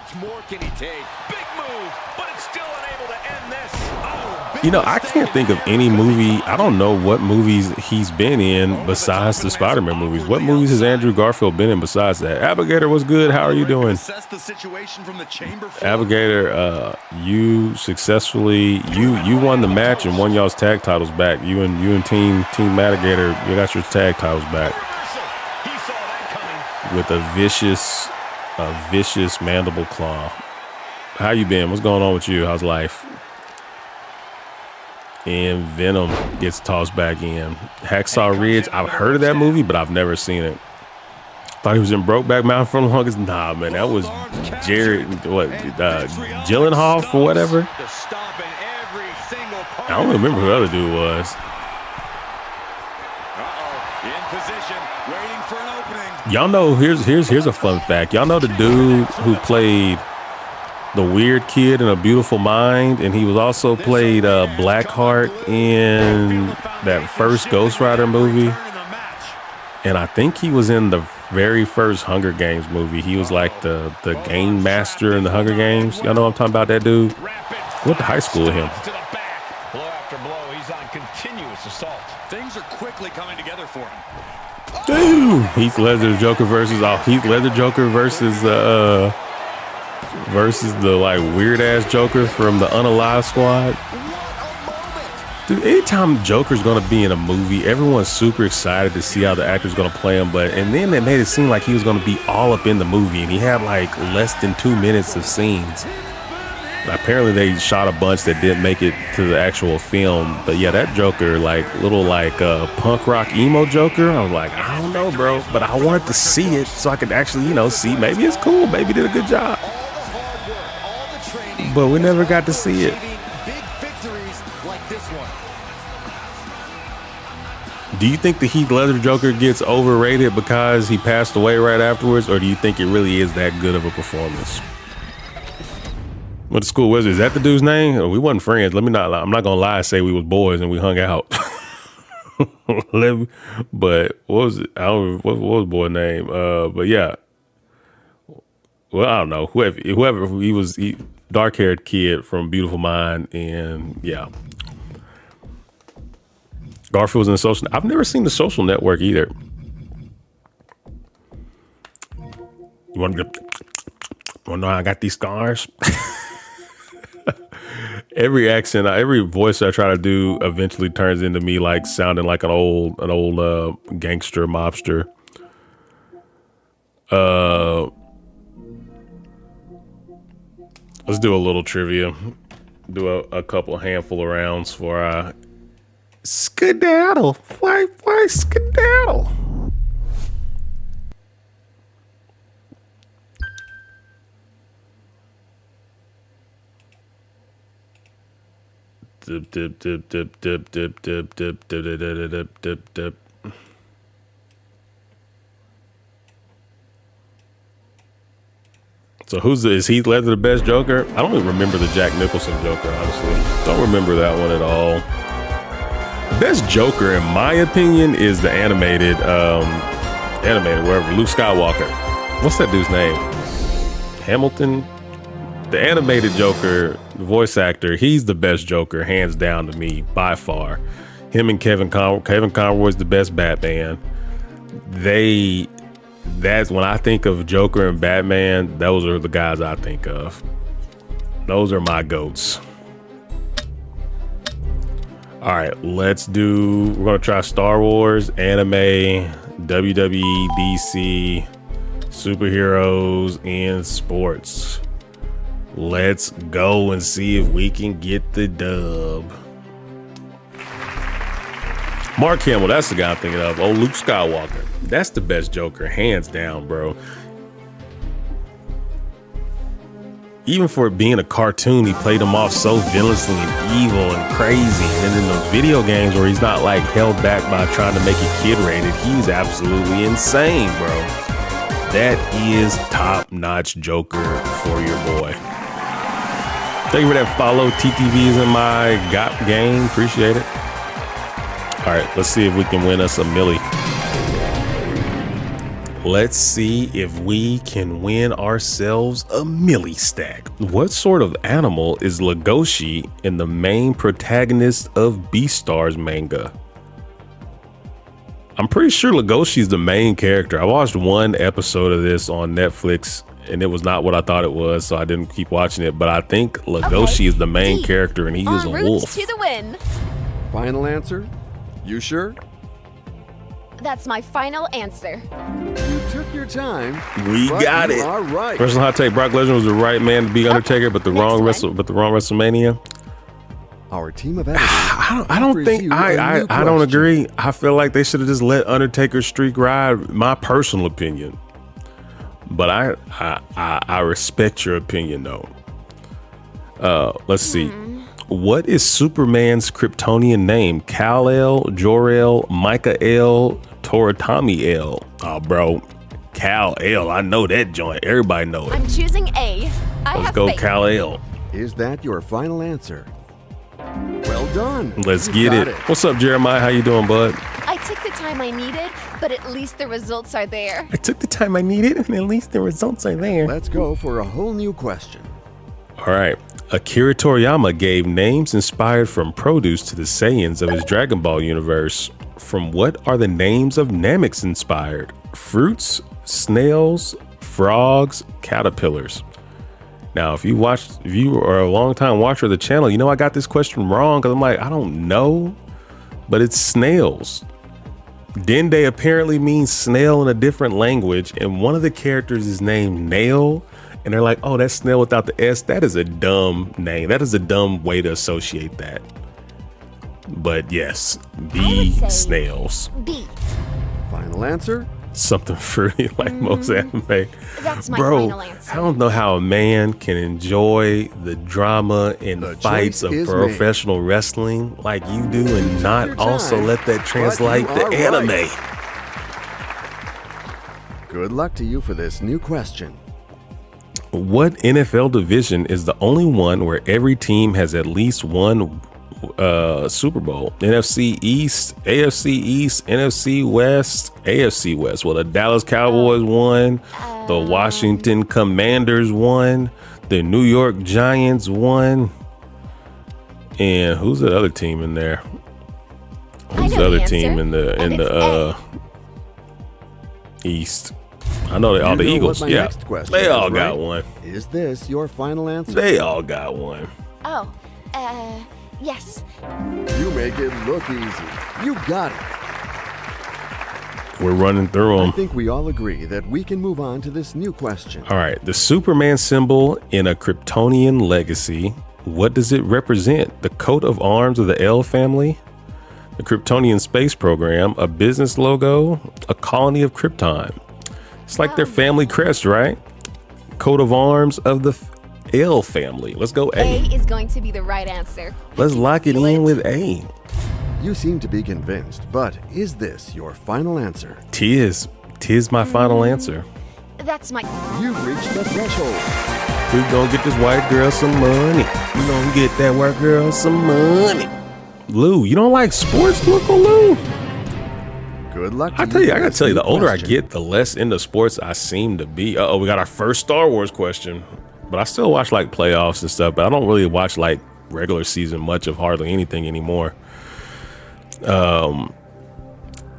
You know, I can't think of any movie. I don't know what movies he's been in besides the Spider-Man movies. What movies has Andrew Garfield been in besides that? Abigator, what's good? How are you doing? Abigator, you successfully you won the match and won y'all's tag titles back. You and Team Madigator, you got your tag titles back with a vicious mandible claw. How you been? What's going on with you? How's life? And Venom gets tossed back in. Hacksaw Ridge, I've heard of that movie, but I've never seen it. Thought he was in Brokeback Mountain for the longest. Nah, man, that was Gyllenhaal or whatever. I don't remember who the other dude was. Y'all know, here's a fun fact. Y'all know the dude who played the weird kid in A Beautiful Mind, and he was also played Blackheart in that first Ghost Rider movie, and I think he was in the very first Hunger Games movie. He was like the game master in the Hunger Games. Y'all know what I'm talking about, that dude? Went to high school with him. Blow after blow, he's on continuous assault. Things are quickly coming together for him. Dude, Heath Ledger Joker versus versus the like weird ass Joker from the Unalive Squad. Dude, anytime Joker's gonna be in a movie, everyone's super excited to see how the actor's gonna play him. And then they made it seem like he was gonna be all up in the movie, and he had like less than 2 minutes of scenes. Apparently they shot a bunch that didn't make it to the actual film. But yeah, that Joker, like little like punk rock emo Joker, I was like, I don't know, bro, but I wanted to see it so I could actually, see maybe it's cool, maybe did a good job. But we never got to see it. Do you think the Heath Ledger Joker gets overrated because he passed away right afterwards, or do you think it really is that good of a performance? What the school wizard, is that the dude's name? We wasn't friends. I'm not gonna lie, say we was boys and we hung out. But what was it? What was the boy's name? But yeah. Well, I don't know. Whoever he was, dark-haired kid from Beautiful Mind, and yeah. Garfield was in the Social. I've never seen The Social Network either. You want to know how I got these scars? Every accent, every voice I try to do eventually turns into me like sounding like an old gangster mobster. Let's do a little trivia. Do a couple handful of rounds for skedaddle. Why skedaddle? Dip, dip, dip, dip, dip, dip, dip, dip, dip, dip, dip, dip, dip. So is Heath Ledger the best Joker? I don't even remember the Jack Nicholson Joker, honestly. Don't remember that one at all. The best Joker, in my opinion, is the animated wherever, Luke Skywalker. What's that dude's name? Hamilton? The animated Joker, the voice actor, he's the best Joker, hands down to me, by far. Him and Kevin Conroy's the best Batman. That's when I think of Joker and Batman, those are the guys I think of. Those are my goats. All right, we're gonna try Star Wars, anime, WWE, DC, superheroes, and sports. Let's go and see if we can get the dub. Mark Hamill, that's the guy I'm thinking of. Oh, Luke Skywalker. That's the best Joker, hands down, bro. Even for it being a cartoon, he played him off so villainously and evil and crazy. And then in those video games where he's not like held back by trying to make it kid rated, he's absolutely insane, bro. That is top-notch Joker for your boy. Thank you for that follow. TTV's in my GOP game. Appreciate it. All right, let's see if we can win us a milli. Let's see if we can win ourselves a milli stack. What sort of animal is Legoshi in the main protagonist of Beastars manga? I'm pretty sure Legoshi is the main character. I watched one episode of this on Netflix and it was not what I thought it was, so I didn't keep watching it. But I think Legoshi is the main character and he is a wolf. To the win. Final answer? You sure? That's my final answer. You took your time. We got it. All right. Personal hot take: Brock Lesnar was the right man to be Undertaker, but the wrong WrestleMania. Our team of editors. I don't agree. I feel like they should have just let Undertaker's streak ride. My personal opinion, but I respect your opinion though. Let's see. What is Superman's Kryptonian name? Kal-El, Jor-El, Micah-El, Toratami-El. Oh, bro. Kal-El. I know that joint. Everybody know it. I'm choosing A. Let's go Kal-El. Is that your final answer? Well done. Let's get it. What's up, Jeremiah? How you doing, bud? I took the time I needed, but at least the results are there. I took the time I needed, and at least the results are there. Let's go for a whole new question. All right. Akira Toriyama gave names inspired from produce to the Saiyans of his Dragon Ball universe. From what are the names of Nameks inspired? Fruits, snails, frogs, caterpillars. Now, if you are a long time watcher of the channel, you know I got this question wrong because I'm like, I don't know, but it's snails. Dende apparently means snail in a different language, and one of the characters is named Nail, and they're like, oh, that's snail without the S. That is a dumb name. That is a dumb way to associate that. But yes, B, snails. B. Final answer? Something fruity like most anime. That's my Bro, final answer. I don't know how a man can enjoy the drama and The fights choice of is professional wrestling like you do and not your also time, let that translate but to you are anime. right. Good luck to you for this new question. What NFL division is the only one where every team has at least one Super Bowl? NFC East, AFC East, NFC West, AFC West. Well, the Dallas Cowboys won, the Washington Commanders won, the New York Giants won, and who's the other team in there? Who's the other team in the East? I know all the You know Eagles. what my Yeah, next question they is, all got right? one. Is this your final answer? They all got one. Oh, yes. You make it look easy. You got it. We're running through I them. think we all agree that we can move on to this new question. All right, the Superman symbol in a Kryptonian legacy. What does it represent? The coat of arms of the L family, the Kryptonian space program, a business logo, a colony of Krypton. It's like their family crest, right? Coat of arms of the L family. Let's go A A. is going to be the right answer. Let's lock it in with A. You seem to be convinced, but is this your final answer? Tis my final answer. That's my... You've reached the threshold. We gonna get this white girl some money. We gonna get that white girl some money. Lou, you don't like sports? Look on Lou. Good luck to I tell you, for I gotta this tell you, new the older I question. get, the less into sports I seem to be. Uh-oh, we got our first Star Wars question. But I still watch like playoffs and stuff, but I don't really watch like regular season much of hardly anything anymore.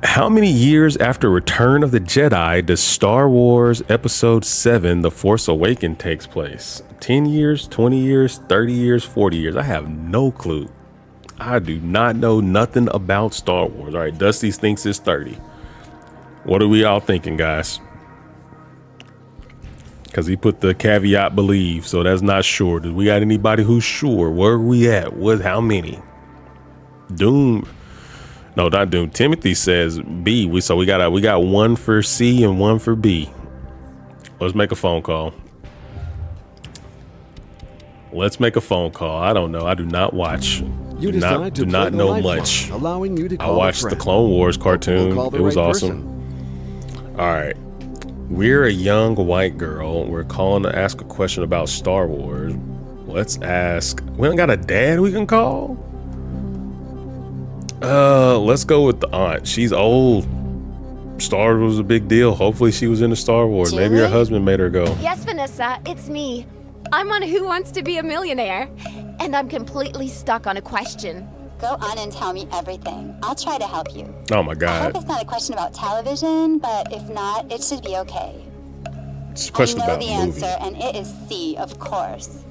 How many years after Return of the Jedi does Star Wars Episode 7, The Force Awakens takes place? 10 years, 20 years, 30 years, 40 years? I have no clue. I do not know nothing about Star Wars. All right, Dusty thinks it's 30. What are we all thinking, guys? Because he put the caveat believe, so that's not sure. Do we got anybody who's sure? Where are we at? What? How many? Doom. No, not Doom. Timothy says B. We got one for C and one for B. Let's make a phone call. Let's make a phone call. I don't know. I do not watch. You do decide to do not play the know lifeline, much. allowing you to I call a watched the friend. Clone Wars cartoon. We'll call the It was right awesome. person. All right. We're a young white girl. We're calling to ask a question about Star Wars. Let's ask. We don't got a dad we can call? Let's go with the aunt. She's old. Star Wars was a big deal. Hopefully she was into Star Wars. Maybe her Julie? husband made her go. Yes, Vanessa, it's me. I'm on Who Wants to Be a Millionaire, and I'm completely stuck on a question. Go on and tell me everything. I'll try to help you. Oh my I hope God. it's not a question about television, but if not, it should be okay. It's a question I know about the movies. answer, and it is C, of course.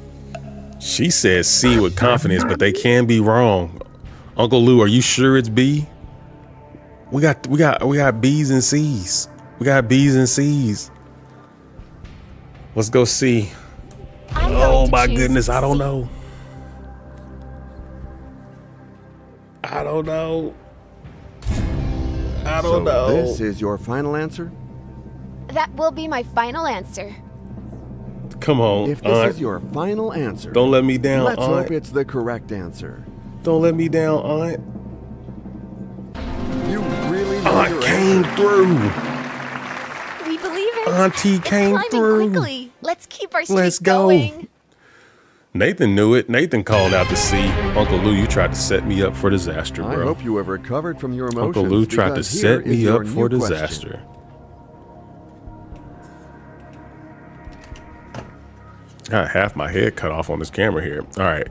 She says C with confidence, but they can be wrong. Uncle Lou, are you sure it's B? We got B's and C's. We got B's and C's. Let's go C. I'm Oh going to my choose goodness, I don't C. know. I don't know. I don't So know. this is your final answer? That will be my final answer. Come on, If this Aunt. is your final answer, Don't let me down, let's Aunt. hope it's the correct answer. Don't let me down, Aunt. You really know Aunt your came answer. through. We believe it. Auntie It's came climbing through. quickly. Let's keep our streak Let's go. going. Nathan knew it. Nathan called out to C. Uncle Lou, you tried to set me up for disaster, I bro. hope you have recovered from your emotions. Uncle Lou tried to because here set is me your up for new question. disaster. Got half my head cut off on this camera here. All right.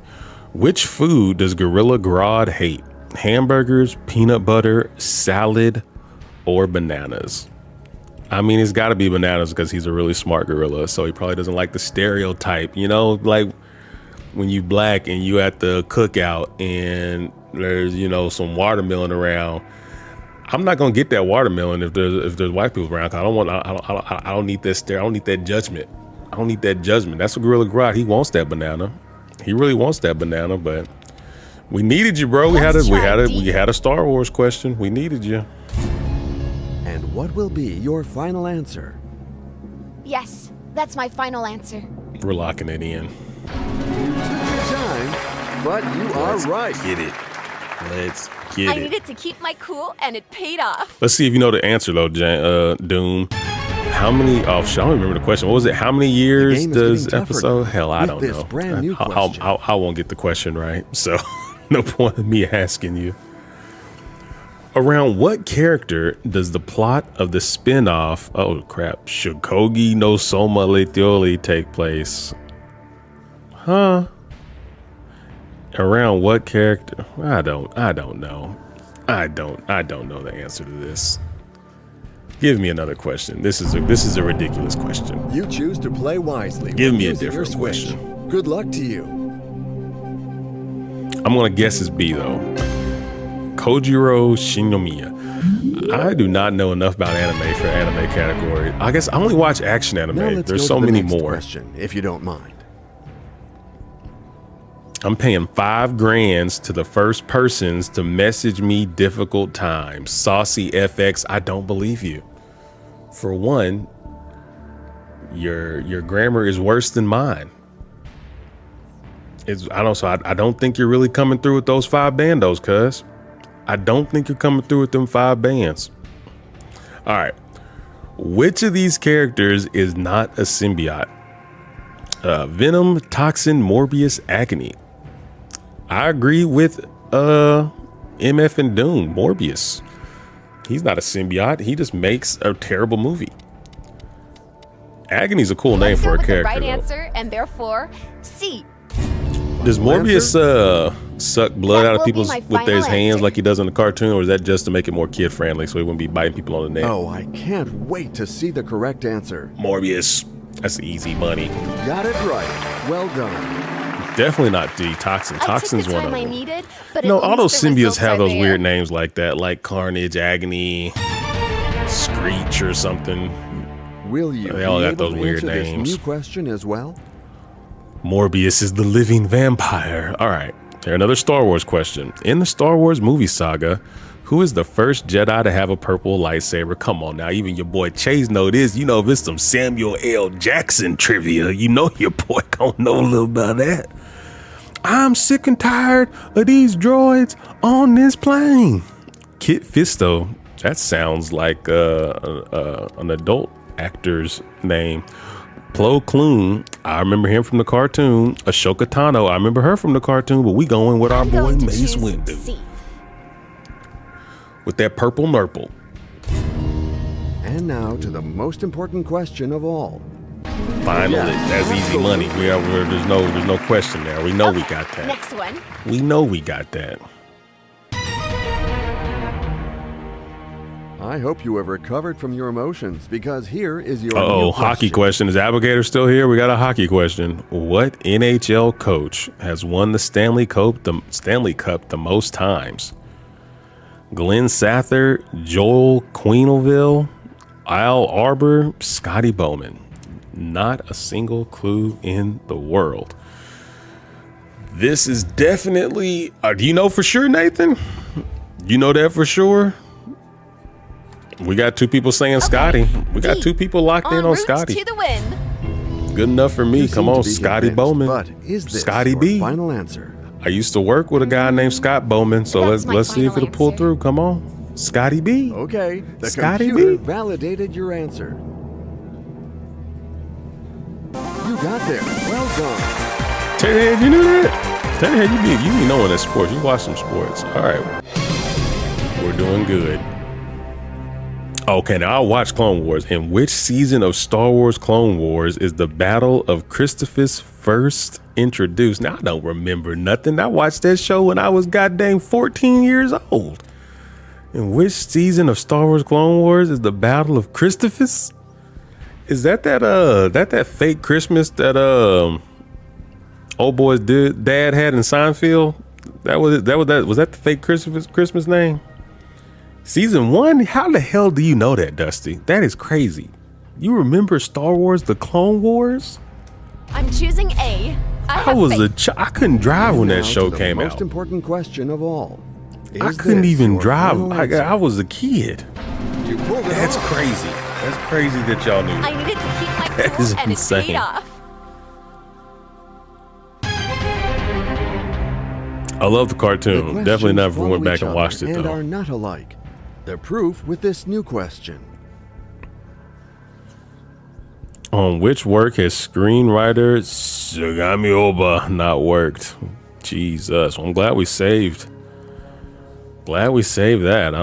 Which food does Gorilla Grodd hate? Hamburgers, peanut butter, salad, or bananas? I mean, it's got to be Bananas because he's a really smart gorilla, so he probably doesn't like the stereotype. You know, like when you black and you at the cookout and there's, you know, some watermelon around. I'm not gonna get that watermelon if there's white people around. Cause I don't need that stare. I don't need that judgment. I don't need that judgment. That's what Gorilla Grodd. He wants that banana. He really wants that banana. But we needed you, bro. We had a Star Wars question. We needed you. And what will be your final answer? Yes, that's my final answer. We're locking it in. Good time, but you are right. Get it. Let's get I it. needed to keep my cool, and it paid off. Let's see if you know the answer though, Doom. How many? Oh shit! I don't remember the question. What was it? How many years does episode? Hell, I don't know. Brand new question. I won't get the question right, so no point in me asking you. Around what character does the plot of the spin-off, oh crap, Shokogi no Soma Letioli take place? Huh? Around what character? I don't know. I don't know the answer to this. Give me another question. This is a ridiculous question. You choose to play wisely. Give when me a using your different switch. question. Good luck to you. I'm gonna guess it's B though. Kojiro Shinomiya. I do not know enough about anime for anime category. I guess I only watch action anime. Now let's There's go so to the many next more. question, if you don't mind. I'm paying $5,000 to the first persons to message me difficult times. Saucy FX, I don't believe you. For one, your grammar is worse than mine. I don't think you're really coming through with those 5 bandos, cuz. I don't think you're coming through with them 5 bands. All right. Which of these characters is not a symbiote? Venom, Toxin, Morbius, Agony. I agree with MF and Doom. Morbius. He's not a symbiote. He just makes a terrible movie. Agony's a cool name for a character. Right though. answer, and therefore C. Does Morbius suck blood That out of will be people's my with his final hands answer. like he does in the cartoon, or is that just to make it more kid friendly so he wouldn't be biting people on the neck? Oh, I can't wait to see the correct answer. Morbius. That's easy money. Got it right. Well done. Definitely not D. Toxin. Toxin's I took one the of time I them. needed, but No, at all those least the symbiotes results have are those there. weird names like that, like Carnage, Agony, Screech, or something. Will you They all be got able those to weird answer this names. new question as well? Morbius is the living vampire. All right. Here, another Star Wars question. In the Star Wars movie saga, who is the first Jedi to have a purple lightsaber? Come on now, even your boy Chase know this. You know, if it's some Samuel L. Jackson trivia, you know your boy gonna know a little about that. I'm sick and tired of these droids on this plane. Kit Fisto. That sounds like an adult actor's name. Plo Koon, I remember him from the cartoon. Ashoka Tano, I remember her from the cartoon, but we going with our I'm boy going to Mace choose Windu. C. With that purple nurple. And now to the most important question of all. Finally, that's easy money. There's no question there. We know we got that. Next one. We know we got that. I hope you have recovered from your emotions, because here is your Uh-oh, new hockey question. Is Abigator still here? We got a hockey question. What NHL coach has won the Stanley Cup the most times? Glenn Sather, Joel Quenneville, Al Arbor, Scotty Bowman. Not a single clue in the world. This is definitely... do you know for sure, Nathan? You know that for sure? We got 2 people saying Scotty. We got 2 people locked in on route Scotty. to the win. Good enough for me. You Come seem on, to be Scotty convinced, Bowman. But is this Scotty your B. final answer? I used to work with a guy named Scott Bowman, so That's my let's see if final it'll pull answer. through. Come on, Scotty B. Okay, the Scotty computer B. validated your answer. You got there. Well done. Terry, you knew that? Terry, you be knowing that sports. You watch some sports. All right, we're doing good. Okay, now I'll watch Clone Wars. In which season of Star Wars Clone Wars is the Battle of Christophas first introduced? Now, I don't remember nothing. I watched that show when I was goddamn 14 years old. In which season of Star Wars Clone Wars is the Battle of Christophus? Is that fake Christmas that old boy's dad had in Seinfeld? Was that the fake Christmas name? Season 1? How the hell do you know that, Dusty? That is crazy. You remember Star Wars The Clone Wars? I'm choosing A. I couldn't drive when that show came out. Most important question of all. I couldn't even drive. I was a kid. That's crazy. That's crazy that y'all knew. I needed to keep my That cool is and it insane. paid off. I love the cartoon. Definitely never went back and watched it and though. are not alike. The proof with this new question. On which work has screenwriter Sugami Oba not worked? Jesus, I'm glad we saved. Glad we saved that.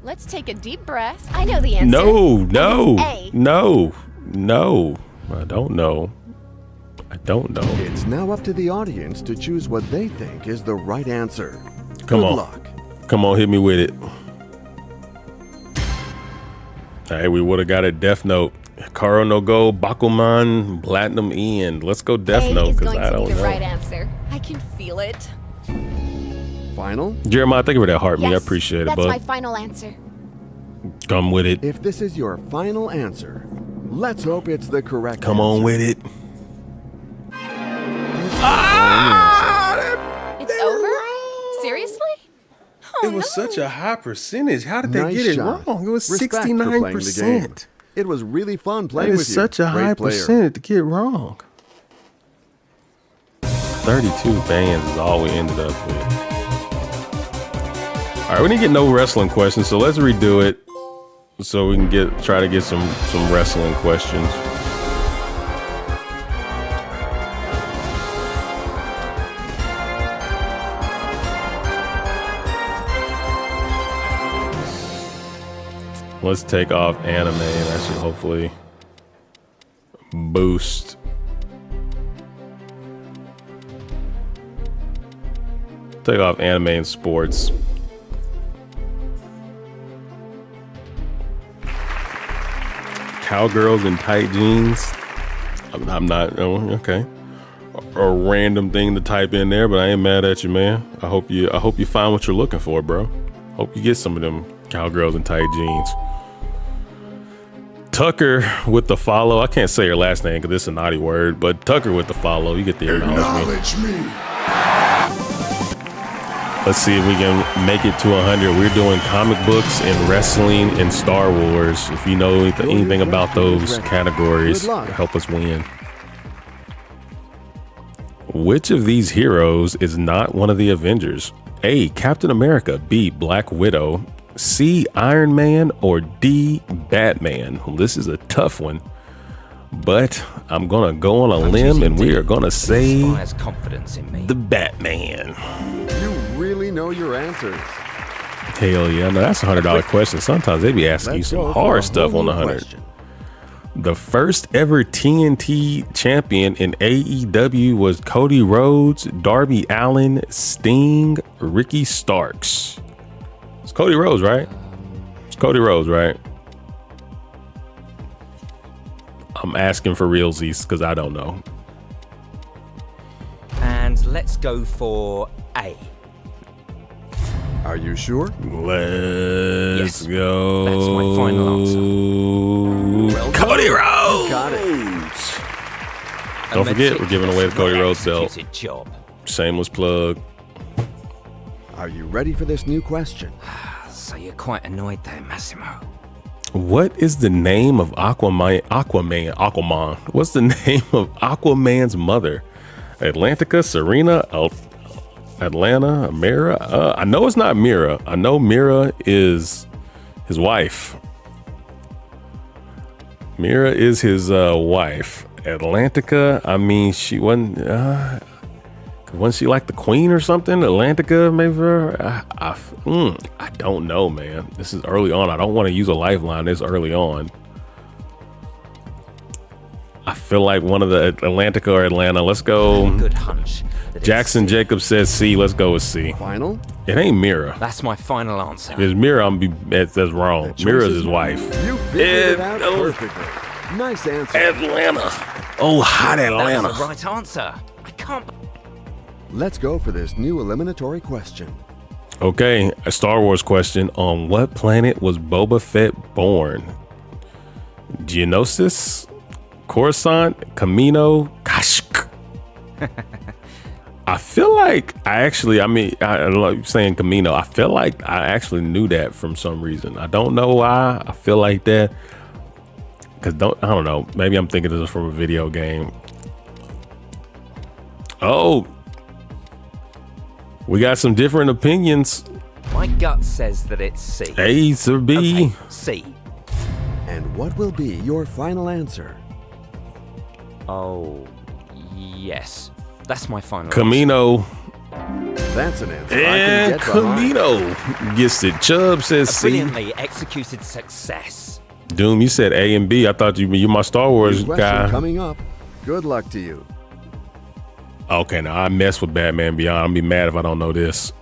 Let's take a deep breath. I know the answer. No. A. No. I don't know. It's now up to the audience to choose what they think is the right answer. Come Good on. luck. Come on, hit me with it. Hey, we would have got a Death Note. Karo no Go, Bakuman, Platinum End. Let's go Death Note because I don't A is going to be the know. right answer. I can feel it. Final? Jeremiah, thank you for that heart, me. I Yes, appreciate it, that's bud. my final answer. Come with it. If this is your final answer, let's hope it's the correct Come on answer. with it. It's over? Seriously? Oh, It was no. such a high percentage. How did they Nice get it shot. wrong? It was Respect for playing the game. 69%. It was really fun That playing with is you. such a Great high player. percentage to get wrong. 32 bands is all we ended up with. All right, we didn't get no wrestling questions, so let's redo it so we can try to get some wrestling questions. Let's take off anime and that should hopefully boost. Take off anime and sports. Cowgirls in tight jeans. I'm not, oh, okay. A random thing to type in there, but I ain't mad at you, man. I hope you find what you're looking for, bro. Hope you get some of them cowgirls in tight jeans. Tucker with the follow. I can't say her last name because it's a naughty word, but Tucker with the follow. You get the acknowledgement. Acknowledge me. Let's see if we can make it to 100. We're doing comic books and wrestling and Star Wars. If you know anything about those categories, help us win. Which of these heroes is not one of the Avengers? A, Captain America. B, Black Widow. C, Iron Man. Or D, Batman. Well, this is a tough one, but I'm gonna go on a limb and we are gonna say the Batman. You really know your answers. Hell yeah, no, that's $100 question. Sometimes they be asking you Let's some go for hard a stuff whole on the new 100. question. The first ever TNT champion in AEW was Cody Rhodes, Darby Allin, Sting, Ricky Starks. It's Cody Rhodes, right? It's Cody Rhodes, right? I'm asking for realsies because I don't know. And let's go for A. Are you sure? Let's Yes, go. that's my final answer. Cody Rhodes. Got it. Don't forget, we're giving away the Cody Rhodes belt. Executed job. Shameless plug. Are you ready for this new question? So you're quite annoyed there, Massimo. What is the name of Aquaman? What's the name of Aquaman's mother? Atlantica, Serena, Atlanta, Mira? I know it's not Mira. I know Mira is his wife. Mira is his wife. Atlantica, I mean, she wasn't she like the queen or something? Atlantica, maybe? I don't know, man. This is early on. I don't want to use a lifeline this early on. I feel like one of the Atlantica or Atlanta. Let's go. Good hunch. Jackson Jacobs says C. Let's go with C. Final? It ain't Mira. That's my final answer. If it's Mira, that's wrong. Mira's his wife. You figured it out perfectly. Nice answer. Atlanta. Oh, hot Atlanta. That's the right answer. I can't. Let's go for this new eliminatory question. Okay, a Star Wars question. On what planet was Boba Fett born? Geonosis, Coruscant, Camino, Kashyyyk. I feel like I like saying Camino. I feel like I actually knew that from some reason. I don't know why. I feel like that. I don't know. Maybe I'm thinking this is from a video game. Oh, we got some different opinions. My gut says that it's C. A or B? Okay, C. And what will be your final answer? Oh, yes. That's my final Camino. That's an answer. And I can get behind. Camino gets it. Chubb says answer. C. Brilliantly executed success. Doom, you said A and B. I thought you my Star Wars New question guy. coming up. Good luck to you. Okay, now I mess with Batman Beyond. I'll be mad if I don't know this.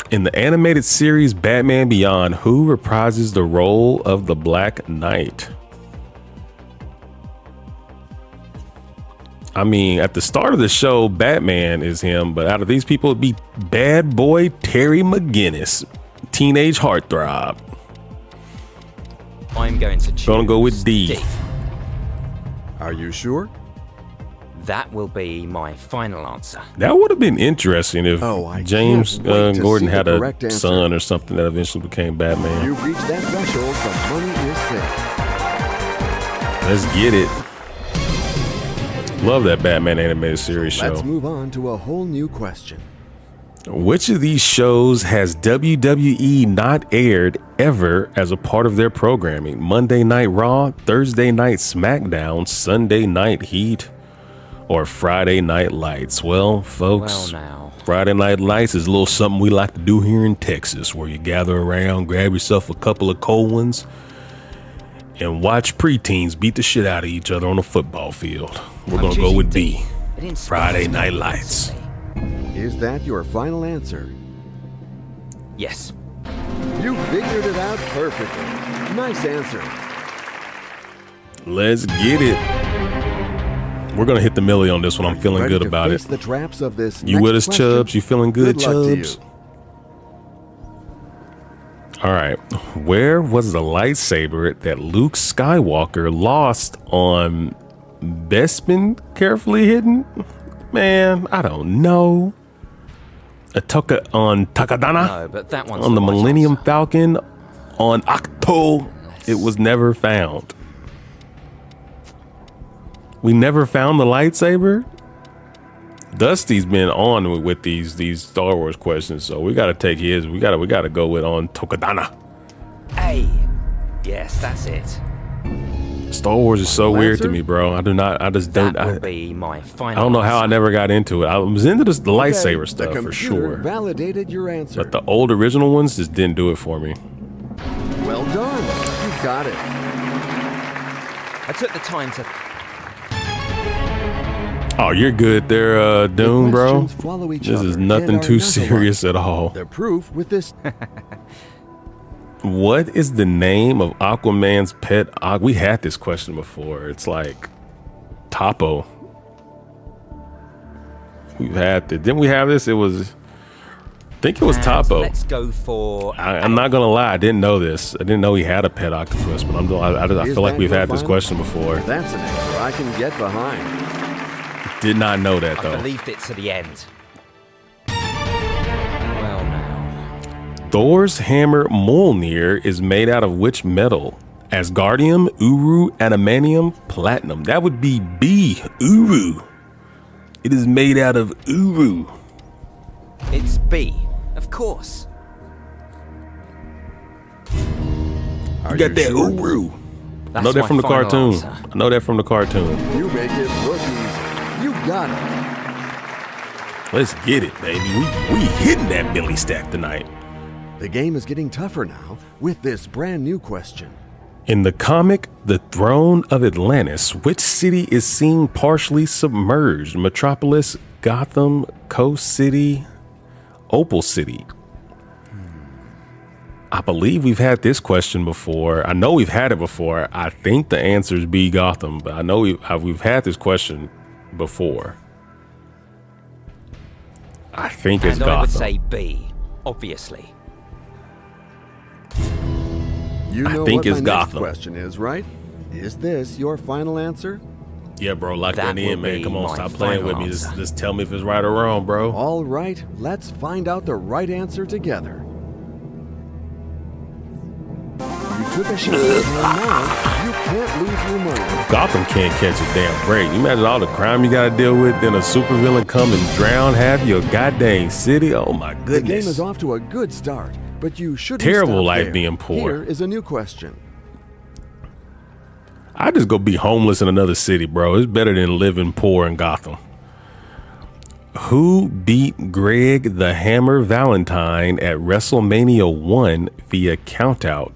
In the animated series Batman Beyond, who reprises the role of the Black Knight? I mean, at the start of the show, Batman is him, but out of these people, it'd be bad boy Terry McGinnis, teenage heartthrob. I'm going to choose. Gonna go with D. Are you sure? That will be my final answer. That would have been interesting if I James can't wait to Gordon see had the a correct answer. son or something that eventually became Batman. You've reached that threshold. The money is set. Let's get it. Love that Batman animated series show. Let's move on to a whole new question. Which of these shows has WWE not aired ever as a part of their programming? Monday Night Raw, Thursday Night Smackdown, Sunday Night Heat, or Friday Night Lights? Well, folks, Friday Night Lights is a little something we like to do here in Texas, where you gather around, grab yourself a couple of cold ones, and watch preteens beat the shit out of each other on a football field. We're going to go with B. Friday Night Lights. Is that your final answer? Yes. You figured it out perfectly. Nice answer. Let's get it. We're going to hit the millie on this one. I'm feeling good about it. The traps of this You with us, Chubbs? You feeling good, Chubbs? All right. Where was the lightsaber that Luke Skywalker lost on Bespin carefully hidden? Man, I don't know. On Takadana? No, but that one's on the right Millennium answer. Falcon? On Octo? It was never found. We never found the lightsaber? Dusty's been on with these Star Wars questions, so we gotta take his. We gotta go with on Tokadana. A. Yes, that's it. Star Wars is so weird to me, bro. I just don't. That will be my final I don't know how I answer. never got into it. I was into the lightsaber The stuff for computer sure, validated your answer. but the old original ones just didn't do it for me. Well done. You got it. I took the time to. Oh, you're good there, Doom, bro. questions follow each This is other and nothing are too not serious alike. at all. The proof with this. What is the name of Aquaman's pet? We had this question before. It's like Topo. We've had it. Didn't we have this? It was. I think it was Topo. Let's go for. I'm not gonna lie. I didn't know this. I didn't know he had a pet octopus, but I Is feel like that we've your had this final? question before. That's an answer I can get behind. Did not know that I though. believed it to the end. Well, now. Thor's hammer Mjolnir is made out of which metal? Asgardium, Uru, Adamantium, Platinum. That would be B, Uru. It is made out of Uru. It's B, of course. Are You got that sure? Uru. I That's know that my from the final cartoon. answer. I know that from the cartoon. You make it look easy. You got it. Let's get it, baby. We hitting that Millie stack tonight. The game is getting tougher now with this brand new question. In the comic The Throne of Atlantis, which city is seen partially submerged? Metropolis, Gotham, Coast City, Opal City. I believe we've had this question before. I know we've had it before. I think the answer is B, Gotham, but I know we've had this question before. I think it's Gotham. I would say B, obviously. You know I think what it's my Gotham. next question is, right? Is this your final answer? Yeah, bro, lock that in, man. Come on, stop playing with me. Just tell me if it's right or wrong, bro. All right, let's find out the right answer together. You took a shot, and now you can't lose your money. Gotham can't catch a damn break. You imagine all the crime you gotta deal with, then a supervillain come and drown half your goddamn city? Oh my goodness. The game is off to a good start, but you shouldn't Terrible stop life there. being poor. Here is a new question. I just go be homeless in another city, bro. It's better than living poor in Gotham. Who beat Greg the Hammer Valentine at WrestleMania 1 via countout?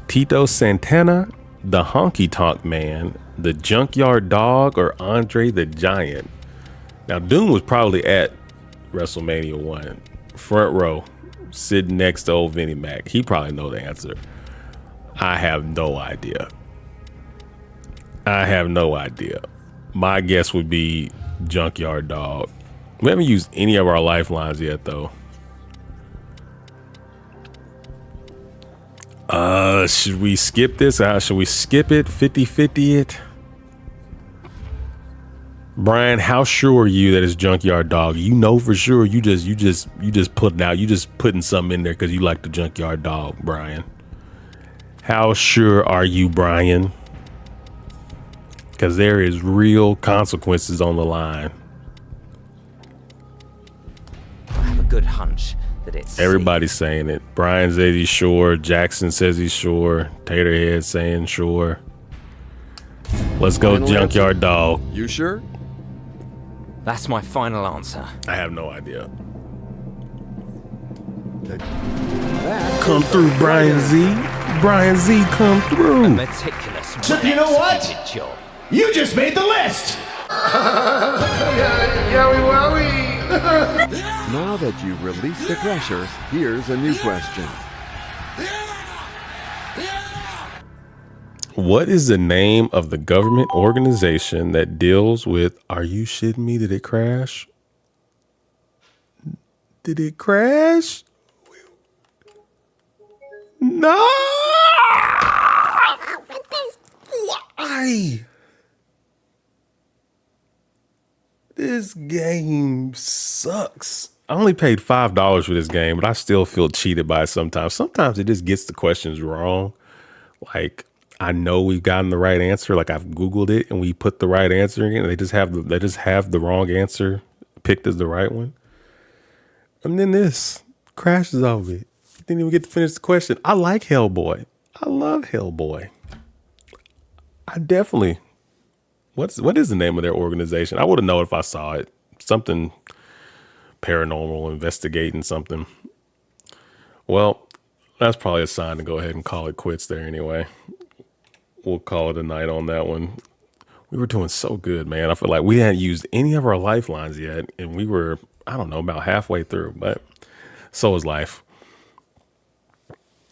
Tito Santana, the Honky Tonk Man, the Junkyard Dog, or Andre the Giant? Now, Doom was probably at WrestleMania 1, front row, sitting next to old Vinnie Mac. He probably know the answer. I have no idea. My guess would be Junkyard Dog. We haven't used any of our lifelines yet, though. Should we skip this? Should we skip it? 50-50 it? Brian, how sure are you that it's Junkyard Dog? You know for sure. You just putting something in there because you like the Junkyard Dog, Brian. How sure are you, Brian? Because there is real consequences on the line. I have a good hunch that it's Everybody's saying it. Brian says he's sure. Jackson says he's sure. Taterhead saying sure. Let's go, Final Junkyard answer? Dog. You sure? That's my final answer. I have no idea. That Come is through, the Brian right Z. Brian Z, come through. Meticulous. So you know what? well-executed job. You just made the list! Now that you've released the pressure, here's a new question. What is the name of the government organization that deals with, are you shitting me? Did it crash? Did it crash? No! Why? This game sucks. I only paid $5 for this game, but I still feel cheated by it sometimes. Sometimes it just gets the questions wrong. Like, I know we've gotten the right answer. Like, I've Googled it and we put the right answer in. They just have the wrong answer picked as the right one. And then this crashes over it. Didn't even get to finish the question. I like Hellboy. I love Hellboy. I definitely. What is the name of their organization? I would have known if I saw it. Something paranormal, investigating something. Well, that's probably a sign to go ahead and call it quits there anyway. We'll call it a night on that one. We were doing so good, man. I feel like we hadn't used any of our lifelines yet, and we were, I don't know, about halfway through, but so is life.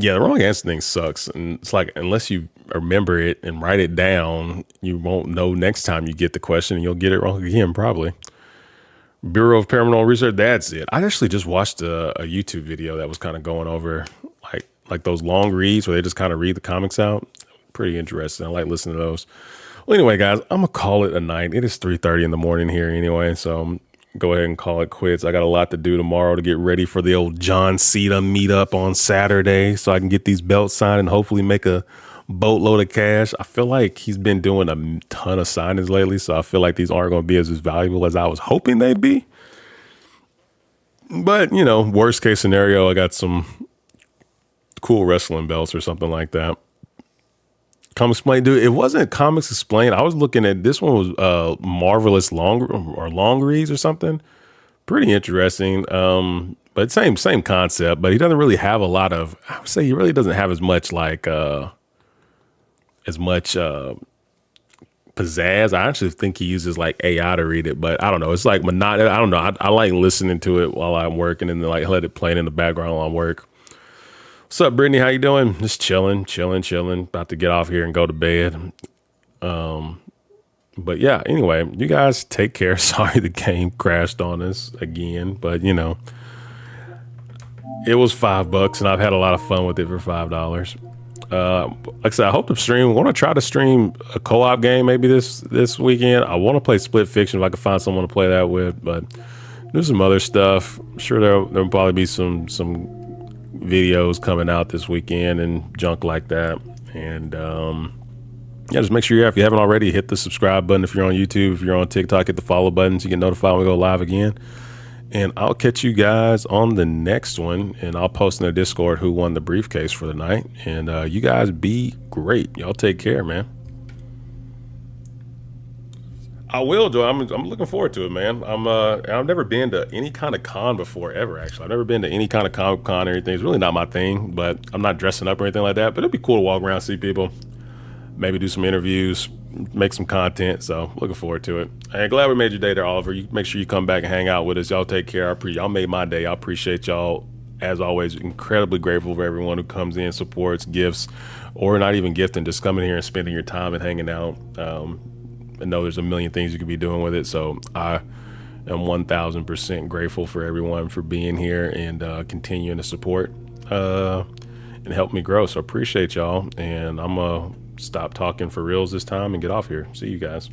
Yeah, the wrong answer thing sucks. And it's like, unless you remember it and write it down, you won't know next time you get the question and you'll get it wrong again, probably. Bureau of Paranormal Research, that's it. I actually just watched a YouTube video that was kind of going over like those long reads where they just kind of read the comics out. Pretty interesting. I like listening to those. Well, anyway, guys, I'm going to call it a night. It is 3:30 in the morning here anyway, so go ahead and call it quits. I got a lot to do tomorrow to get ready for the old John Cena meetup on Saturday so I can get these belts signed and hopefully make a boatload of cash. I feel like he's been doing a ton of signings lately, so I feel like these aren't going to be as valuable as I was hoping they'd be. But, you know, worst case scenario, I got some cool wrestling belts or something like that. Comics Explained, dude. It wasn't Comics Explained. I was looking at this one was Marvelous Long Reads or something. Pretty interesting. But same concept. But he doesn't really have a lot of. I would say he really doesn't have as much like as much pizzazz. I actually think he uses like AI to read it, but I don't know. It's like monotonous. I don't know. I like listening to it while I'm working and then like let it play in the background while I'm work. What's up, Brittany? How you doing? Just chilling. About to get off here and go to bed. But yeah, anyway, you guys take care. Sorry the game crashed on us again, but you know, it was $5 and I've had a lot of fun with it for $5. Like I said, I hope to stream. I want to try to stream a co-op game maybe this weekend. I want to play Split Fiction if I can find someone to play that with, but there's some other stuff. I'm sure there'll probably be some videos coming out this weekend and junk like that. And yeah, just make sure if you haven't already, hit the subscribe button. If you're on YouTube, if you're on TikTok, hit the follow button so you get notified when we go live again. And I'll catch you guys on the next one. And I'll post in the Discord who won the briefcase for the night. And you guys be great. Y'all take care, man. I will, Joe. I'm looking forward to it, man. I've never been to any kind of con before, ever, actually. I've never been to any kind of con or anything. It's really not my thing, but I'm not dressing up or anything like that. But it'd be cool to walk around, see people, maybe do some interviews, make some content. So looking forward to it. And glad we made your day there, Oliver. You make sure you come back and hang out with us. Y'all take care. Y'all made my day. I appreciate y'all. As always, incredibly grateful for everyone who comes in, supports, gifts, or not even gifting, just coming here and spending your time and hanging out. I know there's a million things you could be doing with it. So I am 1000% grateful for everyone for being here and continuing to support and help me grow. So appreciate y'all. And I'm going to stop talking for reals this time and get off here. See you guys.